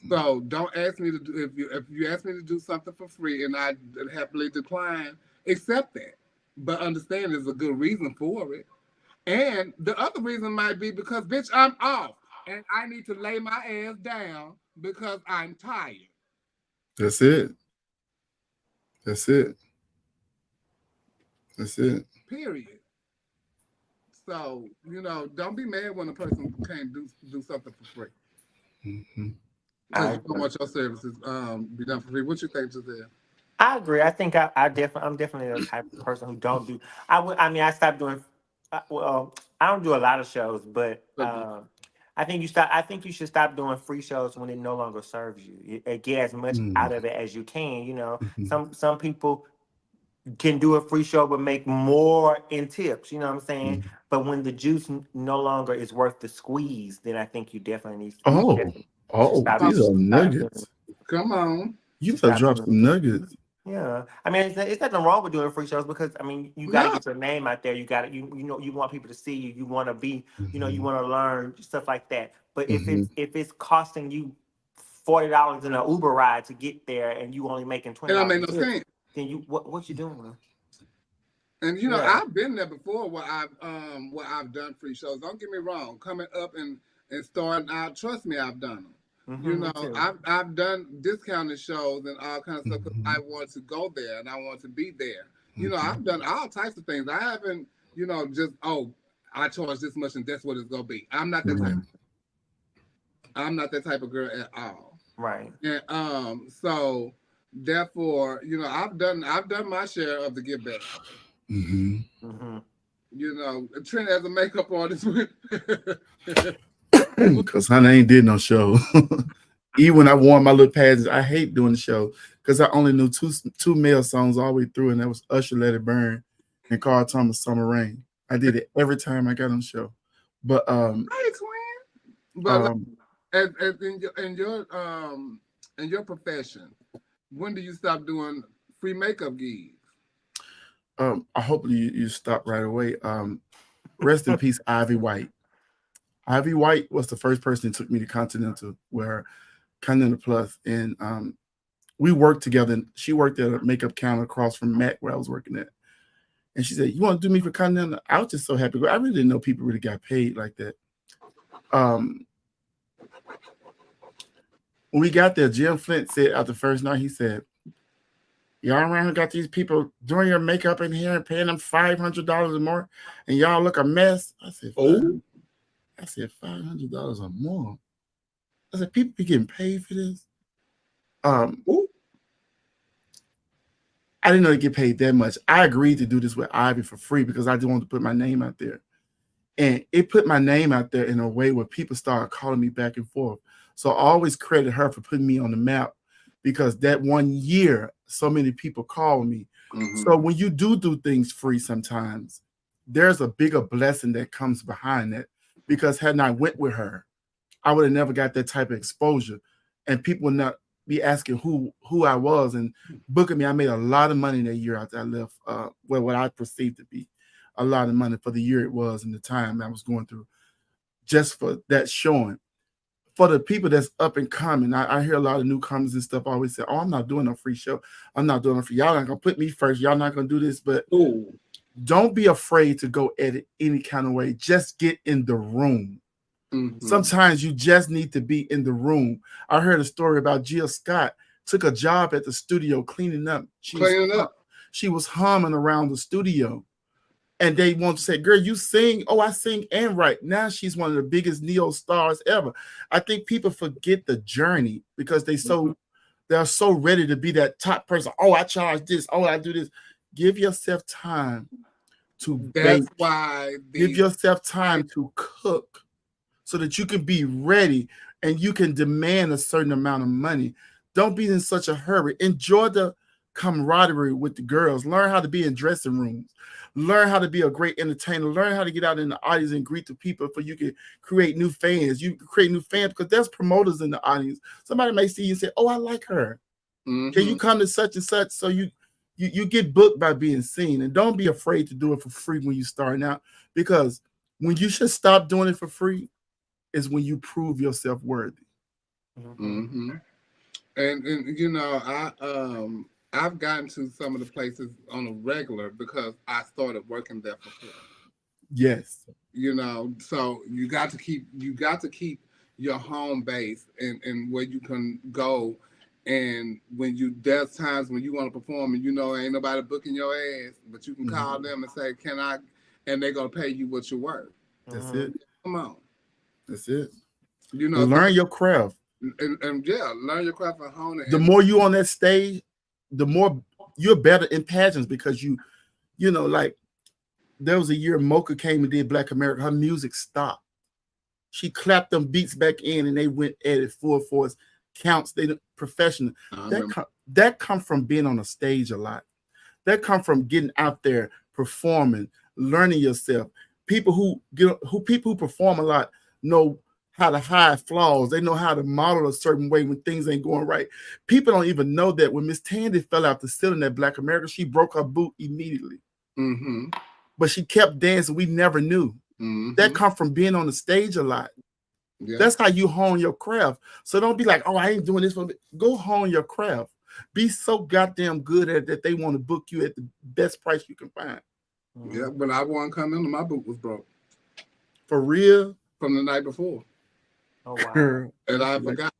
So don't ask me to do if you ask me to do something for free and I happily decline, accept that. But understand there's a good reason for it. And the other reason might be because bitch, I'm off and I need to lay my ass down because I'm tired. That's it. That's it. That's it. Period. So, you know, don't be mad when a person can't do something for free. Mm-hmm. Because you don't want your services be done for free. What you think, Giselle? I agree. I think I'm definitely the type of person who don't do. I stopped doing. Well, I don't do a lot of shows, but I think you should stop doing free shows when it no longer serves you. Get as much out of it as you can. You know, some people can do a free show but make more in tips. You know what I'm saying? But when the juice no longer is worth the squeeze, then I think you definitely need to. These are nuggets. Come on. You better drop some nuggets. Yeah, I mean, it's nothing wrong with doing free shows because I mean, you got to get your name out there. You got to, you know, you want people to see you. You want to be, you know, you want to learn stuff like that. But if it's costing you $40 in an Uber ride to get there, and you only making $20, it don't make no sense. Then you what you doing? And you know, I've been there before where I've done free shows. Don't get me wrong. Coming up and starting out, trust me, I've done them. You know, I've done discounted shows and all kinds of stuff because I want to go there and I want to be there. You know, I've done all types of things. I haven't, you know, just I charge this much and that's what it's gonna be. I'm not that type. I'm not that type of girl at all. Right. And so therefore, you know, I've done my share of the give back. Mm-hmm. Mm-hmm. You know, Trent as a makeup artist. Because honey, I ain't did no show. Even when I wore my little pageants, I hate doing the show because I only knew two male songs all the way through, and that was Usher, Let It Burn, and Carl Thomas, Summer Rain. I did it every time I got on the show. But hey, twin. But in your profession, when do you stop doing free makeup gigs? I hope you stop right away. Rest in peace, Ivy White. Ivy White was the first person that took me to Continental Plus, and we worked together. And she worked at a makeup counter across from Mac where I was working at. And she said, "You want to do me for Continental?" I was just so happy. I really didn't know people really got paid like that. When we got there, Jim Flint said out the first night, he said, "Y'all around here got these people doing your makeup in here and paying them $500 or more, and y'all look a mess." I said, I said $500 or more. I said, people be getting paid for this. I didn't know they get paid that much. I agreed to do this with Ivy for free because I didn't want to put my name out there. And it put my name out there in a way where people started calling me back and forth. So I always credit her for putting me on the map because that 1 year, so many people called me. Mm-hmm. So when you do things free sometimes, there's a bigger blessing that comes behind that. because had I went with her, I would have never got that type of exposure, and people would not be asking who I was and booking me. I made a lot of money that year after I left. What I perceived to be a lot of money for the year it was and the time I was going through, just for that showing. For the people that's up and coming, I hear a lot of newcomers and stuff always say, "Oh, I'm not doing a free show. I'm not doing a free. Y'all not gonna put me first. Y'all not gonna do this." But don't be afraid to go at it any kind of way. Just get in the room. Sometimes you just need to be in the room. I heard a story about Jill Scott took a job at the studio cleaning up. She was humming around the studio. And they want to say, "Girl, you sing." "Oh, I sing and write." Now she's one of the biggest neo stars ever. I think people forget the journey because they're so ready to be that top person. "Oh, I charge this. Oh, I do this." Give yourself time to bake. Give yourself time to cook so that you can be ready and you can demand a certain amount of money. Don't be in such a hurry. Enjoy the camaraderie with the girls. Learn how to be in dressing rooms. Learn how to be a great entertainer. Learn how to get out in the audience and greet the people so you can create new fans. You can create new fans because there's promoters in the audience. Somebody may see you and say, "Oh, I like her. Can you come to such and such?" So you get booked by being seen. And don't be afraid to do it for free when you're starting out, because when you should stop doing it for free is when you prove yourself worthy. And you know, I've gotten to some of the places on a regular because I started working there for free. Yes. You know, so you got to keep your home base and where you can go. And there's times when you want to perform and you know ain't nobody booking your ass, but you can call them and say, "Can I?" And they're gonna pay you what you're worth. That's it. Come on. That's it. You know, learn your craft. And yeah, learn your craft and hone it. The more you on that stage, the more you're better in pageants, because you know, like there was a year Mocha came and did Black America. Her music stopped. She clapped them beats back in and they went at it full force. Counts. They professional. That come from being on a stage a lot. That come from getting out there, performing, learning yourself. People who perform a lot know how to hide flaws. They know how to model a certain way when things ain't going right. People don't even know that when Miss Tandy fell out the ceiling at Black America, she broke her boot immediately. But she kept dancing. We never knew. That come from being on the stage a lot. That's how you hone your craft. So don't be like, "Oh, I ain't doing this for me." Go hone your craft. Be so goddamn good at it that they want to book you at the best price you can find. Yeah, when I wasn't coming in, my boot was broke. For real? From the night before. Oh, wow. And I forgot.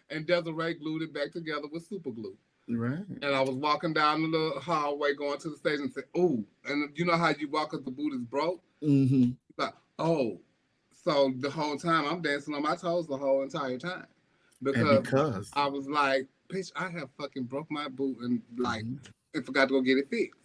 and Desiree glued it back together with super glue. Right. And I was walking down the hallway going to the stage and said, "Ooh." And you know how you walk because the boot is broke? Like, oh. So the whole time I'm dancing on my toes the whole entire time. Because I was like, "Bitch, I have fucking broke my boot and like and forgot to go get it fixed."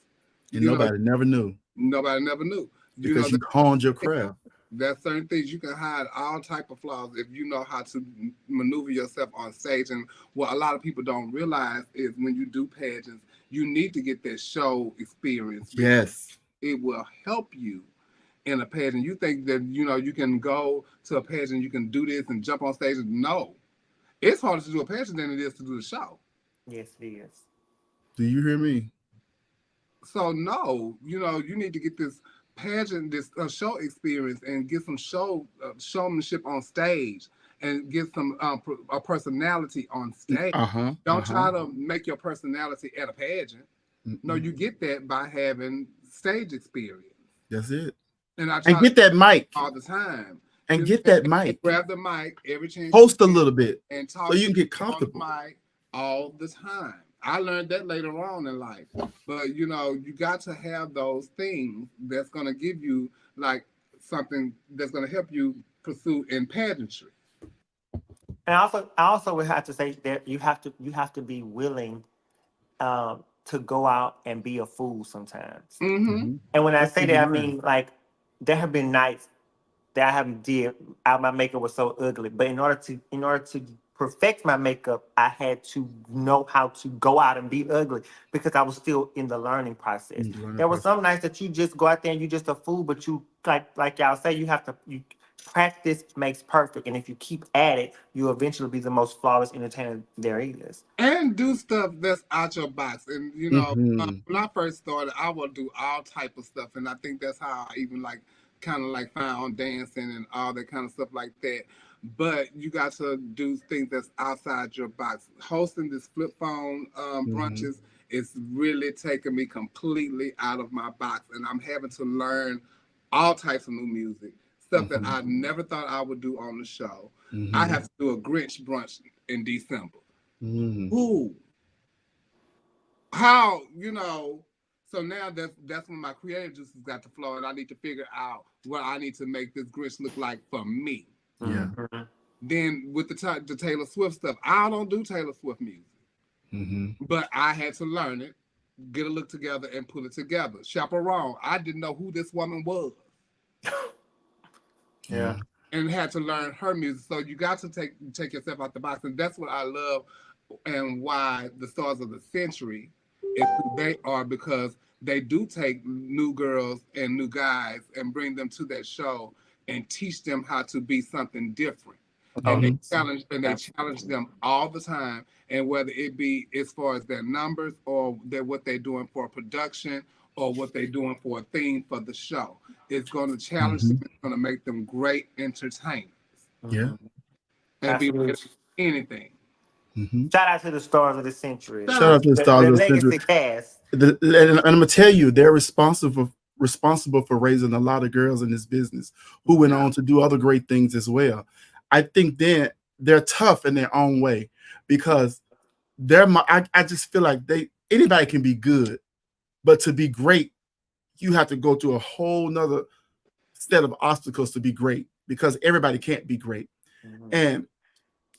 And nobody never knew. Nobody never knew. Because you honed your craft. There's certain things you can hide all type of flaws if you know how to maneuver yourself on stage. And what a lot of people don't realize is when you do pageants, you need to get that show experience. Yes. It will help you in a pageant. You think that, you know, you can go to a pageant, you can do this and jump on stage. No. It's harder to do a pageant than it is to do the show. Yes, it is. Do you hear me? So, no, you know, you need to get this pageant, this show experience and get some showmanship on stage and get some a personality on stage. Don't try to make your personality at a pageant. No, you get that by having stage experience. That's it. And get that mic all the time. And get that mic. Grab the mic every chance. Host a little bit and talk so you can get comfortable. On the mic all the time. I learned that later on in life. But, you know, you got to have those things that's going to give you, like, something that's going to help you pursue in pageantry. And I also would have to say that you have to be willing to go out and be a fool sometimes. And when I say that, I mean, like, there have been nights that I haven't did out my makeup was so ugly. But in order to perfect my makeup, I had to know how to go out and be ugly because I was still in the learning process. There were some nights that you just go out there and you just a fool, but you like y'all say, you practice makes perfect, and if you keep at it, you'll eventually be the most flawless entertainer there is. And do stuff that's out your box. And you know, when I first started, I would do all type of stuff, and I think that's how I even like kind of like found dancing and all that kind of stuff like that. But you got to do things that's outside your box. Hosting this flip phone brunches is really taking me completely out of my box, and I'm having to learn all types of new music, stuff that I never thought I would do on the show. I have to do a Grinch brunch in December. Who? How? You know? So now that's when my creative juices got to flow, and I need to figure out what I need to make this Grinch look like for me. Yeah. Then with the Taylor Swift stuff, I don't do Taylor Swift music, but I had to learn it, get a look together, and put it together. Chaperone, I didn't know who this woman was. Yeah. And had to learn her music. So you got to take yourself out the box, and that's what I love, and why the Stars of the Century is who they are, because they do take new girls and new guys and bring them to that show and teach them how to be something different. And they challenge them all the time. And whether it be as far as their numbers or what they're doing for production or what they're doing for a theme for the show, it's going to challenge them. It's going to make them great entertainers. Yeah. And be ready for anything. Shout out to the Stars of the Century. Shout out to the Stars of the Century. Legacy cast. And I'm gonna tell you, they're responsible for raising a lot of girls in this business who went on to do other great things as well. I think they're tough in their own way because I just feel like anybody can be good, but to be great, you have to go through a whole nother set of obstacles to be great because everybody can't be great. And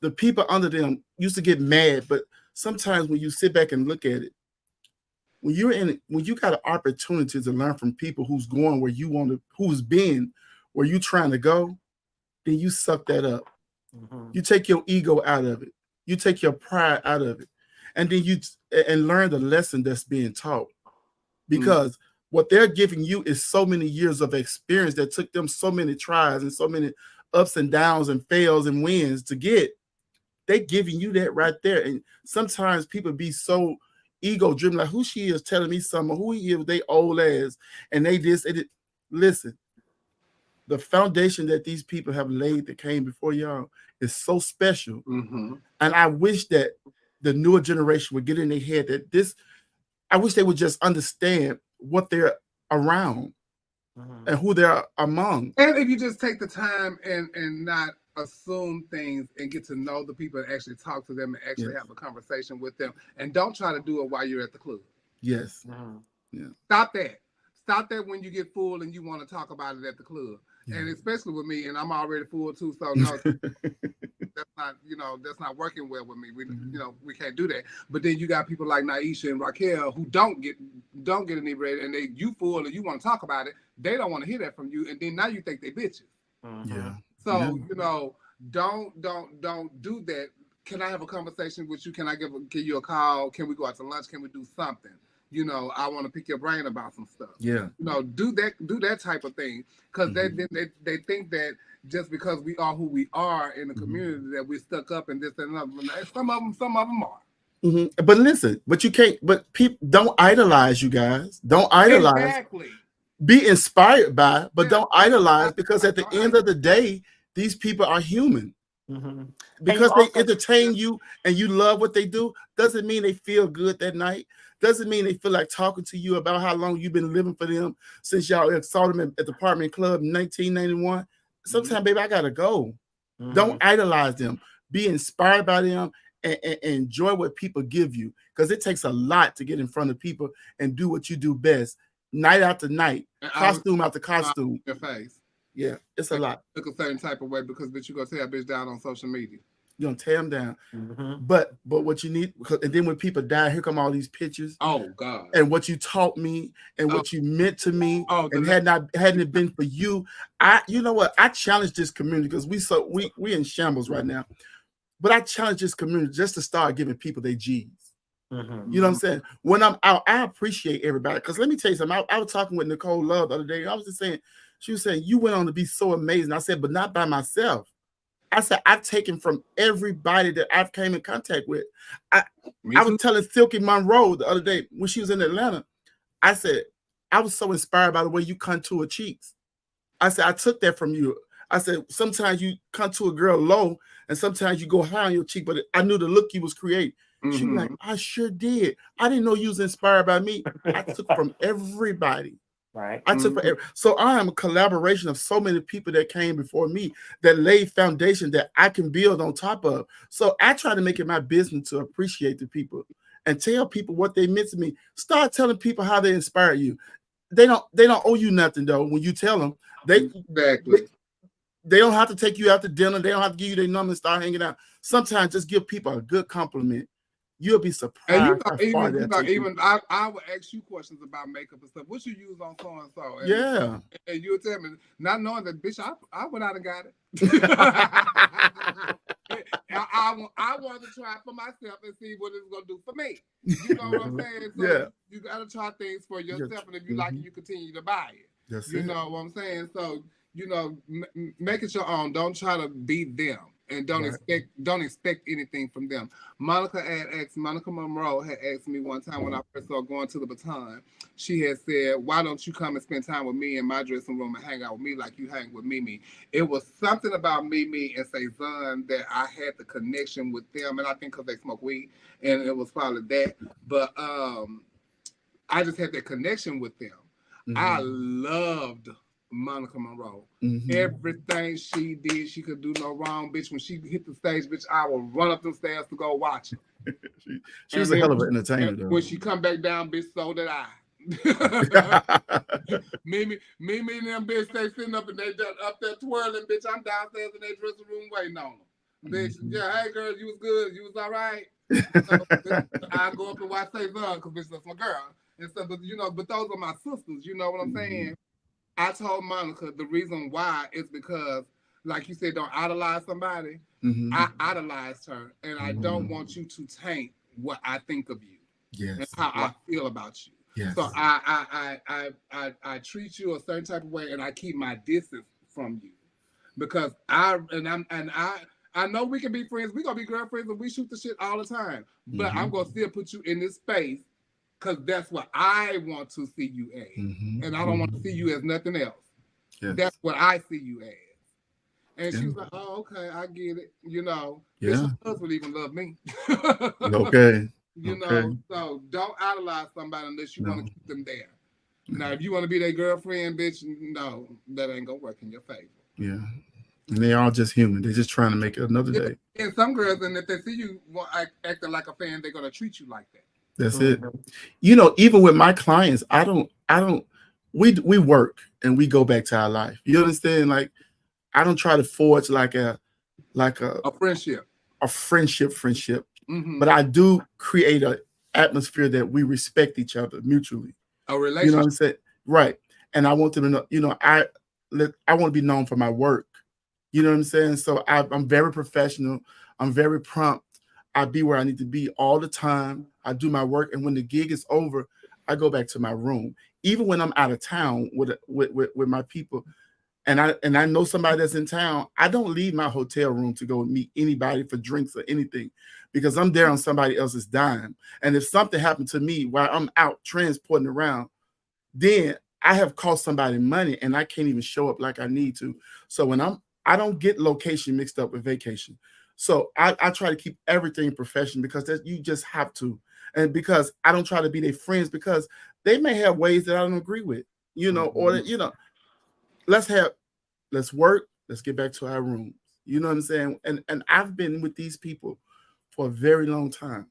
the people under them used to get mad, but sometimes when you sit back and look at it, when you got an opportunity to learn from people who's going where you want to, who's been where you trying to go, then you suck that up. You take your ego out of it. You take your pride out of it, and then you learn the lesson that's being taught. Because what they're giving you is so many years of experience that took them so many tries and so many ups and downs and fails and wins to get. They giving you that right there. And sometimes people be so ego driven, like who she is telling me something, who he is, they old ass, and they this. Listen, the foundation that these people have laid that came before y'all is so special. And I wish that the newer generation would get in their head that I wish they would just understand what they're around and who they're among. And if you just take the time and not assume things and get to know the people and actually talk to them and actually have a conversation with them, and don't try to do it while you're at the club. Yes. Yeah. Stop that when you get full and you want to talk about it at the club. And especially with me, and I'm already full too, so no, that's not working well with me. We can't do that. But then you got people like Naisha and Raquel who don't get inebriated, and you full and you want to talk about it. They don't want to hear that from you, and then now you think they bitches. So don't do that. Can I have a conversation with you? Can I give you a call? Can we go out to lunch? Can we do something? I want to pick your brain about some stuff. Do that type of thing, because they think that just because we are who we are in the community that we're stuck up in this and another. Some of them are. But listen, you can't. But people don't idolize you guys. Don't idolize. Exactly. Be inspired by, but don't idolize, because at the end of the day, these people are human. Because they entertain you and you love what they do, doesn't mean they feel good that night. Doesn't mean they feel like talking to you about how long you've been living for them since y'all saw them at the Apartment Club in 1991. Sometimes, baby, I gotta go. Don't idolize them. Be inspired by them and enjoy what people give you, because it takes a lot to get in front of people and do what you do best, night after night, costume after costume. Your face. Yeah, it's a lot. Look a certain type of way, because bitch, you gonna tear a bitch down on social media. You're gonna tear them down. But what you need, and then when people die, here come all these pictures. Oh God! And what you taught me and what you meant to me, and hadn't it been for you, you know what? I challenge this community, because we in shambles right now. But I challenge this community just to start giving people their G's. Mm-hmm. You know what I'm saying? When I'm out, I appreciate everybody. Because let me tell you something. I was talking with Nicole Love the other day. I was just saying, she was saying, you went on to be so amazing. I said, but not by myself. I said, I've taken from everybody that I've came in contact with. I was telling Silky Monroe the other day when she was in Atlanta, I said, I was so inspired by the way you contour cheeks. I said, I took that from you. I said, sometimes you contour a girl low and sometimes you go high on your cheek, but I knew the look you was creating. She was like, I sure did. I didn't know you was inspired by me. I took from everybody. Right. I took from so I am a collaboration of so many people that came before me that laid foundation that I can build on top of. So I try to make it my business to appreciate the people and tell people what they meant to me. Start telling people how they inspire you. They don't owe you nothing though. When you tell them, they don't have to take you out to dinner. They don't have to give you their number and start hanging out. Sometimes just give people a good compliment. You'll be surprised. And even I would ask you questions about makeup and stuff. What you use on so and so? Yeah. And you would tell me, not knowing that, bitch, I went out and got it. I wanted to try it for myself and see what it's gonna do for me. You know what I'm saying? So you gotta try things for yourself, and if you like it, you continue to buy it. You know what I'm saying? So make it your own. Don't try to be them. And don't expect anything from them. Monica Monroe had asked me one time when I first started going to the Baton. She had said, "Why don't you come and spend time with me in my dressing room and hang out with me like you hang with Mimi?" It was something about Mimi and Cezanne that I had the connection with them, and I think because they smoke weed, and it was probably that. But I just had that connection with them. I loved Monica Monroe. Everything she did, she could do no wrong, bitch. When she hit the stage, bitch, I would run up the stairs to go watch it. she was a hell of an entertainer, though. When she come back down, bitch, so did I. Mimi and them bitch, they sitting up and they up there twirling, bitch. I'm downstairs in their dressing room waiting on them. Bitch, yeah, hey girl, you was good, you was all right. So, I go up and watch Cezanne because bitch, that's my girl. And so, but those are my sisters. You know what I'm saying? I told Monica the reason why is because, like you said, don't idolize somebody. I idolized her, and I don't want you to taint what I think of you and how I feel about you. So I treat you a certain type of way, and I keep my distance from you because I know we can be friends. We gonna be girlfriends, and we shoot the shit all the time. But I'm gonna still put you in this space. Because that's what I want to see you as. And I don't want to see you as nothing else. That's what I see you as. And she was like, oh, okay, I get it. Her husband even love me. So don't idolize somebody unless you want to keep them there. Now, if you want to be their girlfriend, bitch, no, that ain't going to work in your favor. Yeah. And they are just human. They're just trying to make it another day. And some girls, and if they see you acting like a fan, they're going to treat you like that. That's it. Even with my clients, we work and we go back to our life. You understand? Like, I don't try to forge like a friendship. A friendship. But I do create an atmosphere that we respect each other mutually. A relationship. You know what I'm saying? Right. And I want them to know, I want to be known for my work. You know what I'm saying? So I'm very professional. I'm very prompt. I be where I need to be all the time. I do my work, and when the gig is over, I go back to my room. Even when I'm out of town with my people, and I know somebody that's in town, I don't leave my hotel room to go meet anybody for drinks or anything, because I'm there on somebody else's dime. And if something happened to me while I'm out transporting around, then I have cost somebody money, and I can't even show up like I need to. So when I don't get location mixed up with vacation. So I try to keep everything professional, because you just have to. And because I don't try to be their friends, because they may have ways that I don't agree with, or, let's work, let's get back to our rooms. You know what I'm saying? And I've been with these people for a very long time.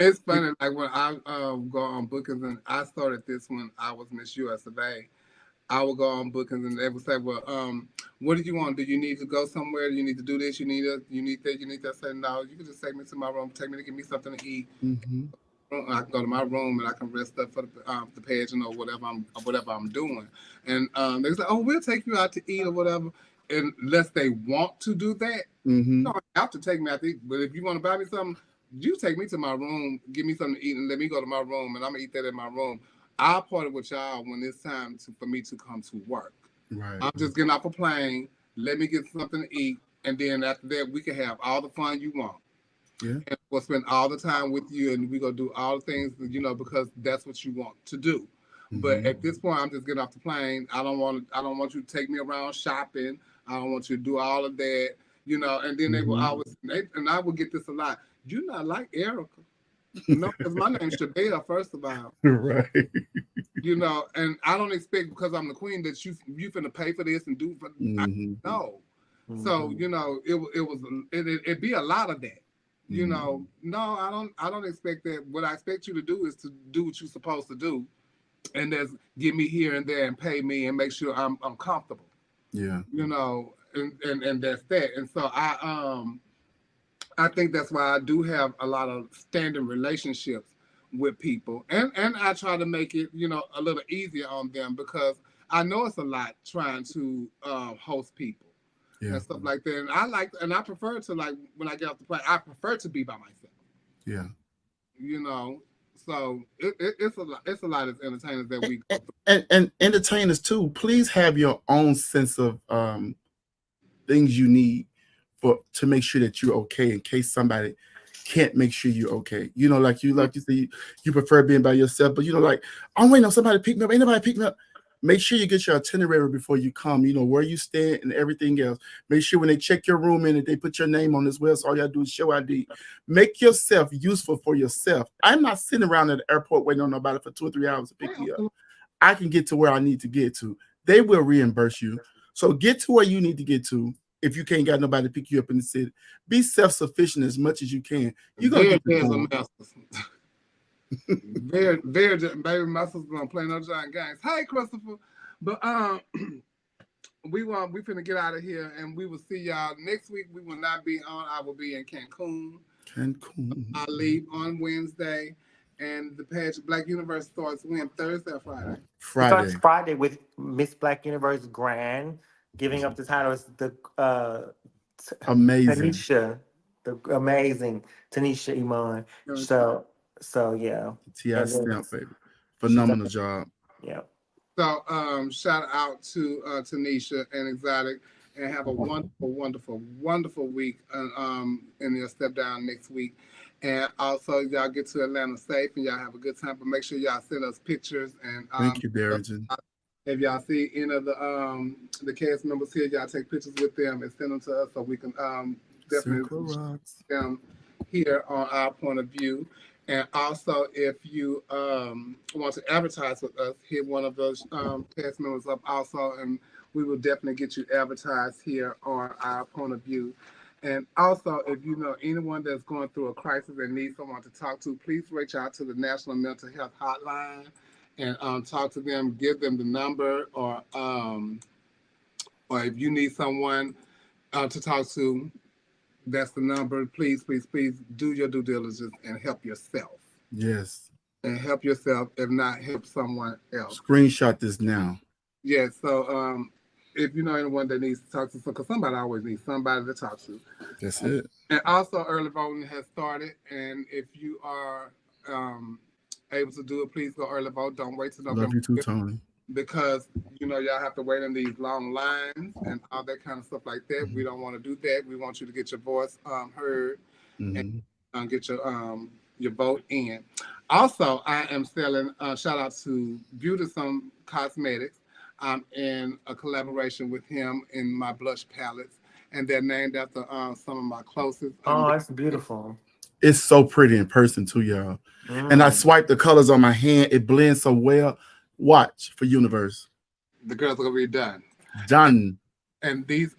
It's funny, like when I go on bookings, and I started this when I was Miss USA. I would go on bookings and they would say, well, what do you want? Do you need to go somewhere? Do you need to do this? You need that? You need that? I say, no, you can just take me to my room, take me to get me something to eat. I can go to my room and I can rest up for the pageant or whatever I'm doing. And they say, oh, we'll take you out to eat or whatever. unless they want to do that, you don't have to take me out to eat. But if you want to buy me something, you take me to my room, give me something to eat, and let me go to my room, and I'm gonna eat that in my room. I'll party with y'all when it's time for me to come to work. Right. I'm just getting off a plane. Let me get something to eat, and then after that, we can have all the fun you want. Yeah. And we'll spend all the time with you, and we gonna do all the things, because that's what you want to do. But at this point, I'm just getting off the plane. I don't want you to take me around shopping. I don't want you to do all of that, And then they will always, and I will get this a lot. You not like Erica? No, because my name's Shabelle, first of all. Right. And I don't expect, because I'm the queen, that you finna pay for this and do for. No. So it'd be a lot of that. No, I don't expect that. What I expect you to do is to do what you're supposed to do, and that's get me here and there and pay me and make sure I'm comfortable. Yeah. And that's that. And so I think that's why I do have a lot of standing relationships with people, and I try to make it a little easier on them, because I know it's a lot trying to host people. Yeah. And stuff like that. And I prefer to, like, when I get off the plane, I prefer to be by myself. Yeah. So it's a lot of entertainers that we go through. And entertainers too, please have your own sense of things you need to make sure that you're okay in case somebody can't make sure you're okay. Like you say, you prefer being by yourself, but like, I'm waiting on somebody to pick me up. Ain't nobody pick me up. Make sure you get your itinerary before you come, where you stay and everything else. Make sure when they check your room in, that they put your name on as well. So all you gotta do is show ID. Make yourself useful for yourself. I'm not sitting around at the airport waiting on nobody for 2 or 3 hours to pick me up. I can get to where I need to get to. They will reimburse you. So get to where you need to get to. If you can't got nobody to pick you up in the city, be self-sufficient as much as you can. You're gonna get the very, baby, my sister's gonna play no giant games. Hey, Christopher, but we finna get out of here, and we will see y'all next week. We will not be on. I will be in Cancun. I leave on Wednesday, and the Pageant Black Universe starts when? Thursday or Friday? Friday. It starts Friday with Miss Black Universe Grand giving up the title as the amazing Tanisha, the amazing Tanisha Iman. So yeah. T.I. stamp, baby. Phenomenal job. Yeah. So shout out to Tanisha and Exotic, and have a wonderful week in your step down next week. And also y'all get to Atlanta safe and y'all have a good time. But make sure y'all send us pictures, and thank you, Darrington. If y'all see any of the cast members here, y'all take pictures with them and send them to us so we can definitely see them here on our point of view. And also, if you want to advertise with us, hit one of those cast members up also, and we will definitely get you advertised here on our point of view. And also, if you know anyone that's going through a crisis and needs someone to talk to, please reach out to the National Mental Health Hotline and talk to them, give them the number, or if you need someone to talk to, that's the number. Please do your due diligence and help yourself. Yes. And help yourself, if not help someone else. Screenshot this now. Yeah, so if you know anyone that needs to talk to, because somebody always needs somebody to talk to. That's it. And also, early voting has started, and if you are able to do it, please go early vote. Don't wait till November. Love you too, Tony. Because y'all have to wait in these long lines and all that kind of stuff like that. We don't want to do that. We want you to get your voice heard and get your vote in. Also, I am selling. Shout out to Beautism Cosmetics. I'm in a collaboration with him in my blush palettes, and they're named after some of my closest. Oh, that's beautiful. It's so pretty in person too, y'all. And I swipe the colors on my hand. It blends so well. Watch for Universe. The girls are gonna be done. Done. And these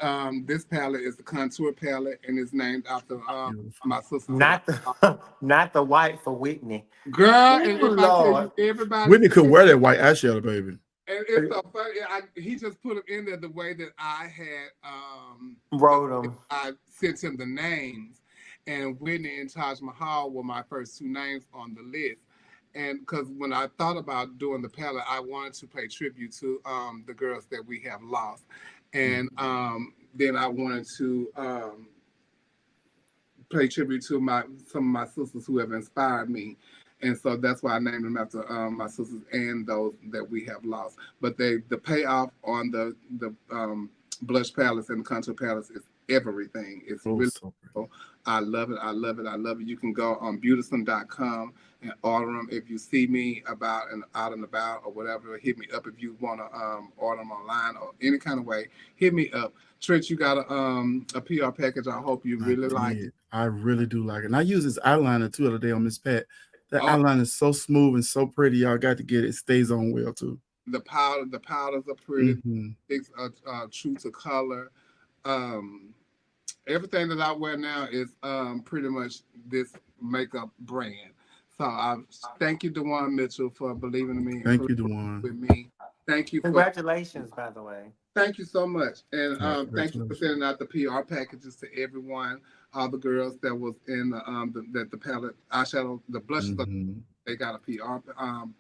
this palette is the contour palette, and it's named after my sister. Not the white for Whitney. Girl, and Lord. Everybody Whitney could wear that white eyeshadow, baby. And it's so funny. He just put them in there the way that I had wrote them. I sent him the names, and Whitney and Taj Mahal were my first two names on the list. And because when I thought about doing the palette, I wanted to pay tribute to the girls that we have lost. And then I wanted to pay tribute to some of my sisters who have inspired me. And so that's why I named them after my sisters and those that we have lost. But the payoff on the Blush Palace and the Contour Palace is everything. It's really cool. I love it. I love it. I love it. You can go on beautism.com and order them. If you see me out and about or whatever, hit me up. If you want to order them online or any kind of way, hit me up. Trent, you got a PR package. I hope you really like it. I really do like it. And I use this eyeliner too the other day on Miss Pat. That eyeliner is so smooth and so pretty. Y'all got to get it. It stays on well too. The powders are pretty. It's true to color. Everything that I wear now is pretty much this makeup brand. So I thank you, DeJuan Mitchell, for believing in me. Thank you, DeJuan. With me. Thank you. Congratulations, by the way. Thank you so much. And thank you for sending out the PR packages to everyone. All the girls that was in the palette eyeshadow, the blushes, they got a PR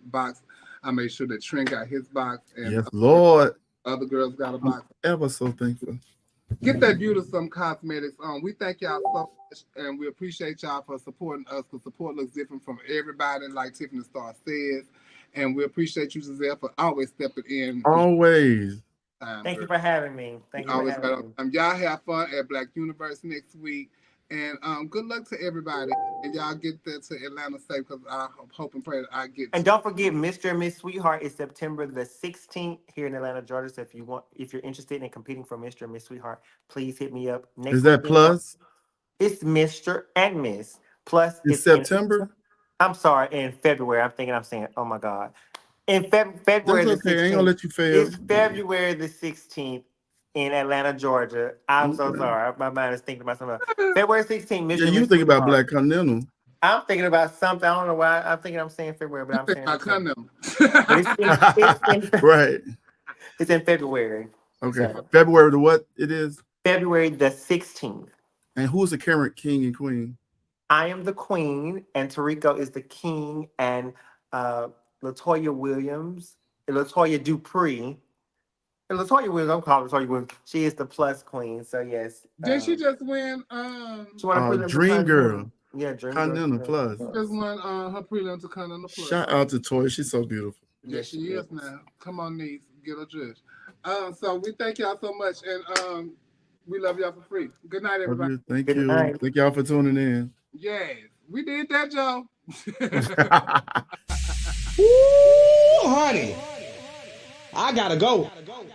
box. I made sure that Trent got his box. And yes, Lord. Other girls got a box. I'm ever so thankful. Get that Beautism Cosmetics on. We thank y'all so much, and we appreciate y'all for supporting us, because support looks different from everybody, like Tiffany Star says. And we appreciate you, Giselle, for always stepping in. Always. Thank you for having me. Thank you for having me. Y'all have fun at Black Universe next week. And good luck to everybody. And y'all get there to Atlanta safe, because I hope and pray that I get. And don't forget, Mr. and Miss Sweetheart is September the 16th here in Atlanta, Georgia. So if you're interested in competing for Mr. and Miss Sweetheart, please hit me up. Next is that weekend. Plus? It's Mr. and Miss. Plus it's September? I'm sorry, in February. I'm saying, oh my God. In February That's okay. the 16th. I ain't gonna let you fail. It's February the 16th. In Atlanta, Georgia. I'm so sorry. My mind is thinking about something else. February 16th. Yeah, you think about Black Continental. I'm thinking about something. I don't know why. I'm saying February, but I'm saying Continental. Right. It's in February. Okay. So. February the what it is? February the 16th. And who's the current king and queen? I am the queen, and Tarico is the king, and LaToya Dupree. LaToya Williams, I'm calling LaToya Williams. She is the plus queen. So yes. Did she just win? Dream Girl. Yeah, Dream Continental Girl. Plus. She just won her prelim to Continental Plus. Shout out to Toya. She's so beautiful. Yes, she is now. Come on, niece, get her dressed. So we thank y'all so much, and we love y'all for free. Good night, everybody. Thank you. Night. Thank y'all for tuning in. Yes, we did that, Joe. Ooh, honey. I gotta go. I gotta go.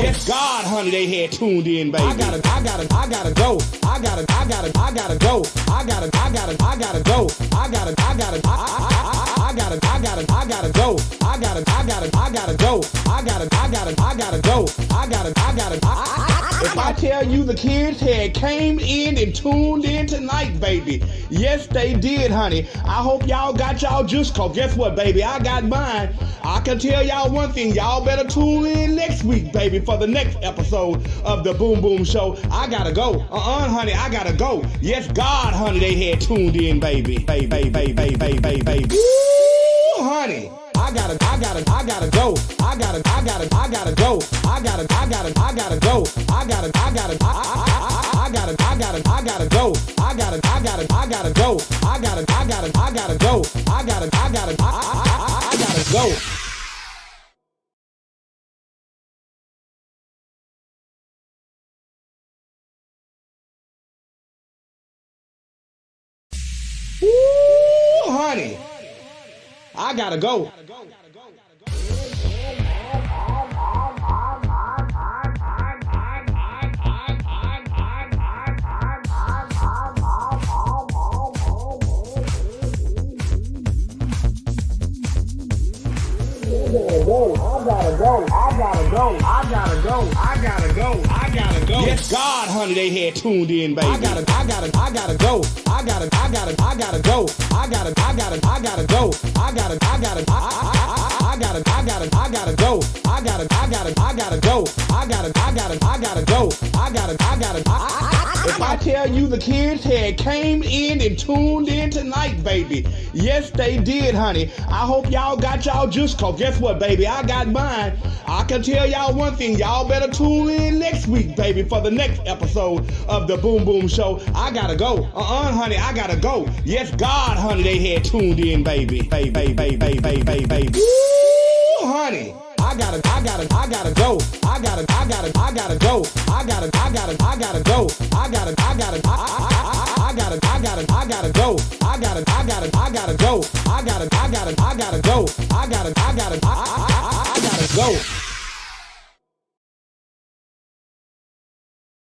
Yes, God, honey, they had tuned in, baby. I gotta go. I gotta go. I gotta go. I gotta go. I gotta go. I gotta go. I gotta go. If I tell you the kids had came in and tuned in tonight, baby. Yes, they did, honey. I hope y'all got y'all juice, cause guess what, baby? I got mine. I can tell y'all one thing. Y'all better tune in next week, baby, for the next episode of the Boom Boom Show. I gotta go. Honey, I gotta go. Yes, God, honey, they had tuned in, baby. Baby. Ooh, honey. I gotta go. I gotta go. I gotta go. I gotta go. I gotta go. I gotta go. I gotta go. I gotta go. I gotta go. I gotta go. Ooh, honey. I gotta go. Yes, God, honey, they had tuned in, baby. I gotta go. I gotta go. I gotta go. I gotta go. I gotta go. I gotta go. If I tell you the kids had came in and tuned in tonight, baby. Yes, they did, honey. I hope y'all got y'all juice, cause guess what, baby? I got mine. I can tell y'all one thing. Y'all better tune in next week, baby, for the next episode of the Boom Boom Show. I gotta go. Honey, I gotta go. Yes, God, honey, they had tuned in, baby. Baby. Woo, honey. I gotta go. I gotta go. I gotta go. I gotta go. I gotta go. I gotta go. I gotta go. I gotta go. I gotta go.